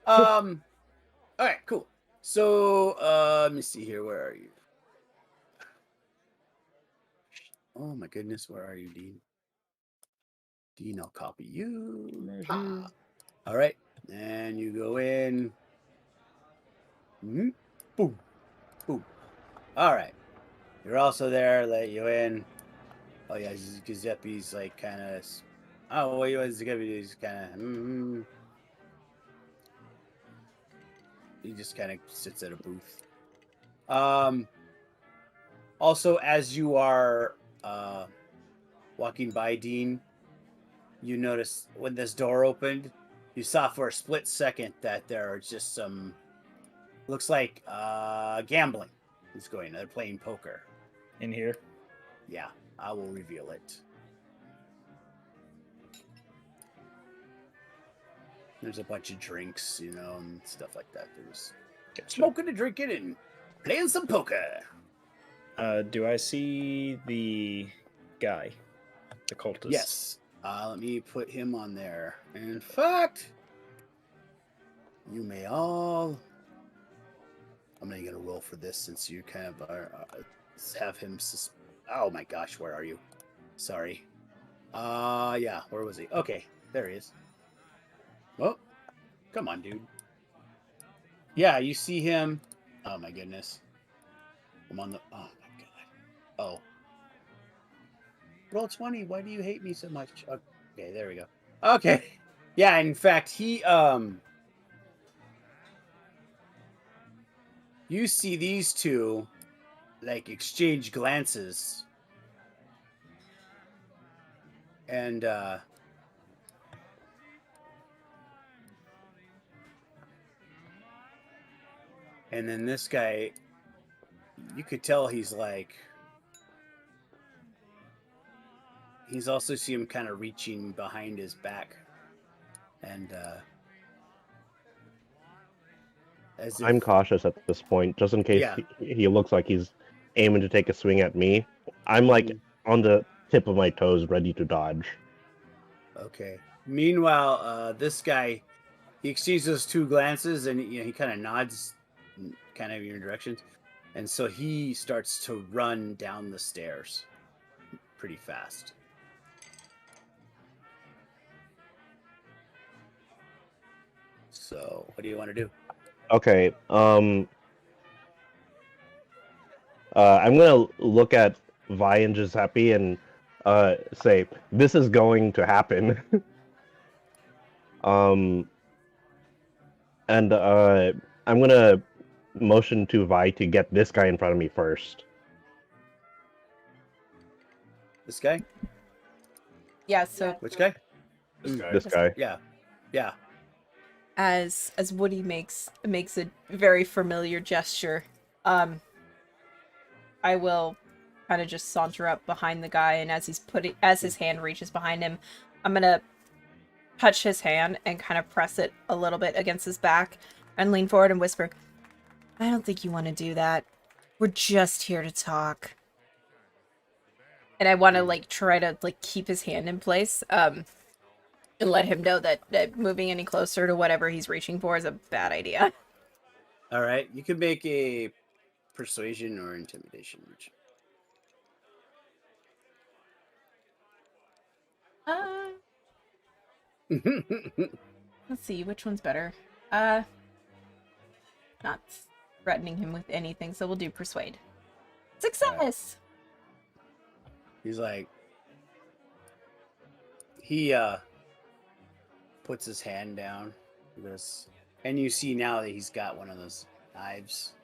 All right, cool. So, let me see here. Where are you? Oh my goodness, where are you, Dean? Dean, I'll copy you. All right, and you go in. Boom, boom. All right, you're also there. Let you in. Oh yeah, Giuseppe's like kind of. Oh, what was Giuseppe? He's kind of. He just kind of sits at a booth. Also, as you are walking by, Dean, you notice when this door opened, you saw for a split second that there are just some. Looks like gambling is going. They're playing poker. In here. Yeah, I will reveal it. There's a bunch of drinks, and stuff like that. There's smoking and drinking and playing some poker. Do I see the guy, the cultist? Yes. Let me put him on there. In fact, you may all. I'm gonna get a roll for this since you kind of are. Have him. Oh my gosh, where are you? Sorry. Yeah. Where was he? Okay, there he is. Oh, come on, dude. Yeah, you see him. Oh my goodness. I'm on the. Oh my god. Oh. Roll 20. Why do you hate me so much? Okay, there we go. Okay. Yeah, in fact, he you see these two like exchange glances. And then this guy, you could tell he's also see him kind of reaching behind his back. And as if, I'm cautious at this point, just in case Yeah. he looks like he's aiming to take a swing at me. I'm like on the tip of my toes, ready to dodge. Okay. Meanwhile, this guy, he exchanges those two glances, and he kind of nods, kind of in your directions, and so he starts to run down the stairs, pretty fast. So, what do you want to do? Okay. I'm gonna look at Vi and Giuseppe and say, "This is going to happen." And I'm gonna motion to Vi to get this guy in front of me first. This guy? Yeah, so Which guy? This guy. This guy. Yeah. Yeah. as Woody makes a very familiar gesture, I will kind of just saunter up behind the guy, and as his hand reaches behind him, I'm gonna touch his hand and kind of press it a little bit against his back and lean forward and whisper, "I don't think you want to do that. We're just here to talk." And I want to try to keep his hand in place, and let him know that moving any closer to whatever he's reaching for is a bad idea. All right. You can make a persuasion or intimidation. Let's see, which one's better? Not threatening him with anything, so we'll do persuade. Success! He's like, he puts his hand down, and you see now that he's got one of those knives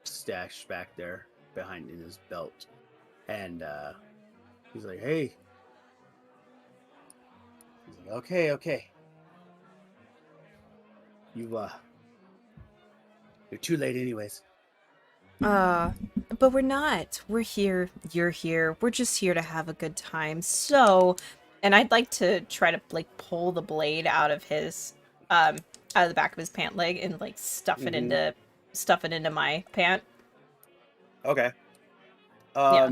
stashed back there behind in his belt, and he's like, "Hey," he's like, "Okay, you're too late, anyways." But we're not. We're here. You're here. We're just here to have a good time. So, and I'd like to try to pull the blade out of his out of the back of his pant leg and stuff it into my pant. Okay. Yeah.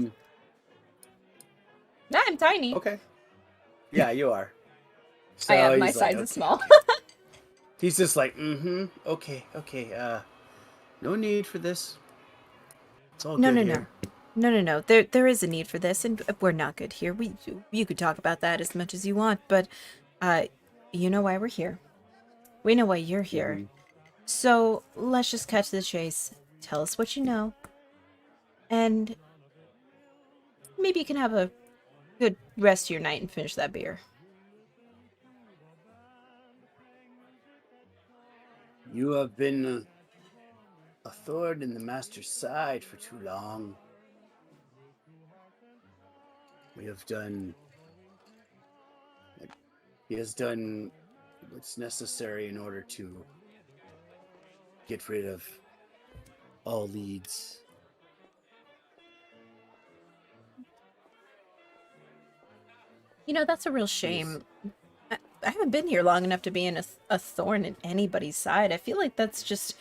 Nah, I'm tiny. Okay. Yeah, you are. So I am. My he's size like, is small. He's just like, okay. No need for this. It's all No. good here. No. There is a need for this, and we're not good here. You could talk about that as much as you want, but you know why we're here. We know why you're here. Mhm. So let's just cut to the chase. Tell us what you know, and maybe you can have a good rest of your night and finish that beer. You have been a thorn in the master's side for too long. We have done. He has done what's necessary in order to get rid of all leads. You know, that's a real shame. I haven't been here long enough to be in a thorn in anybody's side. I feel like that's just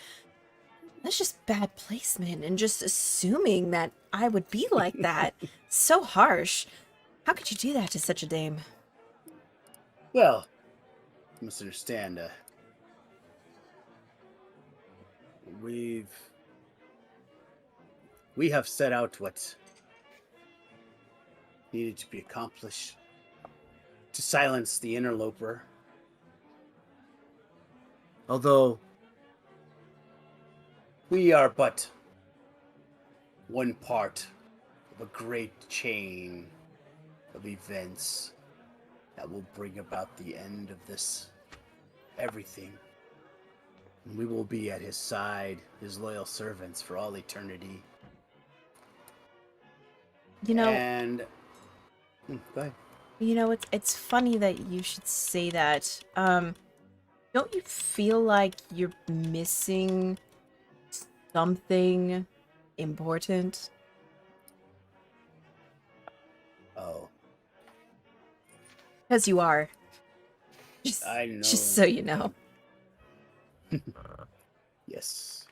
bad placement and just assuming that I would be like that. So harsh. How could you do that to such a dame? Well, you must understand, we have set out what needed to be accomplished to silence the interloper. Although we are but one part of a great chain of events that will bring about the end of this everything. And we will be at his side, his loyal servants for all eternity. You know, And go ahead. you know, it's funny that you should say that. Don't you feel like you're missing something important? Oh, Because you are. I know. Just so you know. Yes.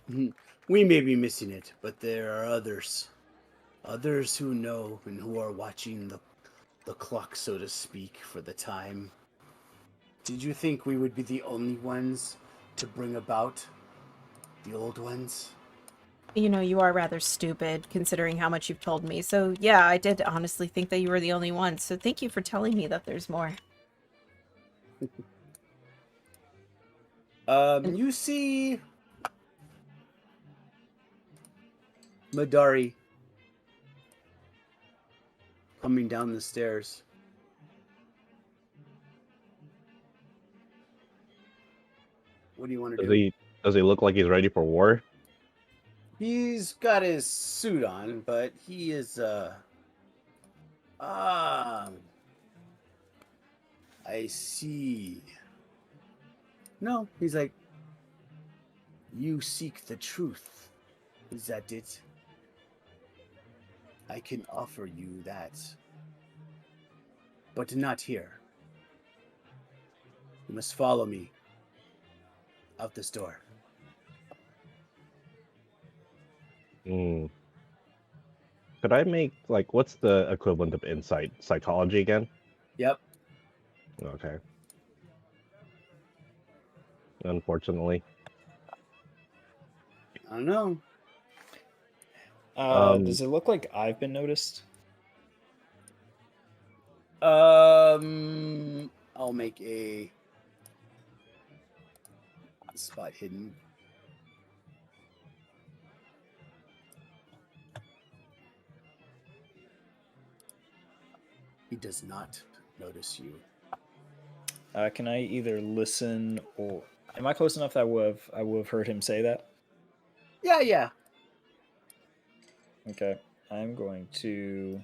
We may be missing it, but there are others. Others who know and who are watching the clock, so to speak, for the time. Did you think we would be the only ones to bring about the old ones? You know, you are rather stupid considering how much you've told me. So, yeah, I did honestly think that you were the only one. So, thank you for telling me that there's more. You see Madari coming down the stairs. What do you want to do? Does he look like he's ready for war? He's got his suit on, but he is I see. No, he's like, you seek the truth. Is that it? I can offer you that. But not here. You must follow me out this door. Hmm. Could I make, like, what's the equivalent of insight? Psychology again? Yep. Okay. Unfortunately. I don't know. Does it look like I've been noticed? I'll make a spot hidden. He does not notice you. Can I either listen or am I close enough that I would have heard him say that? Yeah. Okay, I'm going to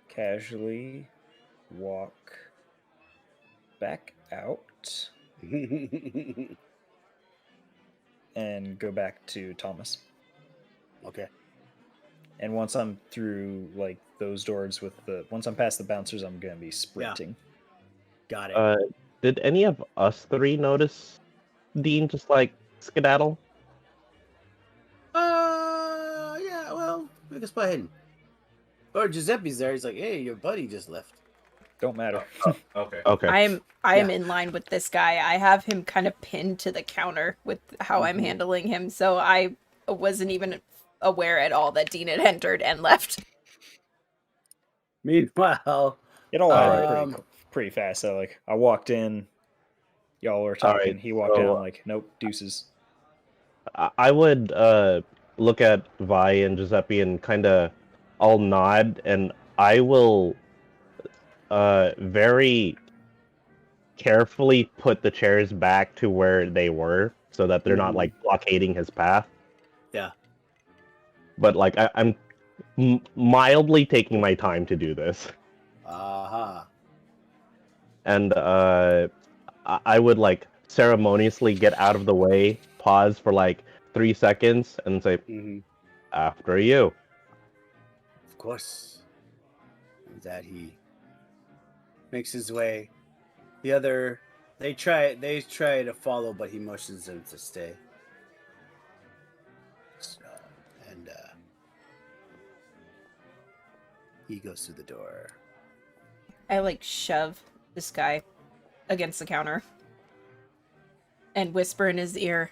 casually walk back out and go back to Thomas. Okay. And once I'm through like those doors once I'm past the bouncers, I'm gonna be sprinting. Got it. Did any of us three notice Dean just like skedaddle? Yeah, well, we can spot hidden. Or Giuseppe's there, he's like, hey, your buddy just left. Don't matter. Okay. Okay. I am in line with this guy. I have him kind of pinned to the counter with how I'm handling him, so I wasn't even aware at all that Dean had entered and left. Meanwhile, It all happened pretty fast. So like I walked in, y'all were talking. right, He walked in. so- I'm like, nope, deuces. I would look at Vi and Giuseppe and kind of I'll nod and I will very carefully put the chairs back to where they were so that they're not Mhm. like blockading his path. Yeah. But like I'm mildly taking my time to do this, Uh-huh. and I would like ceremoniously get out of the way, pause for like 3 seconds, and say, Mm-hmm. "After you." Of course. And that he makes his way. They try to follow, but he motions them to stay. So, and he goes through the door. I like shove this guy against the counter and whisper in his ear,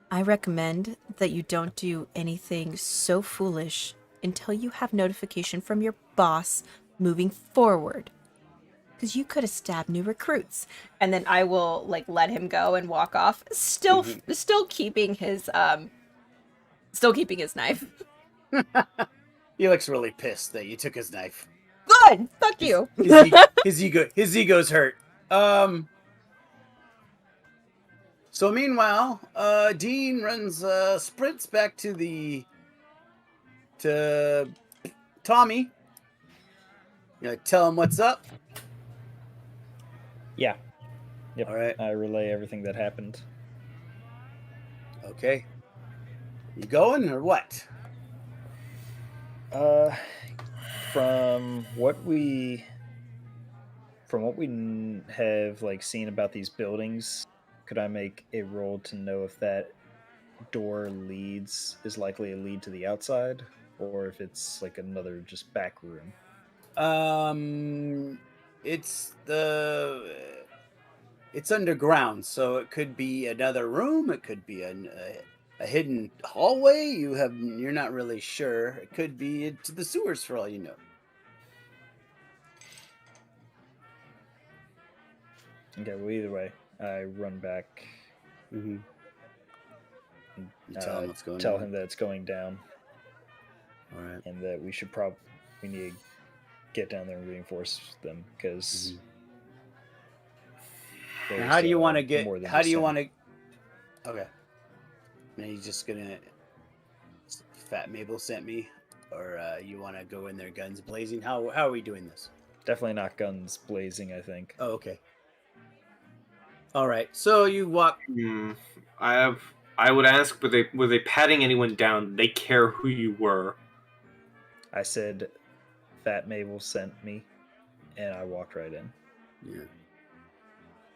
I recommend that you don't do anything so foolish until you have notification from your boss moving forward. Because you could have stabbed new recruits. And then I will like let him go and walk off, still keeping his knife. He looks really pissed that you took his knife. Good! Fuck you! His ego's hurt. So meanwhile, Dean sprints back to Tommy. You tell him what's up. Yeah. Yep. All right. I relay everything that happened. Okay. You going or what? From what we have like seen about these buildings, could I make a roll to know if that door is likely a lead to the outside, or if it's like another just back room? It's underground, so it could be another room. It could be a hidden hallway. You're not really sure. It could be into the sewers for all you know. Okay, well, either way, I run back. Mm-hmm. You tell him what's going Tell on. him that it's going down. All right. And that we need to get down there and reinforce them because. Mm-hmm. How do you want to get? How do you want to? to? Okay. And he's just gonna. Fat Mabel sent me, or you want to go in there guns blazing? How are we doing this? Definitely not guns blazing, I think. Oh, okay. All right. So you walk. I would ask, were they patting anyone down? Did they care who you were? I said, Fat Mabel sent me, and I walked right in. Yeah.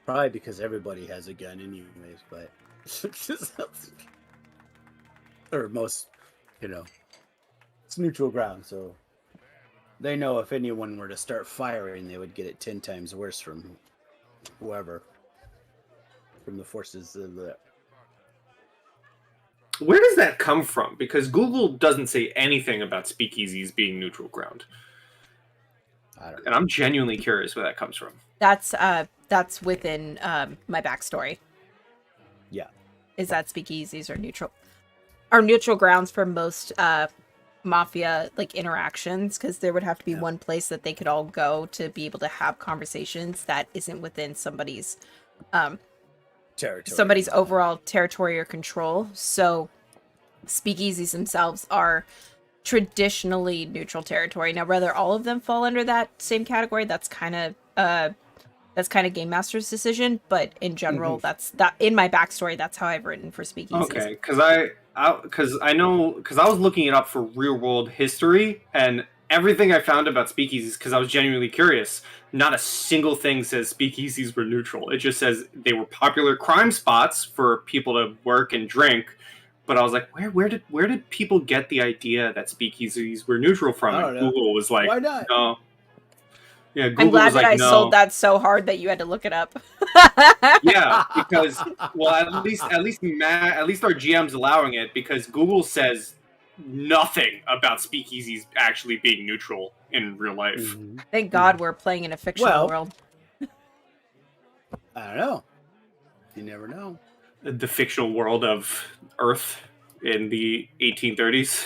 Probably because everybody has a gun anyways, but or most, it's neutral ground, so they know if anyone were to start firing, they would get it 10 times worse from whoever, from the forces of the. Where does that come from? Because Google doesn't say anything about speakeasies being neutral ground. I don't know. And I'm genuinely curious where that comes from. That's within my backstory. Yeah. Is that speakeasies are neutral grounds for most mafia like interactions, because there would have to be one place that they could all go to be able to have conversations that isn't within somebody's Territory. somebody's overall territory or control. So speakeasies themselves are traditionally neutral territory. Now, whether all of them fall under that same category, that's kind of Game Master's decision. But in general, that's in my backstory. That's how I've written for speakeasies. Okay, because I was looking it up for real world history, and everything I found about speakeasies, because I was genuinely curious, not a single thing says speakeasies were neutral. It just says they were popular crime spots for people to work and drink. But I was like, where did people get the idea that speakeasies were neutral from? And Google was like, why not? No. Yeah, Google I'm glad was that like, I no. sold that so hard that you had to look it up. Yeah, because at least our GM's allowing it, because Google says nothing about speakeasies actually being neutral in real life. Thank God we're playing in a fictional world. I don't know. You never know. The fictional world of Earth in the 1830s.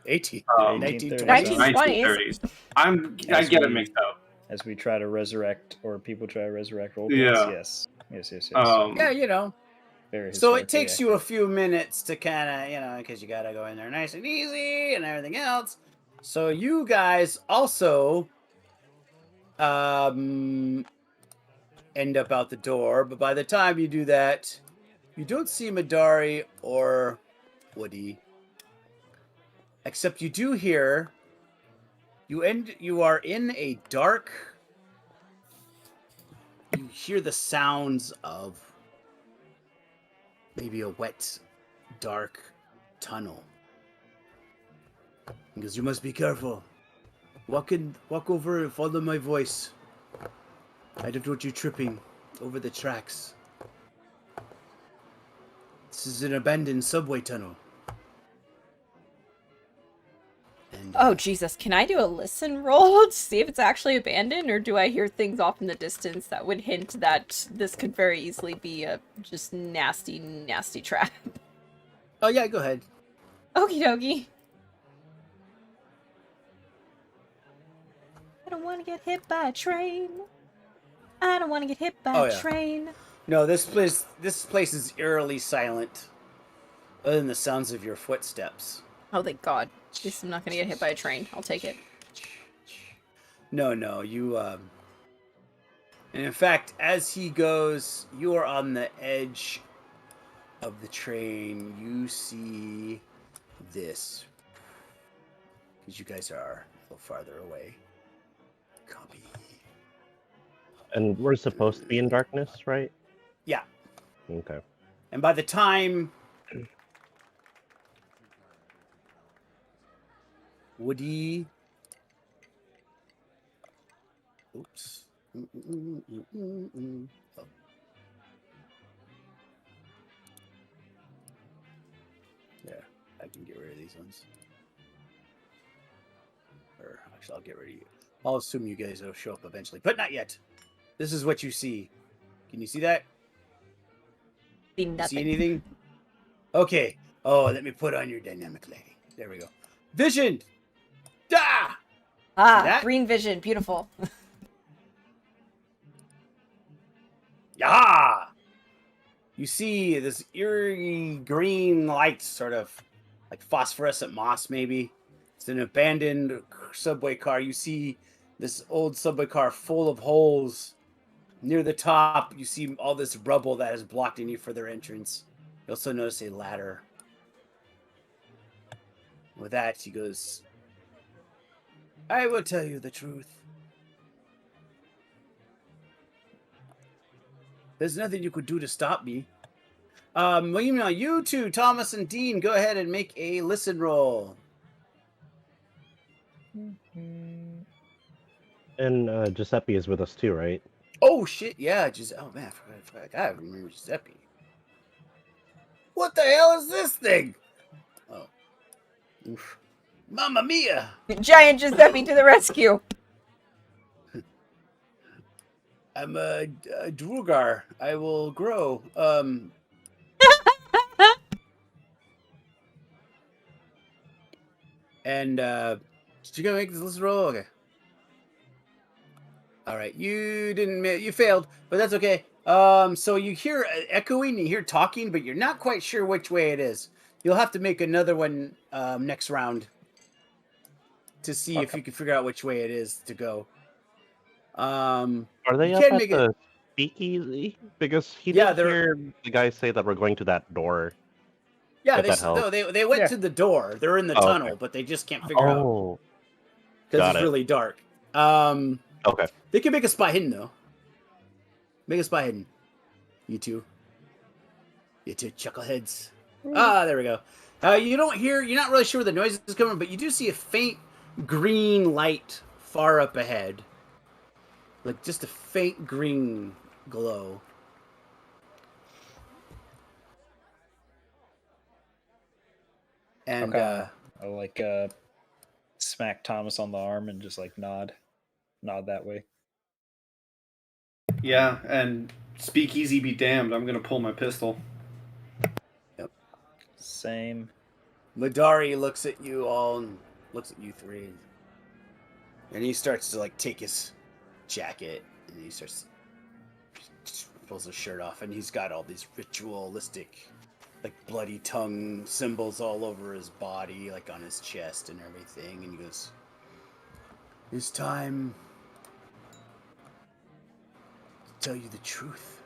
1930s. I get it mixed up. As we try to resurrect, or people try to resurrect old Yeah. Yes. Yeah, Very So it historically takes you a accurate. few minutes to kind of, because you got to go in there nice and easy and everything else. So you guys also end up out the door, but by the time you do that, you don't see Madari or Woody. Except you do hear you are in a dark. You hear the sounds of maybe a wet, dark tunnel. Because you must be careful. Walk over and follow my voice. I don't want you tripping over the tracks. This is an abandoned subway tunnel. And Oh Jesus, can I do a listen roll to see if it's actually abandoned, or do I hear things off in the distance that would hint that this could very easily be a just nasty, nasty trap? oh yeah, go ahead. Okie dokie. I don't want to get hit by a train. I don't want to get hit by Oh, a yeah. train. No, this place is eerily silent, other than the sounds of your footsteps. Oh, thank God. At least I'm not going to get hit by a train. I'll take it. No, you and in fact, as he goes, you are on the edge of the train. You see this. Because you guys are a little farther away. Copy. And we're supposed to be in darkness, right? Yeah. Okay. And by the time Woody... Oops. Oh. Yeah, I can get rid of these ones. Or actually, I'll get rid of you. I'll assume you guys will show up eventually, but not yet. This is what you see. Can you see that? See You nothing. see anything? Okay. Oh, let me put on your dynamic lighting. There we go. Vision! Da! See Ah, that? green vision. Beautiful. Yeah! You see this eerie green light, sort of like phosphorescent moss, maybe. It's an abandoned subway car. You see this old subway car full of holes. Near the top, you see all this rubble that has blocked any further entrance. You also notice a ladder. With that, he goes, I will tell you the truth. There's nothing you could do to stop me. Well, you two, Thomas and Dean, go ahead and make a listen roll. And Giuseppe is with us too, right? Oh, shit, yeah. Oh, man, I forgot. I gotta remember Giuseppe. What the hell is this thing? Oh. Oof. Mamma mia! Giant Giuseppe to the rescue. I'm a Drugar. I will grow. And did you go make this list roll? Okay. All right, you didn't. You failed, but that's okay. So you hear echoing, you hear talking, but you're not quite sure which way it is. You'll have to make another one next round to see if you can figure out which way it is to go. Are You they up can at make it. the speakeasy? Because he Yeah, did they're. hear the guy say that we're going to that door. Yeah, If that helps. no, they went Yeah. to the door. They're in the Oh, tunnel, okay. but they just can't figure out Oh, because got it's it. really dark. Okay. They can make a spot hidden though. Make a spot hidden. You two chuckleheads. Ah, there we go. You don't hear. You're not really sure where the noise is coming, but you do see a faint green light far up ahead, like just a faint green glow. And I'll like smack Thomas on the arm and just like nod that way. Yeah, and speakeasy be damned. I'm gonna pull my pistol. Same. Madari looks at you all and looks at you three, and he starts to like take his jacket and he starts pulls his shirt off, and he's got all these ritualistic, like bloody tongue symbols all over his body, like on his chest and everything. And he goes, "It's time to tell you the truth.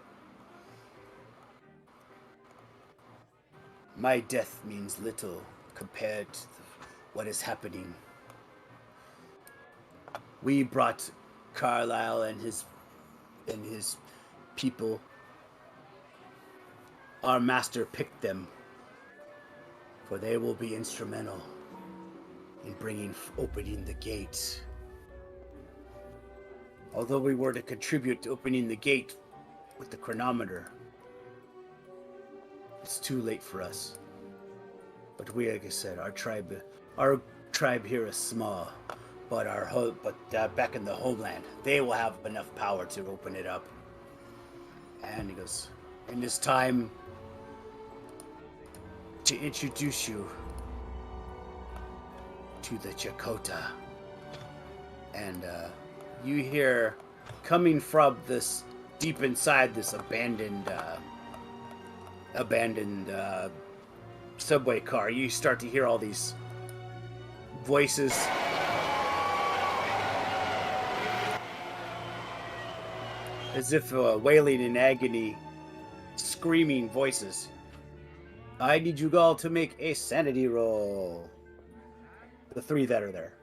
My death means little compared to what is happening. We brought Carlisle and his people. Our master picked them, for they will be instrumental in opening the gate. Although we were to contribute to opening the gate with the chronometer, it's too late for us. But we, like I said, our tribe here is small, but back in the homeland, they will have enough power to open it up." And he goes, "In this time, to introduce you to the Chakota." And you hear, coming from this deep inside this abandoned subway car, you start to hear all these voices. As if wailing in agony, screaming voices. I need you all to make a sanity roll. The 3 that are there.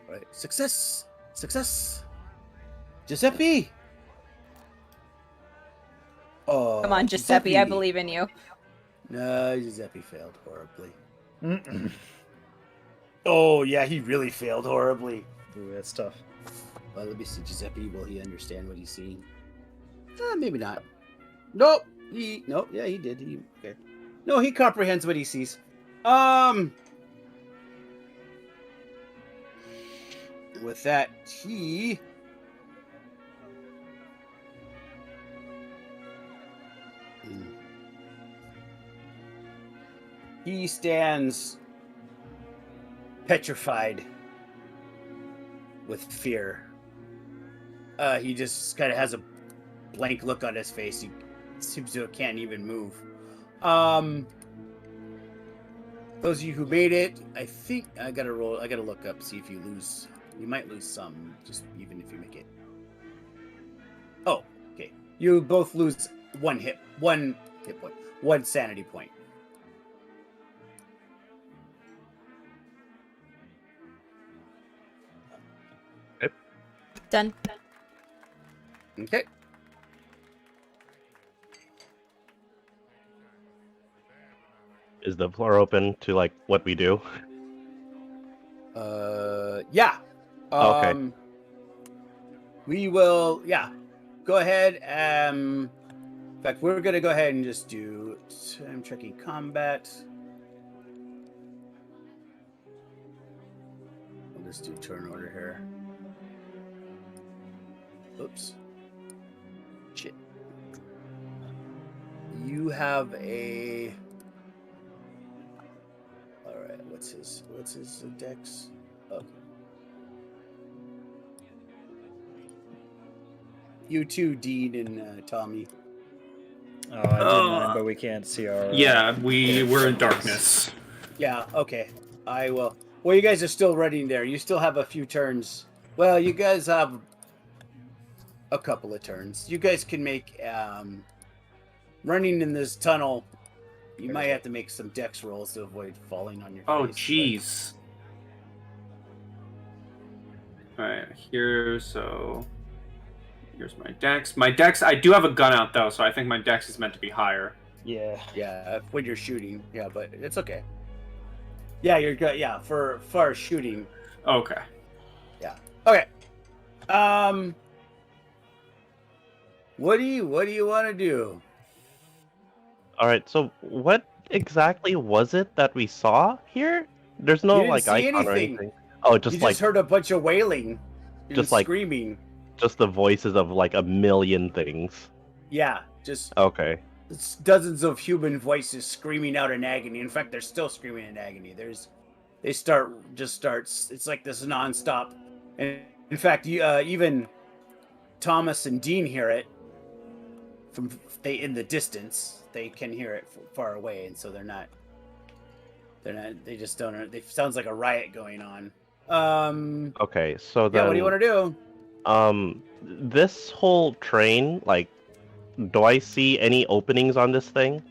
All right. Success! Success! Giuseppe! Oh, Come on, Giuseppe, I believe in you. No, Giuseppe failed horribly. Oh, yeah, he really failed horribly. Ooh, that's tough. Well, let me see. Giuseppe, will he understand what he's seeing? Maybe not. Nope. Nope. Yeah, he did. Okay. No, he comprehends what he sees. With that, he stands petrified with fear. He just kind of has a blank look on his face. He seems to can't even move. Those of you who made it, I think I gotta look up, see if you lose. You might lose some, just even if you make it. Oh, okay. You both lose one hit point, one sanity point. Done. Okay. Is the floor open to like what we do? Yeah. Okay. We will, yeah. Go ahead. In fact, we're gonna go ahead and just do. I'm checking combat. I'll just do turn order here. Oops. Shit. You have a. All right. What's his dex? Okay. You too, Dean and Tommy. Oh, I did mine, but we can't see our. Yeah, we're in darkness. Yeah, okay. I will. Well, you guys are still running there. You still have a few turns. Well, you guys have a couple of turns. You guys can make running in this tunnel. You might have to make some dex rolls to avoid falling on your face. Oh, jeez. Alright, here's my dex. My dex, I do have a gun out though, so I think my dex is meant to be higher. Yeah. Yeah, when you're shooting. Yeah, but it's okay. Yeah, you're good. Yeah, for shooting. Okay. Yeah. Okay. What do you want to do? All right. So what exactly was it that we saw here? There's no You didn't see icon or anything. anything. Oh, just You like just heard a bunch of wailing, Just and like- screaming. just the voices of like a million things. Yeah, just Okay. it's dozens of human voices screaming out in agony. In fact, they're still screaming in agony. they starts. It's like this nonstop. And in fact, even Thomas and Dean hear it from in the distance. They can hear it far away, and so they're not. They just don't. It sounds like a riot going on. Okay, so Yeah. What do you want to do? this whole train, like, do I see any openings on this thing?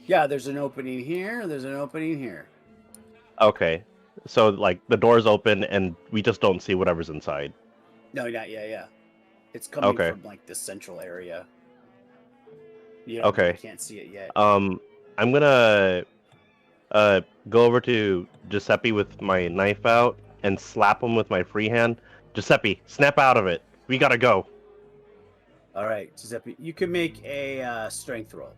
Yeah. There's an opening here. There's an opening here. Okay, so like the doors open and we just don't see whatever's inside. No, not yeah, yeah. It's coming Okay. from like the central area. You Okay. can't see it yet. I'm gonna go over to Giuseppe with my knife out and slap him with my free hand. Giuseppe, snap out of it. We gotta go. All right, Giuseppe, you can make a strength roll.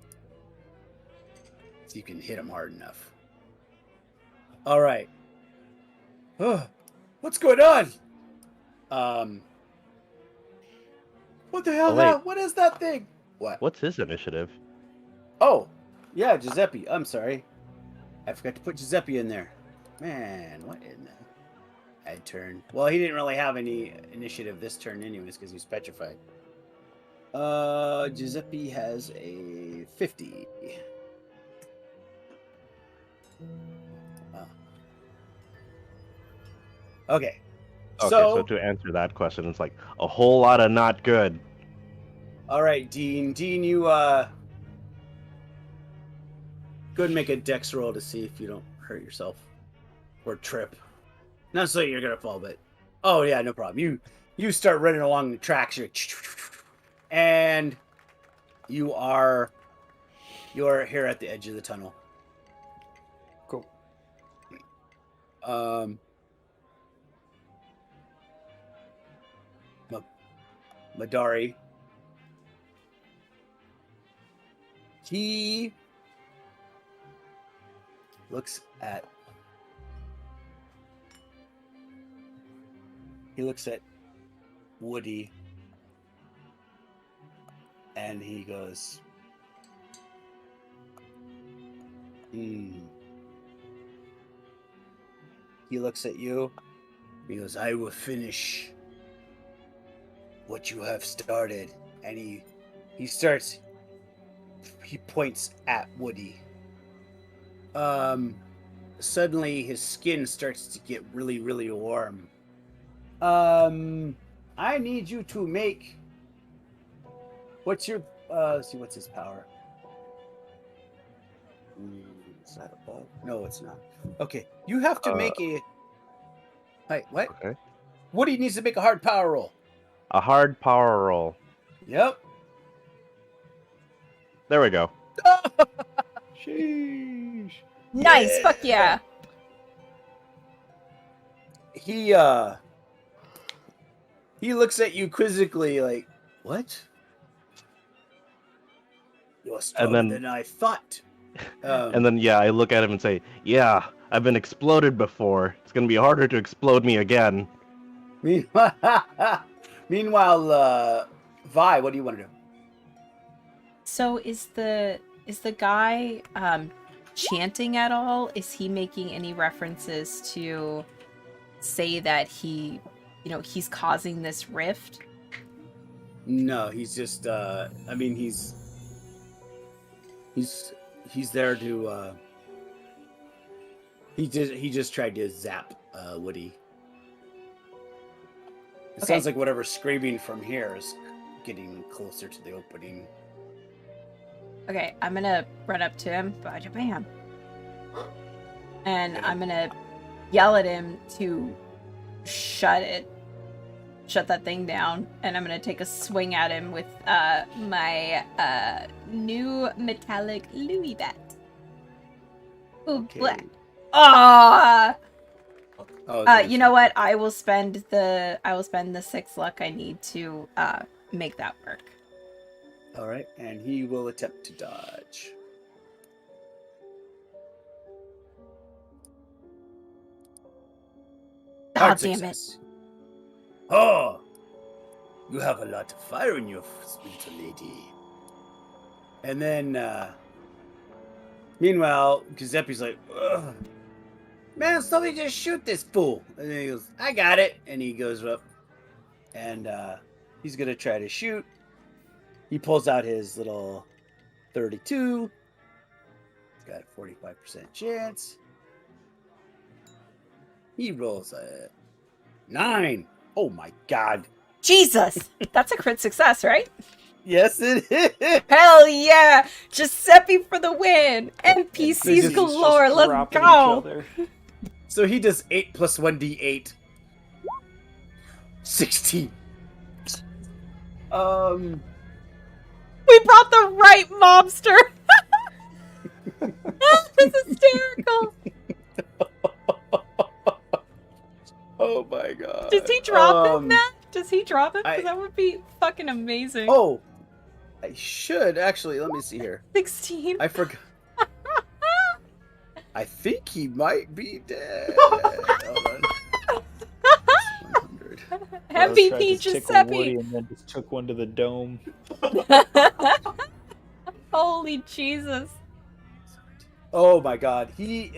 So you can hit him hard enough. All right. What's going on? What the hell? Oh, wait. What is that thing? What? What's his initiative? Oh, yeah, Giuseppe. I'm sorry. I forgot to put Giuseppe in there. Man, what in the... I turn. Well, he didn't really have any initiative this turn anyways because he's petrified. Giuseppe has a 50. Okay. Okay, so to answer that question, it's like a whole lot of not good. All right, Dean. Dean, you go ahead and make a dex roll to see if you don't hurt yourself or trip. Not so you're gonna fall, but oh yeah, no problem. You start running along the tracks, and you're here at the edge of the tunnel. Cool. Madari. He looks at Woody and he goes, He looks at you. He goes, I will finish what you have started. And he points at Woody. Suddenly his skin starts to get really, really warm. I need you to make... What's your... let's see, what's his power? Is that above? No, it's not. Okay, you have to make a... Wait, what? Okay. Woody needs to make a hard power roll. A hard power roll. Yep. There we go. Sheesh. Nice, Yeah. fuck yeah. He looks at you quizzically like, what? You're stronger then- than I thought. And then, yeah, I look at him and say, yeah, I've been exploded before. It's gonna be harder to explode me again. Meanwhile, Vi, what do you want to do? So is the guy chanting at all? Is he making any references to say that he's causing this rift? No, he's just he's there to he just tried to zap Woody. It Okay. sounds like whatever's screaming from here is getting closer to the opening. Okay, I'm gonna run up to him, bam, and I'm gonna yell at him to shut that thing down, and I'm gonna take a swing at him with my new metallic Louis bat. Ooh, Okay. black. Ah! Oh, You know what? I will spend the 6 luck I need to make that work. All right, and he will attempt to dodge. Oh, Hard damn it. success. Oh, you have a lot of fire in your sweet lady. And then, meanwhile, Giuseppe's like, ugh. Man, somebody just shoot this fool. And then he goes, I got it. And he goes up and he's going to try to shoot. He pulls out his little 32. He's got a 45% chance. He rolls a 9. Oh my God. Jesus! That's a crit success, right? Yes, it is. Hell yeah! Giuseppe for the win! NPCs Just galore, let's dropping each go! other. So he does 8 plus 1d8. 16. We brought the right mobster! That's hysterical! Oh my God. Does he drop him, Matt? Does he drop him? Because I- that would be fucking amazing. Oh, I should actually. Let me see here. 16. I forgot. I think he might be dead. Hold on. 100. I was trying MVP to tickle Woody Giuseppe! and then just took one to the dome. Holy Jesus. Oh my God. He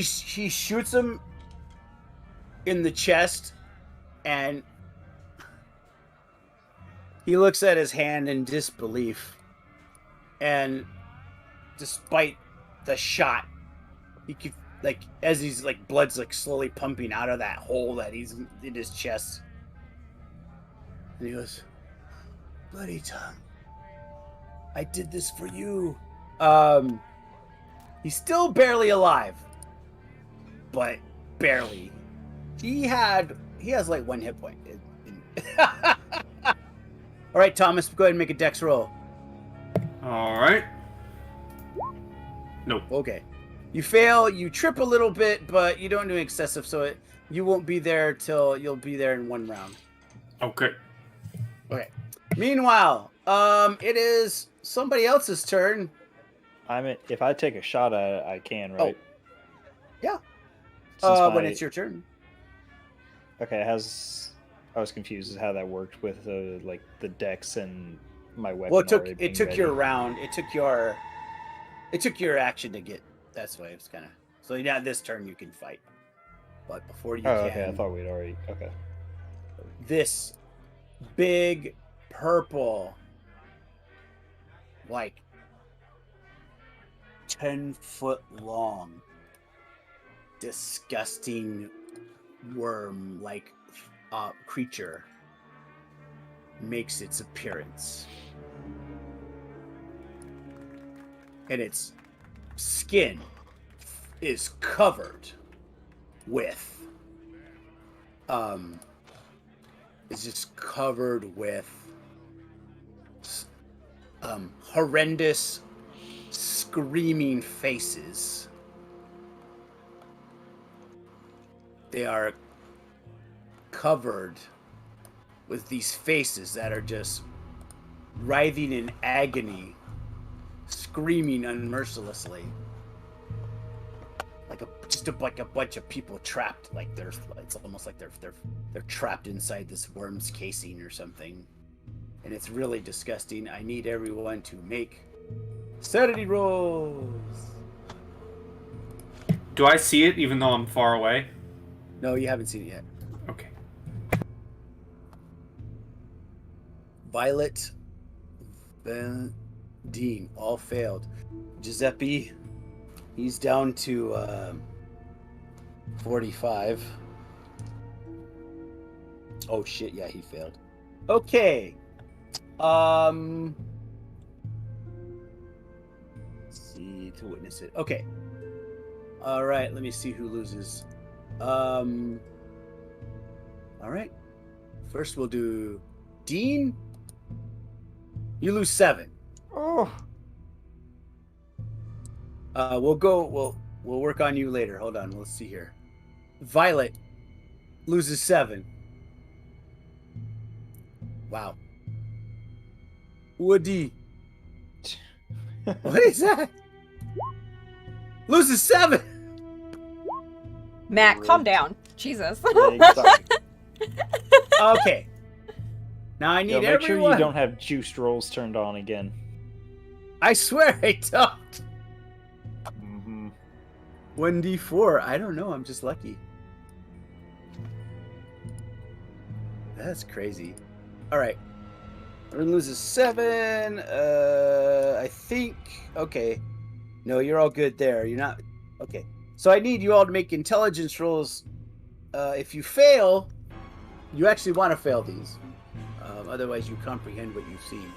shoots him in the chest, and he looks at his hand in disbelief. And despite the shot, he could, like, as he's like, blood's like slowly pumping out of that hole that he's in his chest. And he goes, Bloody tongue, I did this for you. He's still barely alive, but barely. He has like 1 hit point. All right, Thomas, go ahead and make a dex roll. All right. Nope. Okay. You fail, you trip a little bit, but you don't do excessive, so you won't be there till you'll be there in 1 round. Okay. Okay. Meanwhile, it is somebody else's turn. If I take a shot at it, I can, right? Yeah. Since When it's your turn. Okay, I was confused as how that worked with like the dex and my weapon. Well, already being it took ready. your round. It took your action to get. That's why it's kind of. So yeah, this turn you can fight, but before you Oh, can, okay. I thought we'd already. Okay. this big purple, like 10-foot long, disgusting worm-like creature makes its appearance. And its skin is covered with horrendous screaming faces. They are covered with these faces that are just writhing in agony, screaming unmercilessly, like a bunch of people trapped. It's almost like they're trapped inside this worm's casing or something, and it's really disgusting. I need everyone to make sanity rolls. Do I see it even though I'm far away? No, you haven't seen it yet. Okay. Violet, Van Dean, all failed. Giuseppe, he's down to 45. Oh shit, yeah, he failed. Okay. Let's see, to witness it. Okay. All right, let me see who loses. All right. First we'll do Dean. You lose 7. Oh. We'll work on you later. Hold on, let's see here. Violet loses 7. Wow. Woody. What is that? Loses 7. Matt, calm down. Jesus. Yeah, sorry. Okay. Now I Yo, need make sure everyone. you don't have juiced rolls turned on again. I swear I don't. Mm-hmm. 1d4. I don't know. I'm just lucky. That's crazy. All right. Everyone loses 7. I think. Okay. No, you're all good there. You're not. Okay. So I need you all to make intelligence rolls. If you fail, you actually want to fail these. Otherwise, you comprehend what you've seen.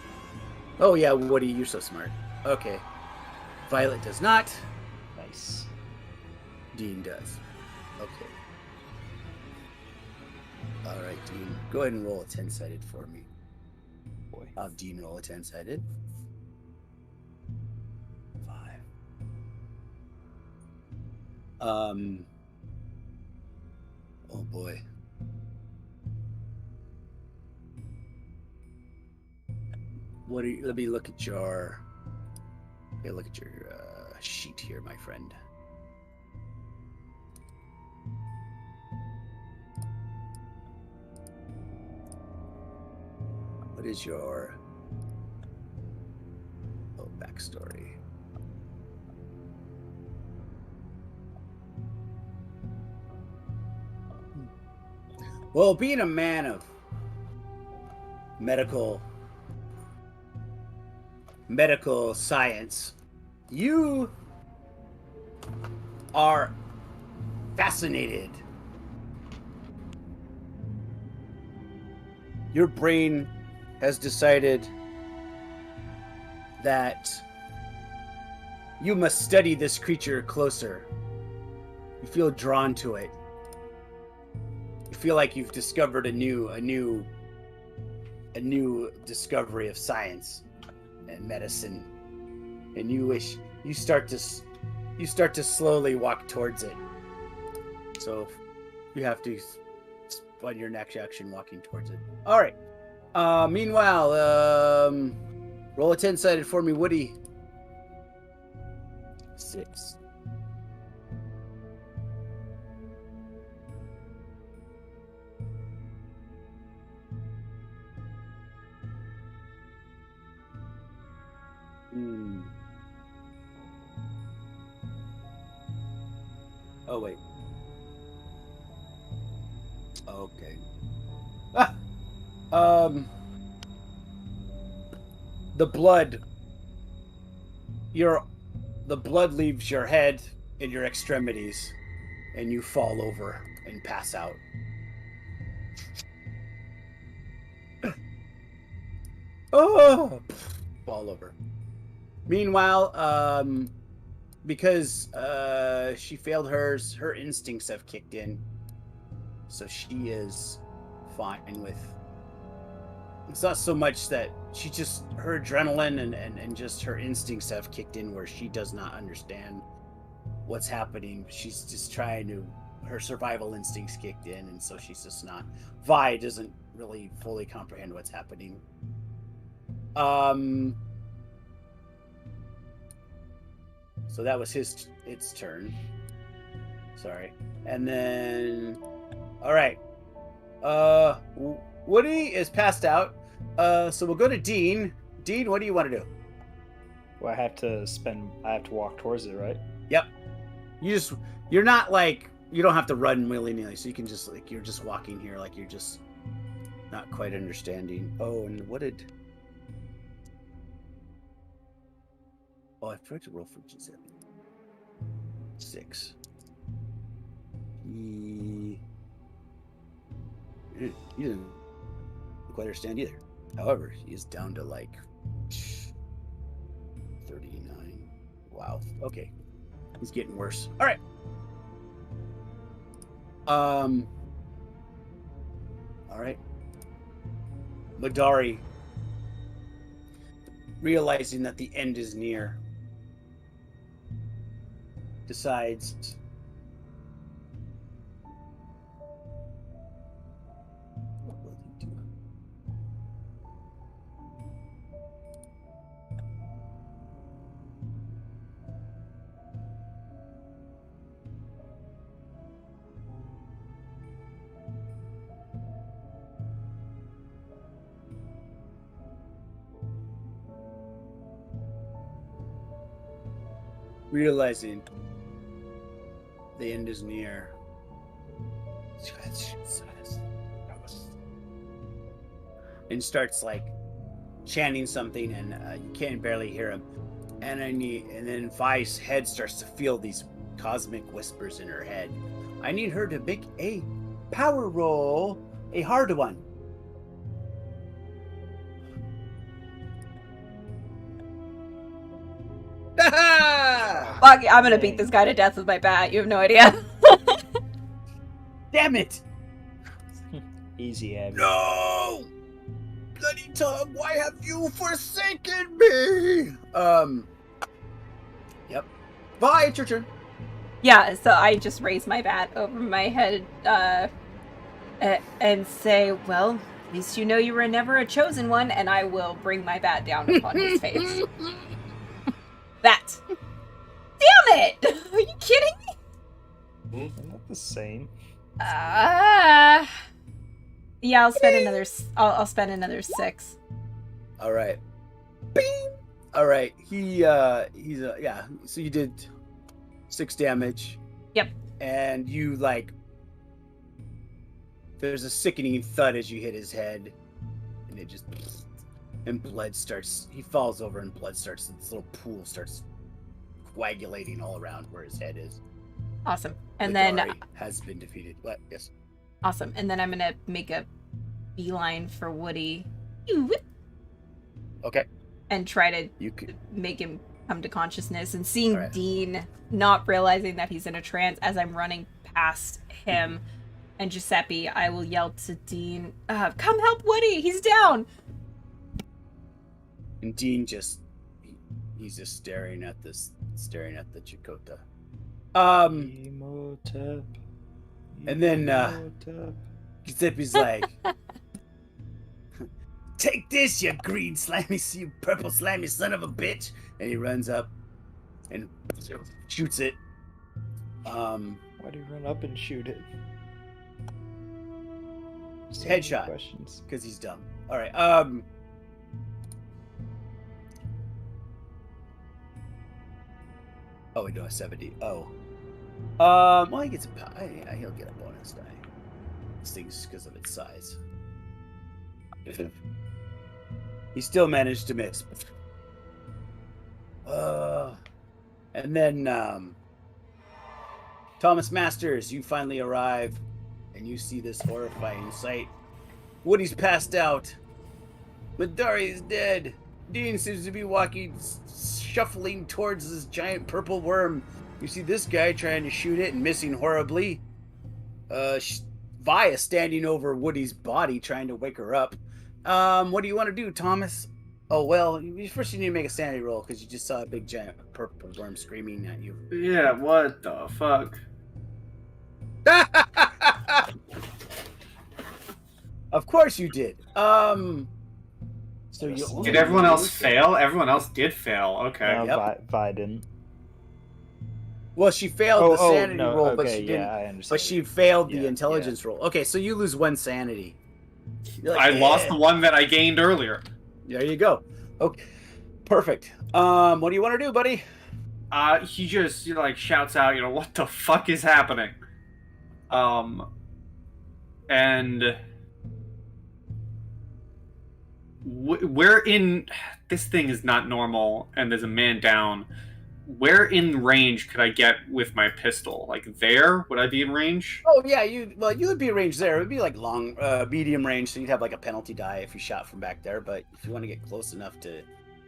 Oh, yeah, Woody, you're so smart. Okay. Violet does not. Nice. Dean does. Okay. All right, Dean. Go ahead and roll a 10-sided for me. Boy. I'll have Dean roll a 10-sided. 5. Oh boy. Let me look at your. Okay, look at your sheet here, my friend. What is your backstory? Well, being a man of medical science, you are fascinated. Your brain has decided that you must study this creature closer. You feel drawn to it. You feel like you've discovered a new discovery of science and medicine, and you start to slowly walk towards it. So you have to on your next action walking towards it. All right. Meanwhile, roll a 10-sided for me, Woody. 6. Oh wait. Okay. The blood. The blood leaves your head and your extremities, and you fall over and pass out. Oh, fall over. Meanwhile, because she failed hers, her instincts have kicked in, so she is fine with. It's not so much that she just her adrenaline and just her instincts have kicked in where she does not understand what's happening. She's just trying to. Her survival instincts kicked in, and so she's just not. Vi doesn't really fully comprehend what's happening. So that was its turn. Sorry. And then all right. Woody is passed out. So we'll go to Dean. Dean, what do you want to do? Well, I have to walk towards it, right? Yep. You're not like you don't have to run willy-nilly, so you can just like you're just walking here like you're just not quite understanding. Oh, and what did I forgot to roll for G7. 6. He didn't quite understand either. However, he is down to like 39. Wow. Okay. He's getting worse. All right. All right. Madari, realizing that the end is near, decides what will he do? realizing the end is near. And starts like chanting something, and you can barely hear him. And then Vi's head starts to feel these cosmic whispers in her head. I need her to make a power roll, a hard one. Fuck, I'm gonna beat this guy to death with my bat. You have no idea. Damn it! Easy, Abby. No! Bloody tongue, why have you forsaken me? Yep. Bye, it's your turn. Yeah, so I just raise my bat over my head, and say, well, at least you know you were never a chosen one, and I will bring my bat down upon his face. That. Damn it! Are you kidding me? Isn't that the same? Yeah, I'll spend another. I'll spend another 6. All right. Bing! All right. He's yeah. So you did 6 damage. Yep. And you like. There's a sickening thud as you hit his head, and it just. And blood starts. He falls over, and blood starts. This little pool starts coagulating all around where his head is. Awesome. And Ligari then has been defeated. What? Yes. awesome. And then I'm gonna make a beeline for Woody. Okay. And try to You could. make him come to consciousness, and seeing All right. Dean not realizing that he's in a trance as I'm running past him and Giuseppe, I will yell to Dean, come help Woody, he's down. And Dean he's just staring at the Chakota. Imhotep. And then, Imhotep. Giuseppe's like, take this, you green slimy, you purple slimy son of a bitch. And he runs up and shoots it. Why do you run up and shoot it? So Headshot. many questions. Because he's dumb. All right. Oh, we do a 70. Oh. Well, he gets yeah, he'll get a bonus die. This thing's because of its size. He still managed to miss. And then, Thomas Masters, you finally arrive, and you see this horrifying sight. Woody's passed out. Madari is dead. Dean seems to be walking, shuffling towards this giant purple worm. You see this guy trying to shoot it and missing horribly. Vi is standing over Woody's body, trying to wake her up. What do you want to do, Thomas? Oh, well, first you need to make a sanity roll, because you just saw a big giant purple worm screaming at you. Yeah, what the fuck? Of course you did. So you Did everyone else fail? Everyone else did fail. Okay. No, Yep. Vi didn't. Well, she failed the sanity no, roll, okay, but she didn't. yeah, I understand. But she failed the Yeah, intelligence roll. Okay, so you lose 1 sanity. You're like, I lost "Eh." the one that I gained earlier. There you go. Okay, perfect. What do you want to do, buddy? He just like shouts out, what the fuck is happening? And where in this thing is not normal, and there's a man down. Where in range could I get with my pistol? Like there? Would I be in range? Oh yeah, you would be ranged there. It would be like long, medium range, so you'd have like a penalty die if you shot from back there. But if you want to get close enough to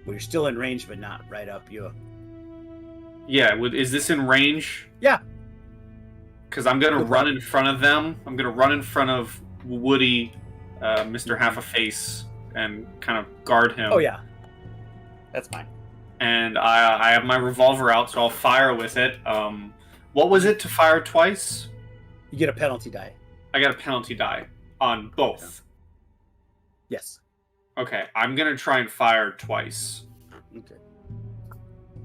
where you're still in range but not right up you. Yeah. Is this in range? Yeah. Because I'm gonna run in front of them. I'm gonna run in front of Woody, Mr. Half a Face, and kind of guard him. Oh yeah, that's fine. And I have my revolver out, so I'll fire with it. What was it to fire twice? You get a penalty die. I got a penalty die on both. Yes. Okay, I'm gonna try and fire twice. Okay.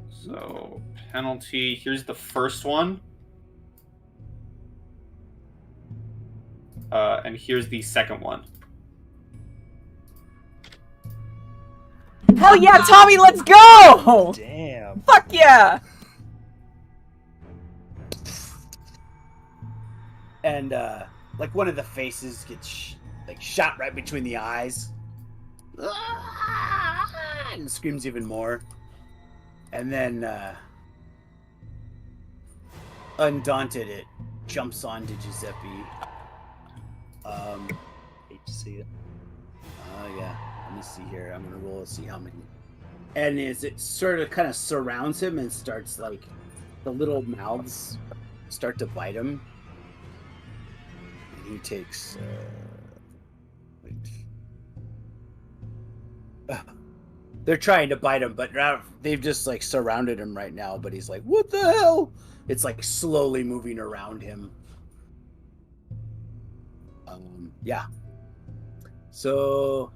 So, penalty, here's the first one. And here's the second one. Hell yeah, Tommy, let's go! Damn. Fuck yeah! and like one of the faces gets like shot right between the eyes, and screams even more, and then undaunted, it jumps onto Giuseppe. Hate to see it. Yeah. Let me see here. I'm gonna roll to see how many. And as it sort of kind of surrounds him and starts like the little mouths start to bite him. And he takes they're trying to bite him, but they've just like surrounded him right now, but he's like, what the hell? It's like slowly moving around him. Yeah. So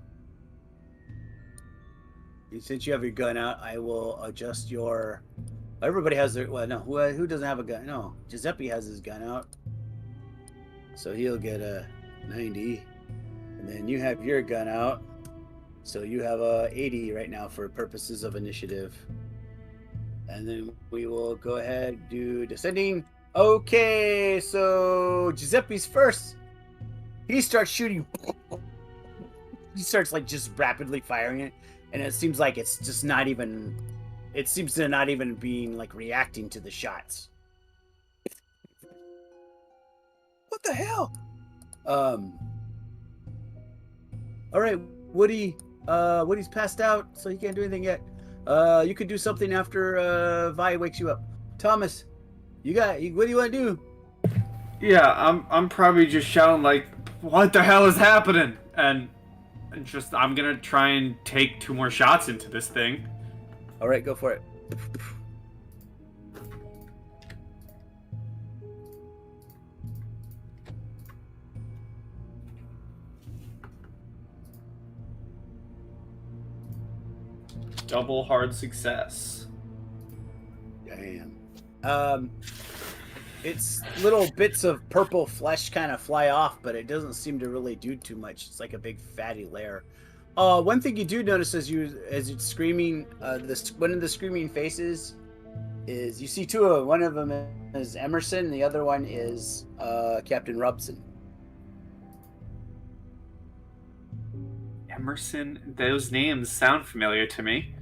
since you have your gun out, I will adjust your. Everybody has their. Well, no. Who doesn't have a gun? No. Giuseppe has his gun out, so he'll get a 90, and then you have your gun out, so you have a 80 right now for purposes of initiative. And then we will go ahead and do descending. Okay, so Giuseppe's first. He starts shooting. He starts like just rapidly firing it. And it seems like it's just not even. It seems to not even being like reacting to the shots. What the hell? All right, Woody. Woody's passed out, so he can't do anything yet. You could do something after Vi wakes you up. Thomas, what do you want to do? Yeah, I'm probably just shouting like, "What the hell is happening?" And just I'm gonna try and take 2 more shots into this thing. All right, go for it. Double hard success. Damn. It's little bits of purple flesh kind of fly off, but it doesn't seem to really do too much. It's like a big fatty layer. One thing you do notice as it's screaming, one of the screaming faces is you see 2 of them. One of them is Emerson, and the other one is Captain Robson. Emerson, those names sound familiar to me.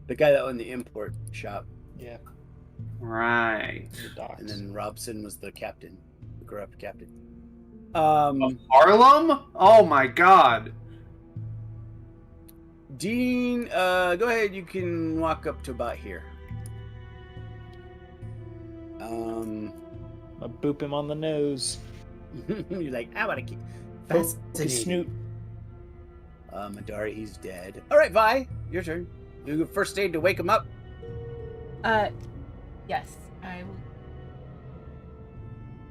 The guy that owned the import shop. Yeah. Right. The docks. And then Robson was the captain, the corrupt captain. Of Harlem? Oh my god. Dean, go ahead. You can walk up to about here. I'll boop him on the nose. You're like, I want to keep His fascinating. snoot. Madari, he's dead. All right, Vi, your turn. Do first aid to wake him up. Yes, I will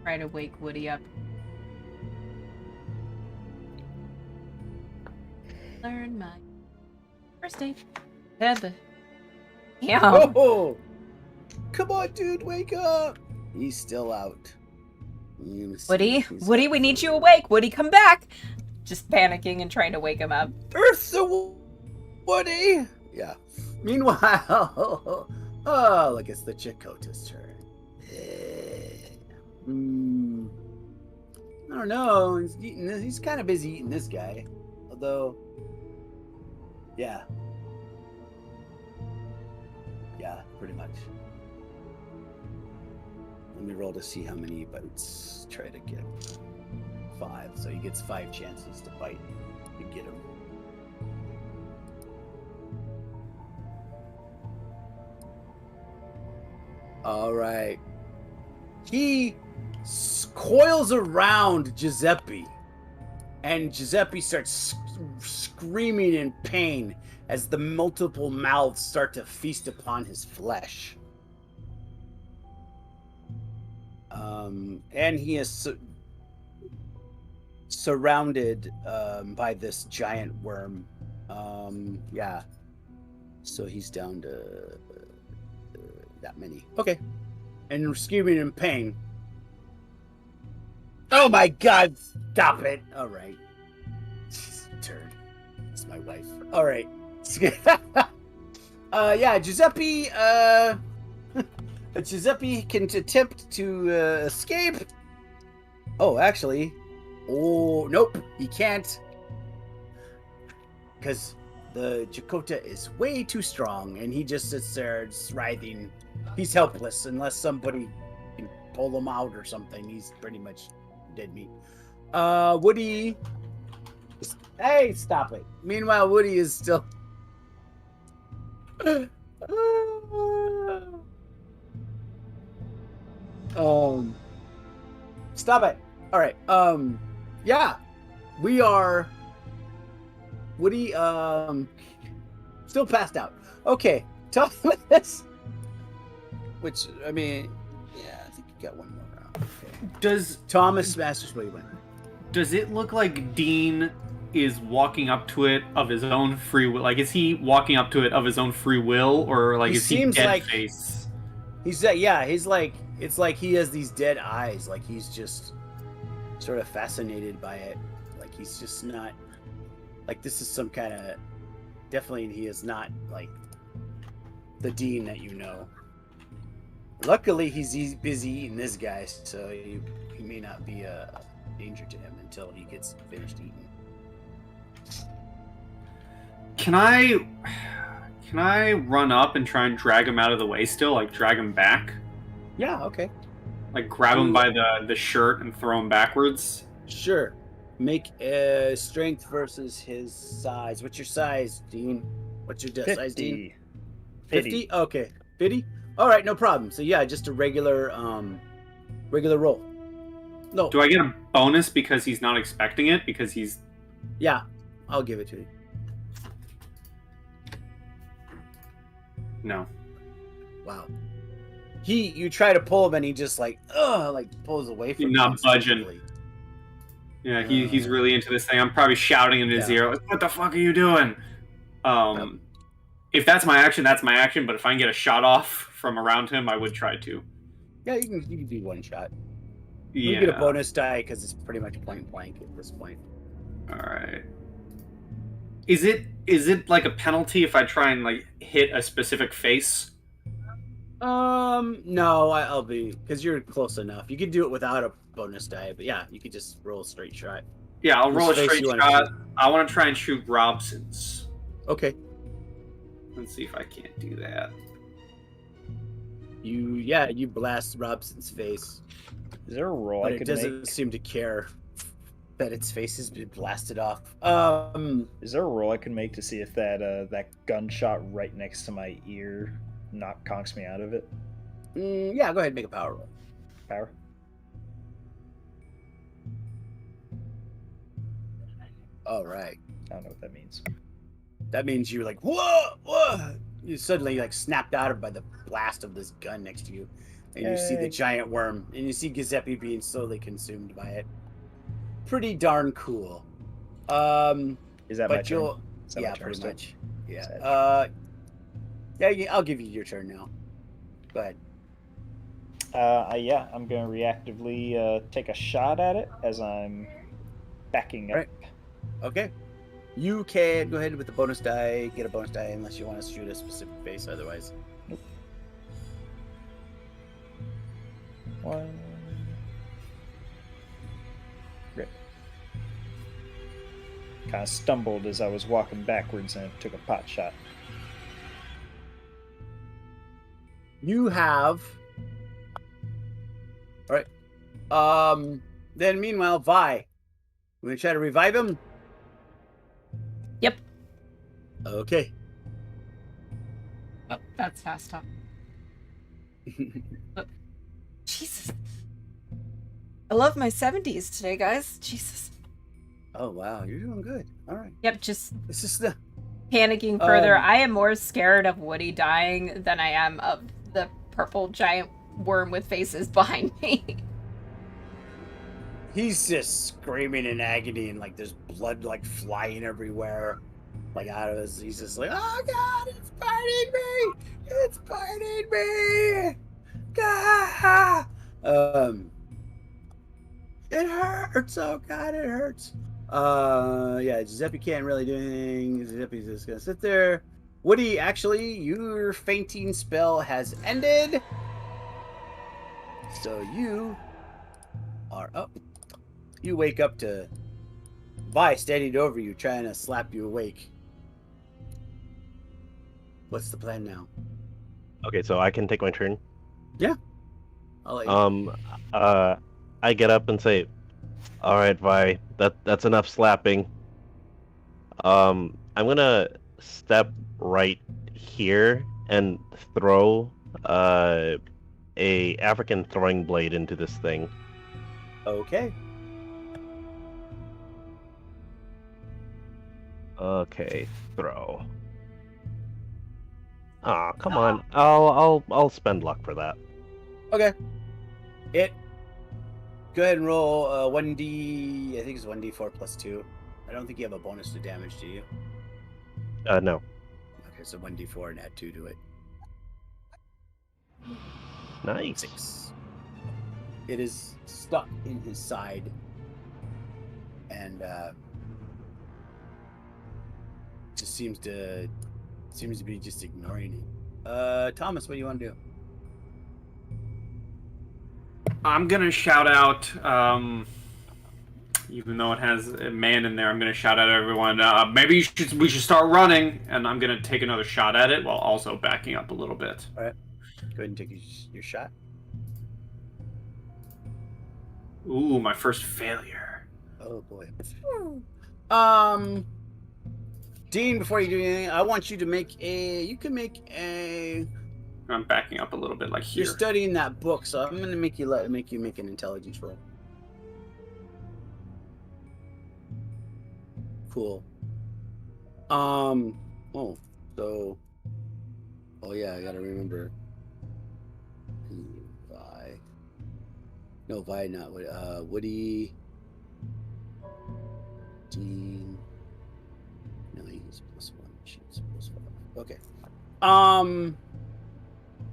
try to wake Woody up. Learn my first aid. Head. Yeah. Oh, come on, dude, wake up. He's still out. Woody, we need you awake. Woody, come back. Just panicking and trying to wake him up. Earth's Woody. Yeah. Meanwhile, oh, look, it's the Chakotah's turn. I don't know. He's kind of busy eating this guy. Although, yeah. Yeah, pretty much. Let me roll to see how many bites. Try to get 5. So he gets 5 chances to bite to get him. All right. He coils around Giuseppe, and Giuseppe starts screaming in pain as the multiple mouths start to feast upon his flesh. And he is surrounded by this giant worm. Yeah. So he's down to that many. Okay. And screaming in pain. Oh my god, stop it. All right. Turd. It's my wife. All right. Yeah, Giuseppe, Giuseppe can attempt to escape. Oh, actually, oh nope, he can't, because the Chakota is way too strong, and he just sits there, just writhing. He's helpless unless somebody can pull him out or something. He's pretty much dead meat. Woody. Hey, stop it. Meanwhile, Woody is still. Stop it. All right. Yeah, we are. Woody, still passed out. Okay, tell me this. Which, I mean, yeah, I think you got one more round. Okay. Does Thomas Masters Wayland. Does it look like Dean is walking up to it of his own free will? Like, is he walking up to it of his own free will, or like He is he seems dead like- face? He's yeah, he's like, it's like he has these dead eyes, like he's just sort of fascinated by it. Like he's just not, like this is some kind of, definitely he is not like the Dean that you know. Luckily, he's busy eating this guy, so he may not be a danger to him until he gets finished eating. Can I run up and try and drag him out of the way still? Like, drag him back? Yeah, okay. Like, grab him by the shirt and throw him backwards? Sure. Make a strength versus his size. What's your size, Dean? What's your size, Dean? 50? Okay. 50? All right, no problem. So yeah, just a regular roll. No. Do I get a bonus because he's not expecting it? Because he's... Yeah, I'll give it to you. No. Wow. You try to pull him and he just like pulls away from He's you. not budging. stupidly. Yeah, he's really into this thing. I'm probably shouting in his ear, like, what the fuck are you doing? If that's my action, that's my action. But if I can get a shot off from around him, I would try to. Yeah, you can do one shot. Yeah. You get a bonus die because it's pretty much point blank at this point. All right. Is it like a penalty if I try and like hit a specific face? No, I'll be, because you're close enough. You could do it without a bonus die, but yeah, you could just roll a straight shot. Yeah, I'll Whose roll a face straight you wanna shot. shoot? I want to try and shoot Robson's. Okay. Let's see if I can't do that. You blast Robson's face, Is there a roll but I it could doesn't make? seem to care that its face has been blasted off. Is there a roll I can make to see if that gunshot right next to my ear conks me out of it? Yeah, go ahead and make a power roll. Power. All right. I don't know what that means. That means you're like, whoa! You suddenly like snapped out of by the blast of this gun next to you, and you see the Yay. giant worm, and you see Giuseppe being slowly consumed by it. Pretty darn cool. Is that my But turn? you'll, Is that my yeah, turn pretty still? much. Yeah. Sad. Yeah, I'll give you your turn now. Go ahead. Yeah, I'm going to reactively take a shot at it as I'm backing up. Right. Okay. You can go ahead with the bonus die, get a bonus die unless you want to shoot a specific face, otherwise. One. Rip. Kind of stumbled as I was walking backwards and took a pot shot. You have. All right. Then meanwhile, Vi, we're gonna try to revive him. Yep. Okay. Oh, that's fast talk. Jesus. I love my 70s today, guys. Jesus. Oh wow, you're doing good. All right. Yep, just It's just the. panicking further. Um, I am more scared of Woody dying than I am of the purple giant worm with faces behind me. He's just screaming in agony and like there's blood like flying everywhere, like out of his. He's just like, oh god, it's biting me! It's biting me! God! It hurts. Oh god, it hurts. Yeah, Giuseppe can't really do anything. Giuseppe's just gonna sit there. Woody, actually, your fainting spell has ended. So you are up. You wake up to Vi standing over you, trying to slap you awake. What's the plan now? Okay, so I can take my turn. I'll let you. I get up and say, "All right, Vi, that's enough slapping. I'm gonna step right here and throw a African throwing blade into this thing." Okay. Okay, throw. Ah, come on. I'll spend luck for that. Okay. Go ahead and roll 1d. I think it's 1d4 plus 2. I don't think you have a bonus to damage, do you? No. Okay, so 1d4 and add 2 to it. Nice. 6. It is stuck in his side, and just seems to be just ignoring it. Thomas, what do you want to do? I'm gonna shout out, even though it has a man in there. I'm gonna shout out at everyone. Maybe we should start running, and I'm gonna take another shot at it while also backing up a little bit. All right, go ahead and take your shot. Ooh, my first failure. Oh boy. Dean, before you do anything, I want you to make a. You can make a. I'm backing up a little bit, like here. You're studying that book, so I'm gonna make you make an intelligence roll. Cool. Oh, so. Oh yeah, I gotta remember. Vi. No, Vi, not Woody. Dean. No, he's +1. She's +5. Okay.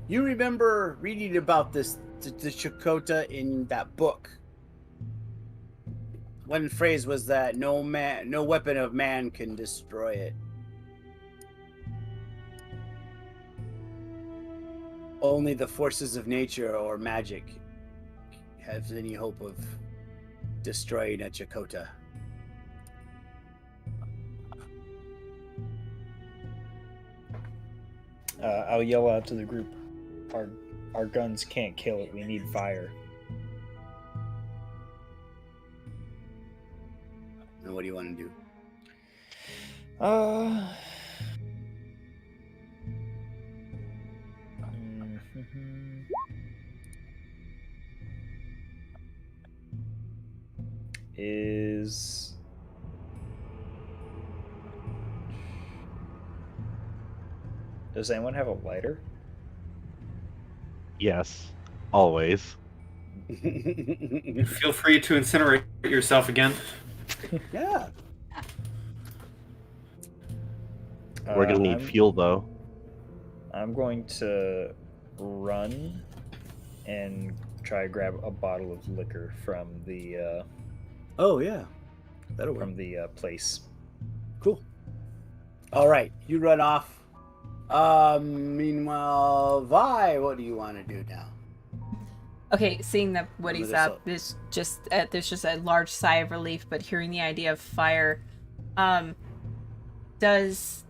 You remember reading about the Chakota in that book? One phrase was that no weapon of man can destroy it. Only the forces of nature or magic have any hope of destroying a Chakota. I'll yell out to the group. Our guns can't kill it. We need fire. And what do you want to do? Does anyone have a lighter? Yes, always. Feel free to incinerate yourself again. Yeah. We're gonna need fuel though. I'm going to run and try to grab a bottle of liquor from the Oh yeah, that'll work. from the place. Cool. All right, you run off. Meanwhile, Vi, what do you want to do now? Okay, seeing that Woody's Remember up, there's just a large sigh of relief. But hearing the idea of fire, does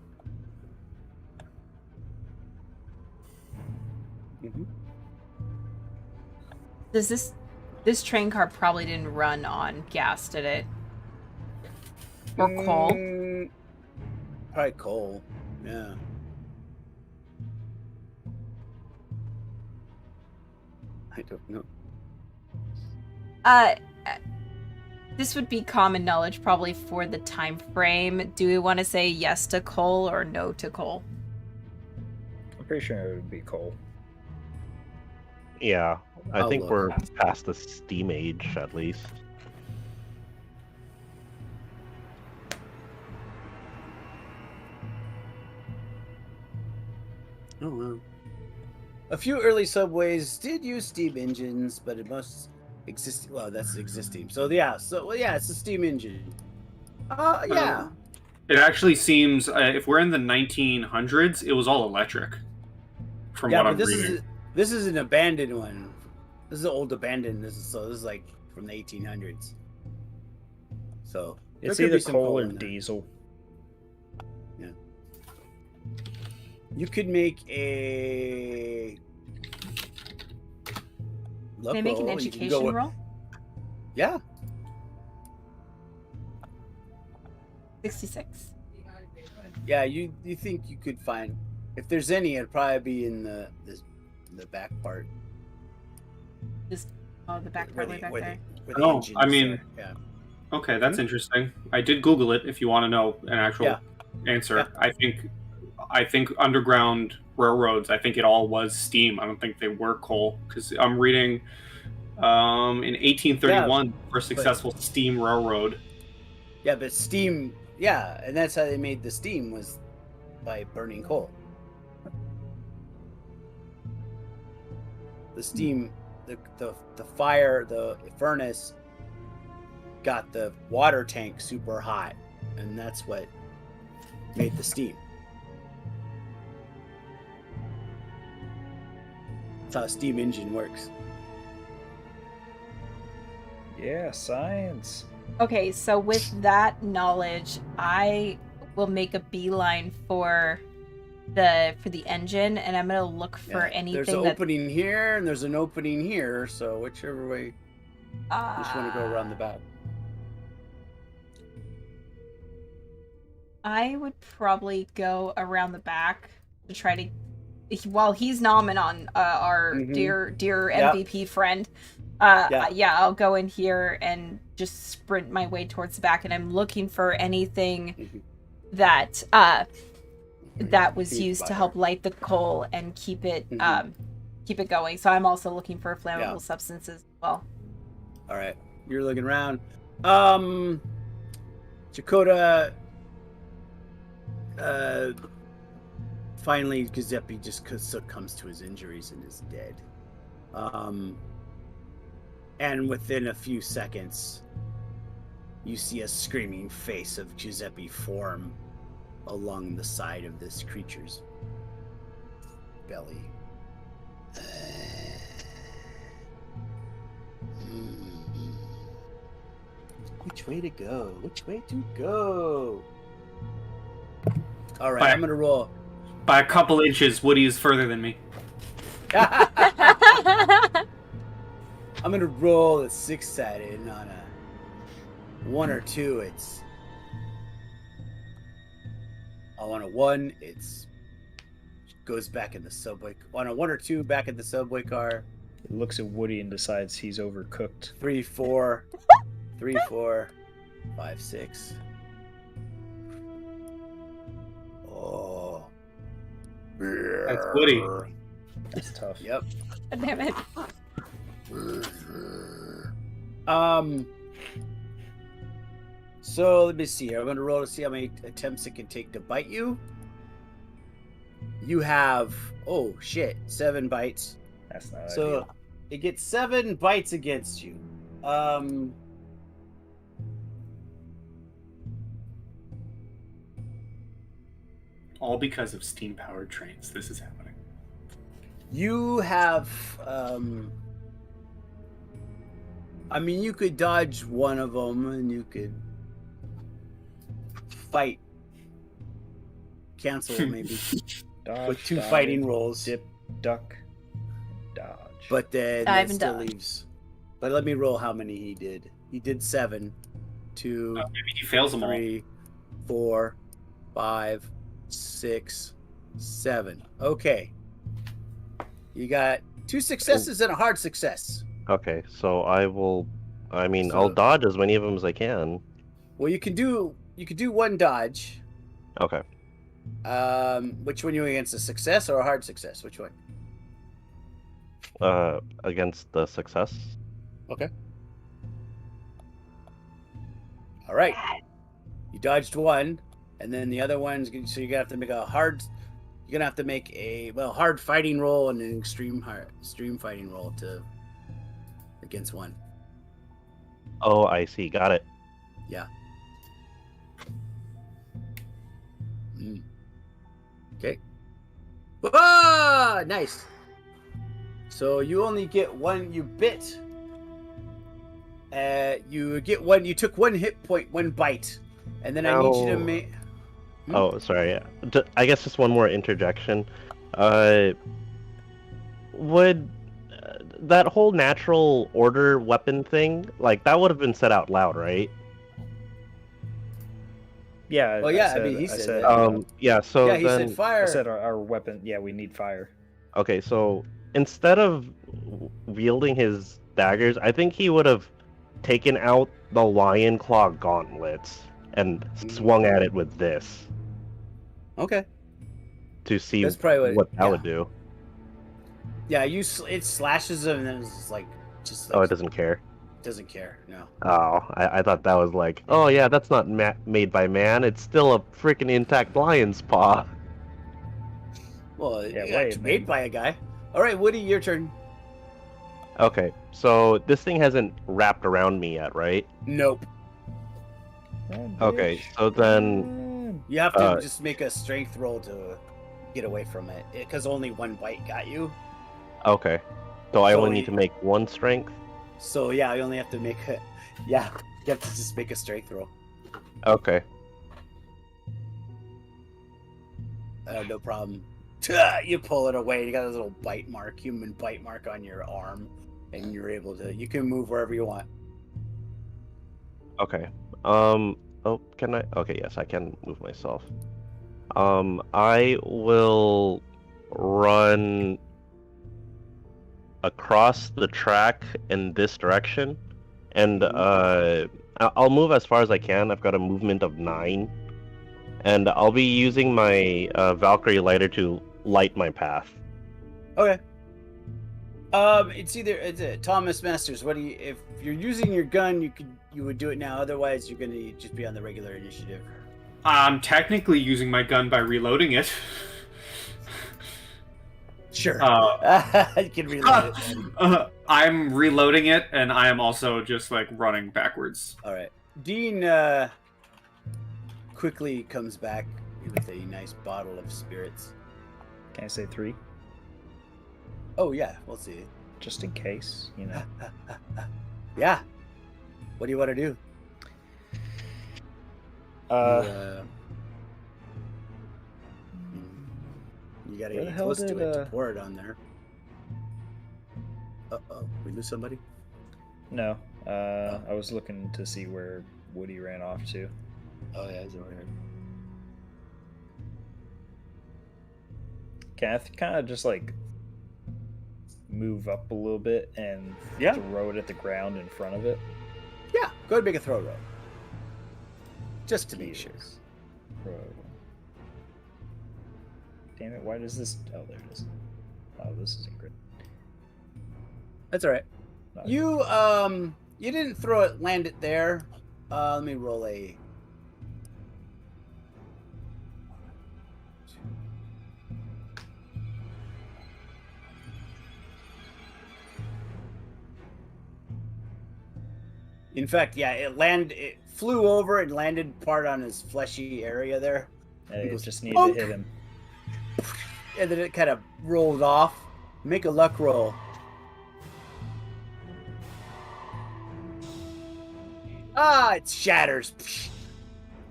this train car probably didn't run on gas, did it? Or coal? Probably coal. Yeah. I don't know. This would be common knowledge probably for the time frame. Do we want to say yes to coal or no to coal? I'm pretty sure it would be coal. Yeah, I I'll think look. we're past the steam age at least. Oh well. A few early subways did use steam engines, but it must exist. Well, that's existing. So yeah, it's a steam engine. Yeah. It actually seems, if we're in the 1900s, it was all electric. From Yeah, what but I'm reading. this is an abandoned one. This is an old abandoned. This is like from the 1800s. So there It's could be either some coal or in there. diesel. You could make a luck Can I make an roll. You can education go roll? Yeah. 66. Yeah, you think you could find, if there's any, it'd probably be in the back part. Just the back where part way the, back where there. the, where the Oh, engine I is mean- there. Okay, that's interesting. I did Google it. If you want to know an actual Yeah. answer, Yeah. I think underground railroads. I think it all was steam. I don't think they were coal because I'm reading in 1831 first successful steam railroad. Yeah, but steam, yeah, and that's how they made the steam, was by burning coal. The steam, the fire, the furnace got the water tank super hot, and that's what made the steam. That's how a steam engine works. Yeah, science. Okay, so with that knowledge, I will make a beeline for the engine, and I'm gonna look for There's anything an that opening here, and there's an opening here, so whichever way, you just want to go around the back. I would probably go around the back to try to, while he's nomming on our dear Yep. MVP friend. Yeah. I'll go in here and just sprint my way towards the back, and I'm looking for anything that was Feed used to fire. help light the coal and keep it going. So I'm also looking for flammable substances as well. All right, you're looking around. Chakota. Finally, Giuseppe just succumbs to his injuries and is dead. And within a few seconds, you see a screaming face of Giuseppe form along the side of this creature's belly. Which way to go? Which way to go? All right, Bye. I'm gonna roll. By a couple inches, Woody is further than me. I'm gonna roll a 6-sided, and on a 1 or 2, it's. On a 1, it's goes back in the subway. On a 1 or 2, back in the subway car. It looks at Woody and decides he's overcooked. 3, 4, 3, 4, 5, 6. Oh, That's Woody. That's tough. Yep. Damn it. So let me see here. I'm going to roll to see how many attempts it can take to bite you. You have, oh shit, 7 bites. That's not So ideal. it gets 7 bites against you. All because of steam-powered trains. This is happening. You have, I mean, you could dodge one of them, and you could fight. Cancel maybe Dodge, with 2 dive, fighting rolls. dip, duck, dodge. But then Dive that and still dodge. leaves. But let me roll how many he did. He did 7, 2, Maybe he fails them all. 3, 4, 5, 6, 7. Okay. You got 2 successes and a hard success. Okay, so I'll So- dodge as many of them as I can. Well, you can do 1 dodge. Okay. Which one you against, a success or a hard success? Which one? Against the success. Okay. All right. You dodged 1, and then the other one's so you're gonna have to make a hard. You're gonna have to make a hard fighting roll and an extreme fighting roll to against 1. Oh, I see. Got it. Yeah. Okay. Ah, nice. So you only get 1. You bit, You get one. You took 1 hit point, 1 bite, and then I need you to Now- make. Oh, sorry. I guess just one more interjection. Would that whole natural order weapon thing, like that would have been said out loud, right? Yeah. Well, yeah, I mean, he said that. Yeah. So Yeah, he then, said fire. I said our weapon. Yeah, we need fire. okay. So instead of wielding his daggers, I think he would have taken out the lion claw gauntlets and swung at it with this Okay. to see That's probably what that yeah. would do. Yeah, it slashes him, and then it's just like Oh, it doesn't care. doesn't care. No. Oh, I thought that was like, oh yeah, that's not made by man. It's still a freaking intact lion's paw. Well, Yeah, it's wait, made man. by a guy. All right, Woody, your turn. Okay, so this thing hasn't wrapped around me yet, right? Nope. Run, Okay, bitch, so then, run. You have to Uh, just make a strength roll to get away from it, because only 1 bite got you. okay. So I So only need you- to make 1 strength? So yeah, you only have to make it. Yeah, you have to just make a strength roll. Okay. No problem. You pull it away. You got a little bite mark, human bite mark on your arm, and you're able to. You can move wherever you want. Okay. Oh, can I? Okay, yes, I can move myself. I will run across the track in this direction, and I'll move as far as I can. I've got a movement of 9, and I'll be using my Valkyrie lighter to light my path. Okay. It's Thomas Masters. What do you? If you're using your gun, you would do it now. Otherwise, you're gonna just be on the regular initiative. I'm technically using my gun by reloading it. Sure. You can reload it. I'm reloading it, and I am also just like running backwards. All right. Dean quickly comes back with a nice bottle of spirits. Can I say 3? Oh yeah, we'll see. Just in case, you know. Yeah. What do you want to do? You gotta Where the get hell close to did, it to pour it on there. Uh-oh, we lose somebody? No. I was looking to see where Woody ran off to. Oh yeah, he's over here. Can I kind of just like move up a little bit and Yeah. throw it at the ground in front of it? Yeah, go ahead and make a throw roll. Just to be sure. Jesus. Throw. Damn it, why does this... Oh, there it is. Oh, this isn't great. That's all right. No. You didn't throw it, land it there. Let me roll a. In fact, yeah, it flew over and landed part on his fleshy area there, Hey, He it goes, just needed "Bonk." to hit him. and then it kind of rolled off. Make a luck roll. It shatters.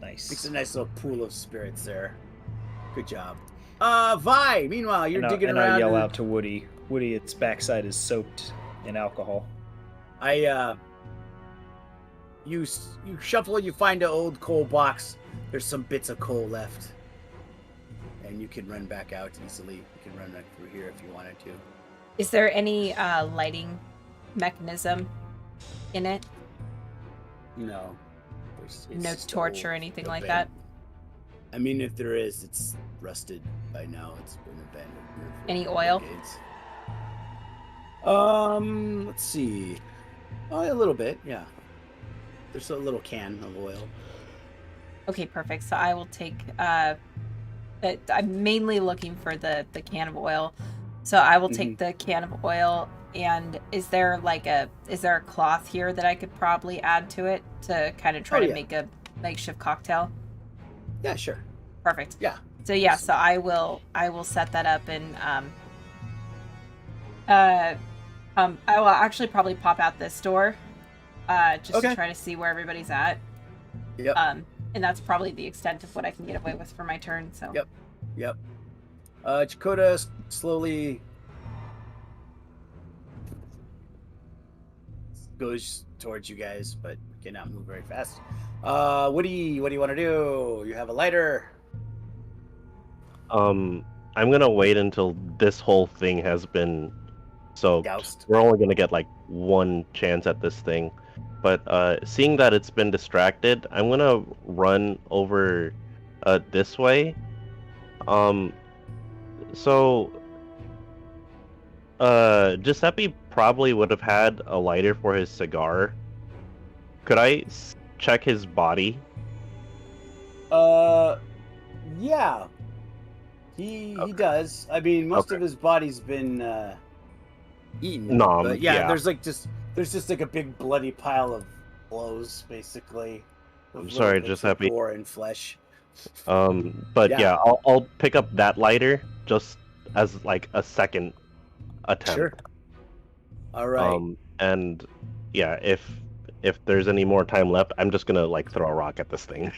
Nice. Makes a nice little pool of spirits there. Good job. Vi, meanwhile, you're digging and around. I yell in- out to Woody. Woody, its backside is soaked in alcohol. You shuffle, you find an old coal box. There's some bits of coal left. And you can run back out easily. You can run back through here if you wanted to. Is there any lighting mechanism in it? No. It's No just torch or old, anything like abandoned. that? I mean, if there is, it's rusted by now. It's been abandoned. for Any oil? decades. Let's see. Oh, a little bit, yeah. There's a little can of oil. Okay, perfect. So I will take. I'm mainly looking for the can of oil, so I will take the can of oil. And is there a cloth here that I could probably add to it to kind of try to yeah. make a makeshift cocktail? Yeah, sure. Perfect. Yeah. So yeah, so I will set that up and I will actually probably pop out this door just to Okay. try to see where everybody's at. Yep. And that's probably the extent of what I can get away with for my turn. So. Yep. Yep. Chakota slowly goes towards you guys, but cannot move very fast. Woody, what do you want to do? You have a lighter. I'm gonna wait until this whole thing has been soaked. Doused. We're only gonna get like one chance at this thing. But seeing that it's been distracted, I'm gonna run over this way. Um so Giuseppe probably would have had a lighter for his cigar. Could I check his body? Yeah. He Okay. does. I mean, most Okay. of his body's been eaten. Nom, But yeah, yeah. there's just like a big bloody pile of blows, basically. I'm With sorry, little bits of Giuseppe. gore and flesh. But Yeah. yeah, I'll pick up that lighter just as like a second attempt. Sure. All right. And yeah, if there's any more time left, I'm just gonna like throw a rock at this thing.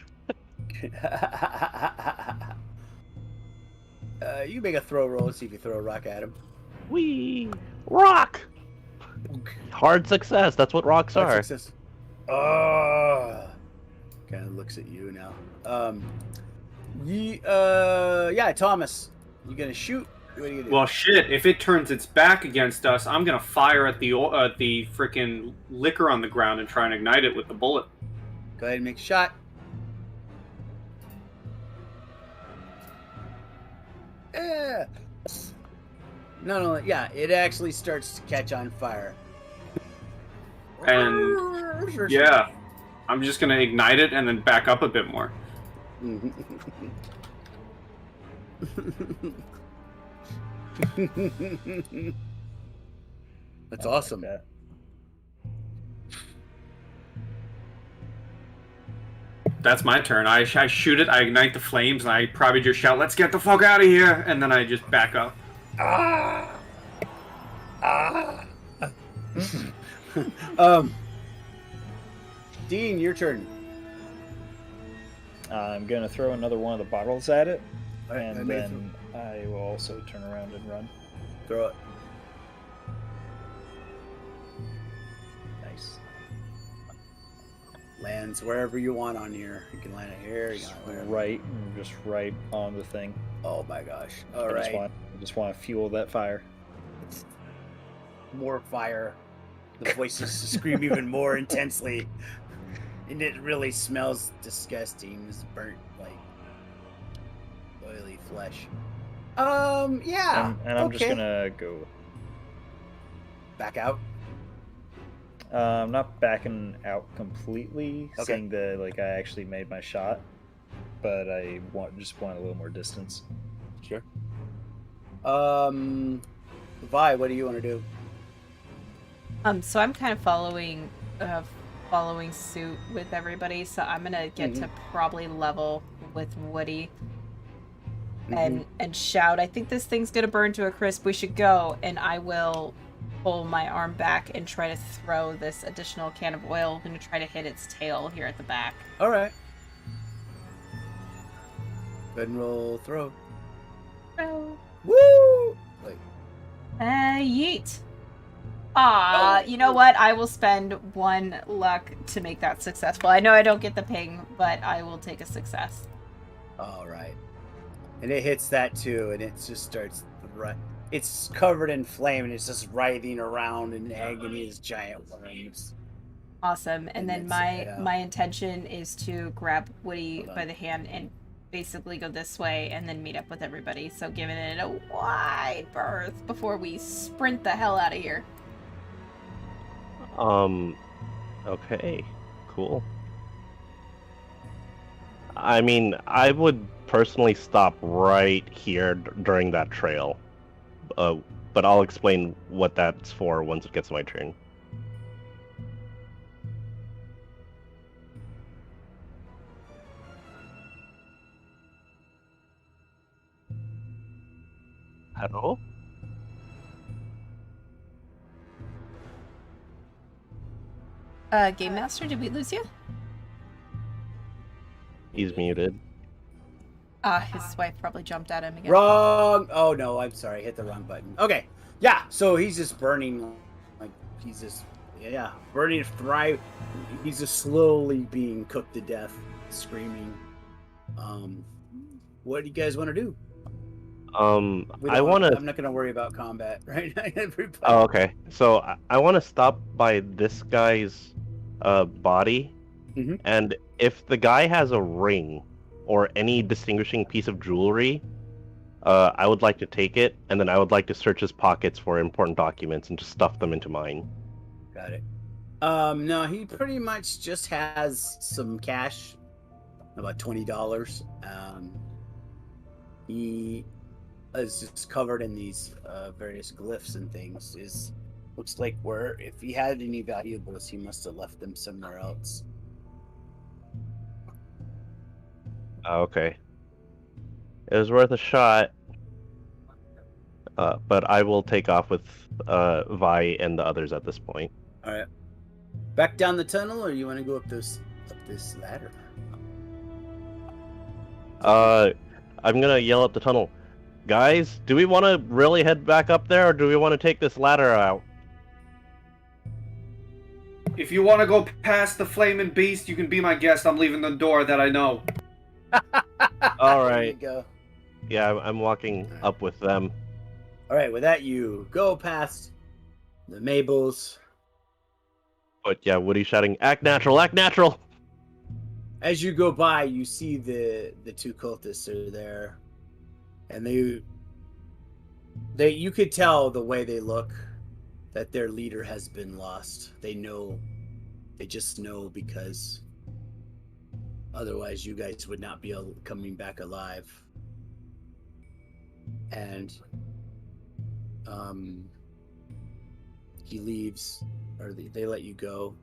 You make a throw roll. See if you throw a rock at him. Wee rock! Hard success. That's what rocks Hard are. success. Kind of looks at you now. Yeah, Thomas, you gonna shoot? What are you gonna do? Well, shit. If it turns its back against us, I'm gonna fire at the freaking liquor on the ground and try and ignite it with the bullet. Go ahead and make a shot. Yeah. No, yeah, it actually starts to catch on fire. And yeah, I'm just gonna ignite it and then back up a bit more. That's awesome. Like that. That's my turn. I shoot it, I ignite the flames, and I probably just shout, "Let's get the fuck out of here!" And then I just back up. Dean, your turn. I'm gonna throw another one of the bottles at it, All right, and then I will also turn around and run. throw it. Nice. Lands wherever you want on here. You can land it here. You can land it wherever. Just right on the thing. Oh my gosh! All I right, just want to fuel that fire. more fire. The voices scream even more intensely, and it really smells disgusting. It's burnt, like oily flesh. Yeah. And I'm just okay. gonna go. Back out. I'm not backing out completely, Okay. saying that like I actually made my shot, but I just want a little more distance. Sure. Vi, what do you want to do? So I'm kind of following suit with everybody. So I'm gonna get to probably level with Woody and shout, "I think this thing's gonna burn to a crisp. We should go." And I will pull my arm back and try to throw this additional can of oil. I'm gonna try to hit its tail here at the back. All right. Go ahead and roll throw. Oh. Woo! Wait. Yeet. You know what? I will spend 1 luck to make that successful. I know I don't get the ping, but I will take a success. All right. And it hits that too, and it just starts. It's covered in flame, and it's just writhing around in agony as giant worms. Awesome. And then it's, my intention is to grab Woody Hold on. by the hand and basically go this way and then meet up with everybody. So giving it a wide berth before we sprint the hell out of here. Okay, cool. I mean, I would personally stop right here during that trail. But I'll explain what that's for once it gets my turn. Hello? Game Master, did we lose you? He's muted. His wife probably jumped at him again. Wrong. Oh no, I'm sorry. Hit the wrong button. Okay. Yeah. So he's just burning, like he's just burning, thrive. He's just slowly being cooked to death, screaming. What do you guys want to do? I want to. I'm not gonna worry about combat right now. Everybody. Oh, okay. So I want to stop by this guy's body, Mhm. and if the guy has a ring or any distinguishing piece of jewelry, I would like to take it, and then I would like to search his pockets for important documents and just stuff them into mine. Got it. No, he pretty much just has some cash, about $20. He is just covered in these various glyphs and things. Looks like if he had any valuables, he must have left them somewhere else. Okay. It was worth a shot. But I will take off with Vi and the others at this point. All right. Back down the tunnel, or you want to go up this ladder? I'm gonna yell up the tunnel. Guys, do we want to really head back up there, or do we want to take this ladder out? If you want to go past the flaming beast, you can be my guest. I'm leaving the door that I know. All There right. you go. Yeah, I'm walking up with them. All right. With that, you go past the Mabels. But yeah, Woody shouting, "Act natural! Act natural!" As you go by, you see the two cultists are there, and you could tell the way they look that their leader has been lost. They just know, because otherwise you guys would not be coming back alive. And he leaves, or they let you go.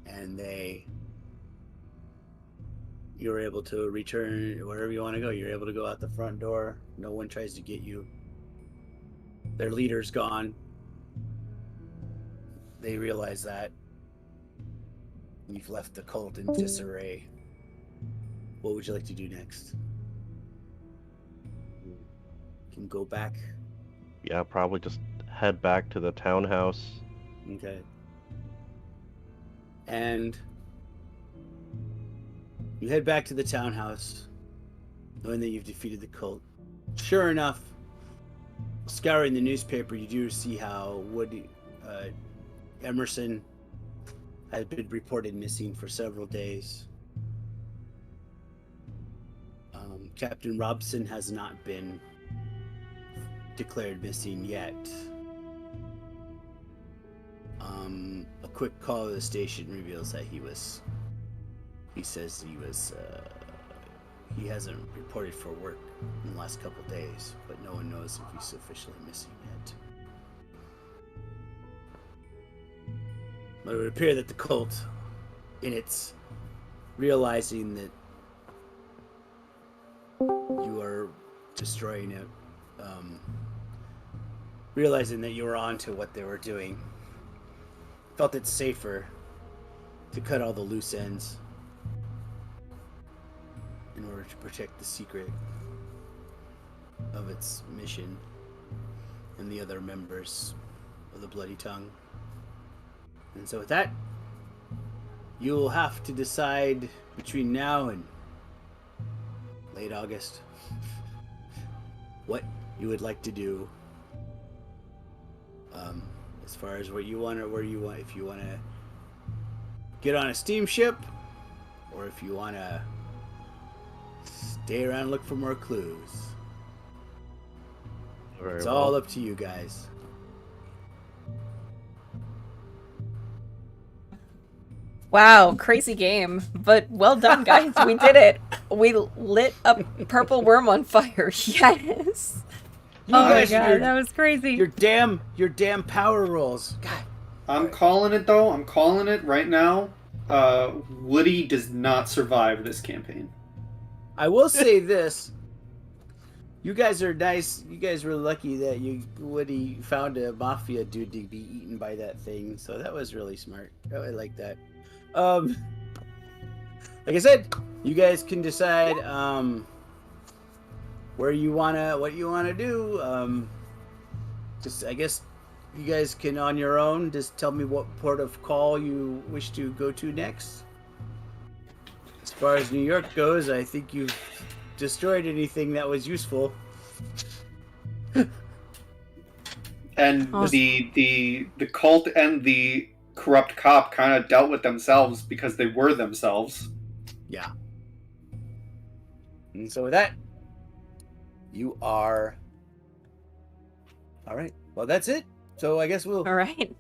And you're able to return wherever you want to go. You're able to go out the front door. No one tries to get you. Their leader's gone. They realize that. You've left the cult in disarray. What would you like to do next? You can go back. Yeah, probably just head back to the townhouse. Okay. And you head back to the townhouse, knowing that you've defeated the cult. Sure enough, scouring the newspaper, you do see how Emerson has been reported missing for several days. Captain Robson has not been declared missing yet. A quick call to the station reveals that he hasn't reported for work in the last couple days, but no one knows if he's officially missing yet. But it would appear that the cult, in its realizing that you are destroying it, realizing that you were onto what they were doing, felt it safer to cut all the loose ends in order to protect the secret of its mission and the other members of the Bloody Tongue. And so with that, you'll have to decide between now and late August what you would like to do, as far as what you want or where you want. If you want to get on a steamship, or if you want to stay around and look for more clues. It's all up to you guys. Wow, crazy game, but well done, guys. We did it. We lit a purple worm on fire. Yes. You Oh my guys, god, that was crazy. Your damn power rolls. God. I'm calling it, though. I'm calling it right now. Woody does not survive this campaign. I will say this. You guys are nice. You guys were lucky that Woody found a mafia dude to be eaten by that thing. So that was really smart. I like that. Like I said, you guys can decide what you wanna do. Just I guess you guys can on your own just tell me what port of call you wish to go to next. As far as New York goes, I think you've destroyed anything that was useful. And Awesome. the cult and the corrupt cop kind of dealt with themselves because they were themselves. Yeah. And so with that, you are all right. Well, that's it. So I guess we'll All right.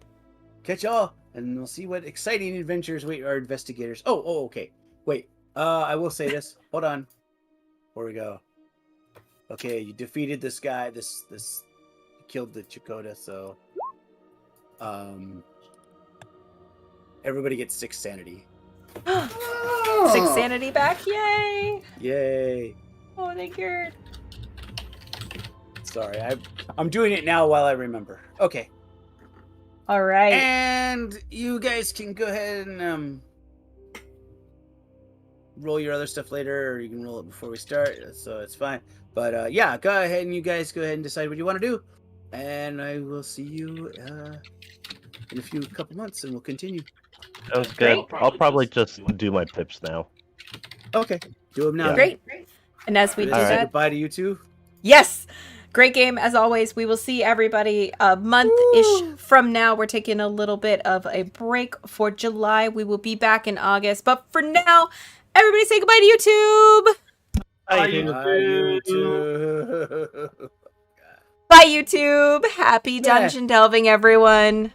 catch y'all, and we'll see what exciting adventures wait our investigators. Oh, okay. Wait. I will say this. Hold on. Before we go. Okay, you defeated this guy. This you killed the Chakota. So, everybody gets 6 sanity. 6 sanity back. Yay. Yay! Oh, thank you. Sorry, I'm doing it now while I remember. Okay. All right. And you guys can go ahead and roll your other stuff later, or you can roll it before we start, so it's fine. But yeah, go ahead and you guys go ahead and decide what you want to do, and I will see you in a couple months, and we'll continue. Sounds Great. good. I'll probably just do my pips now. Okay, do them now. Yeah. Great. And as we do Say that, goodbye to you two. yes, great game as always. We will see everybody a month-ish from now. We're taking a little bit of a break for July. We will be back in August. But for now, everybody say goodbye to YouTube. Bye, YouTube. Bye, YouTube. Happy dungeon delving, everyone.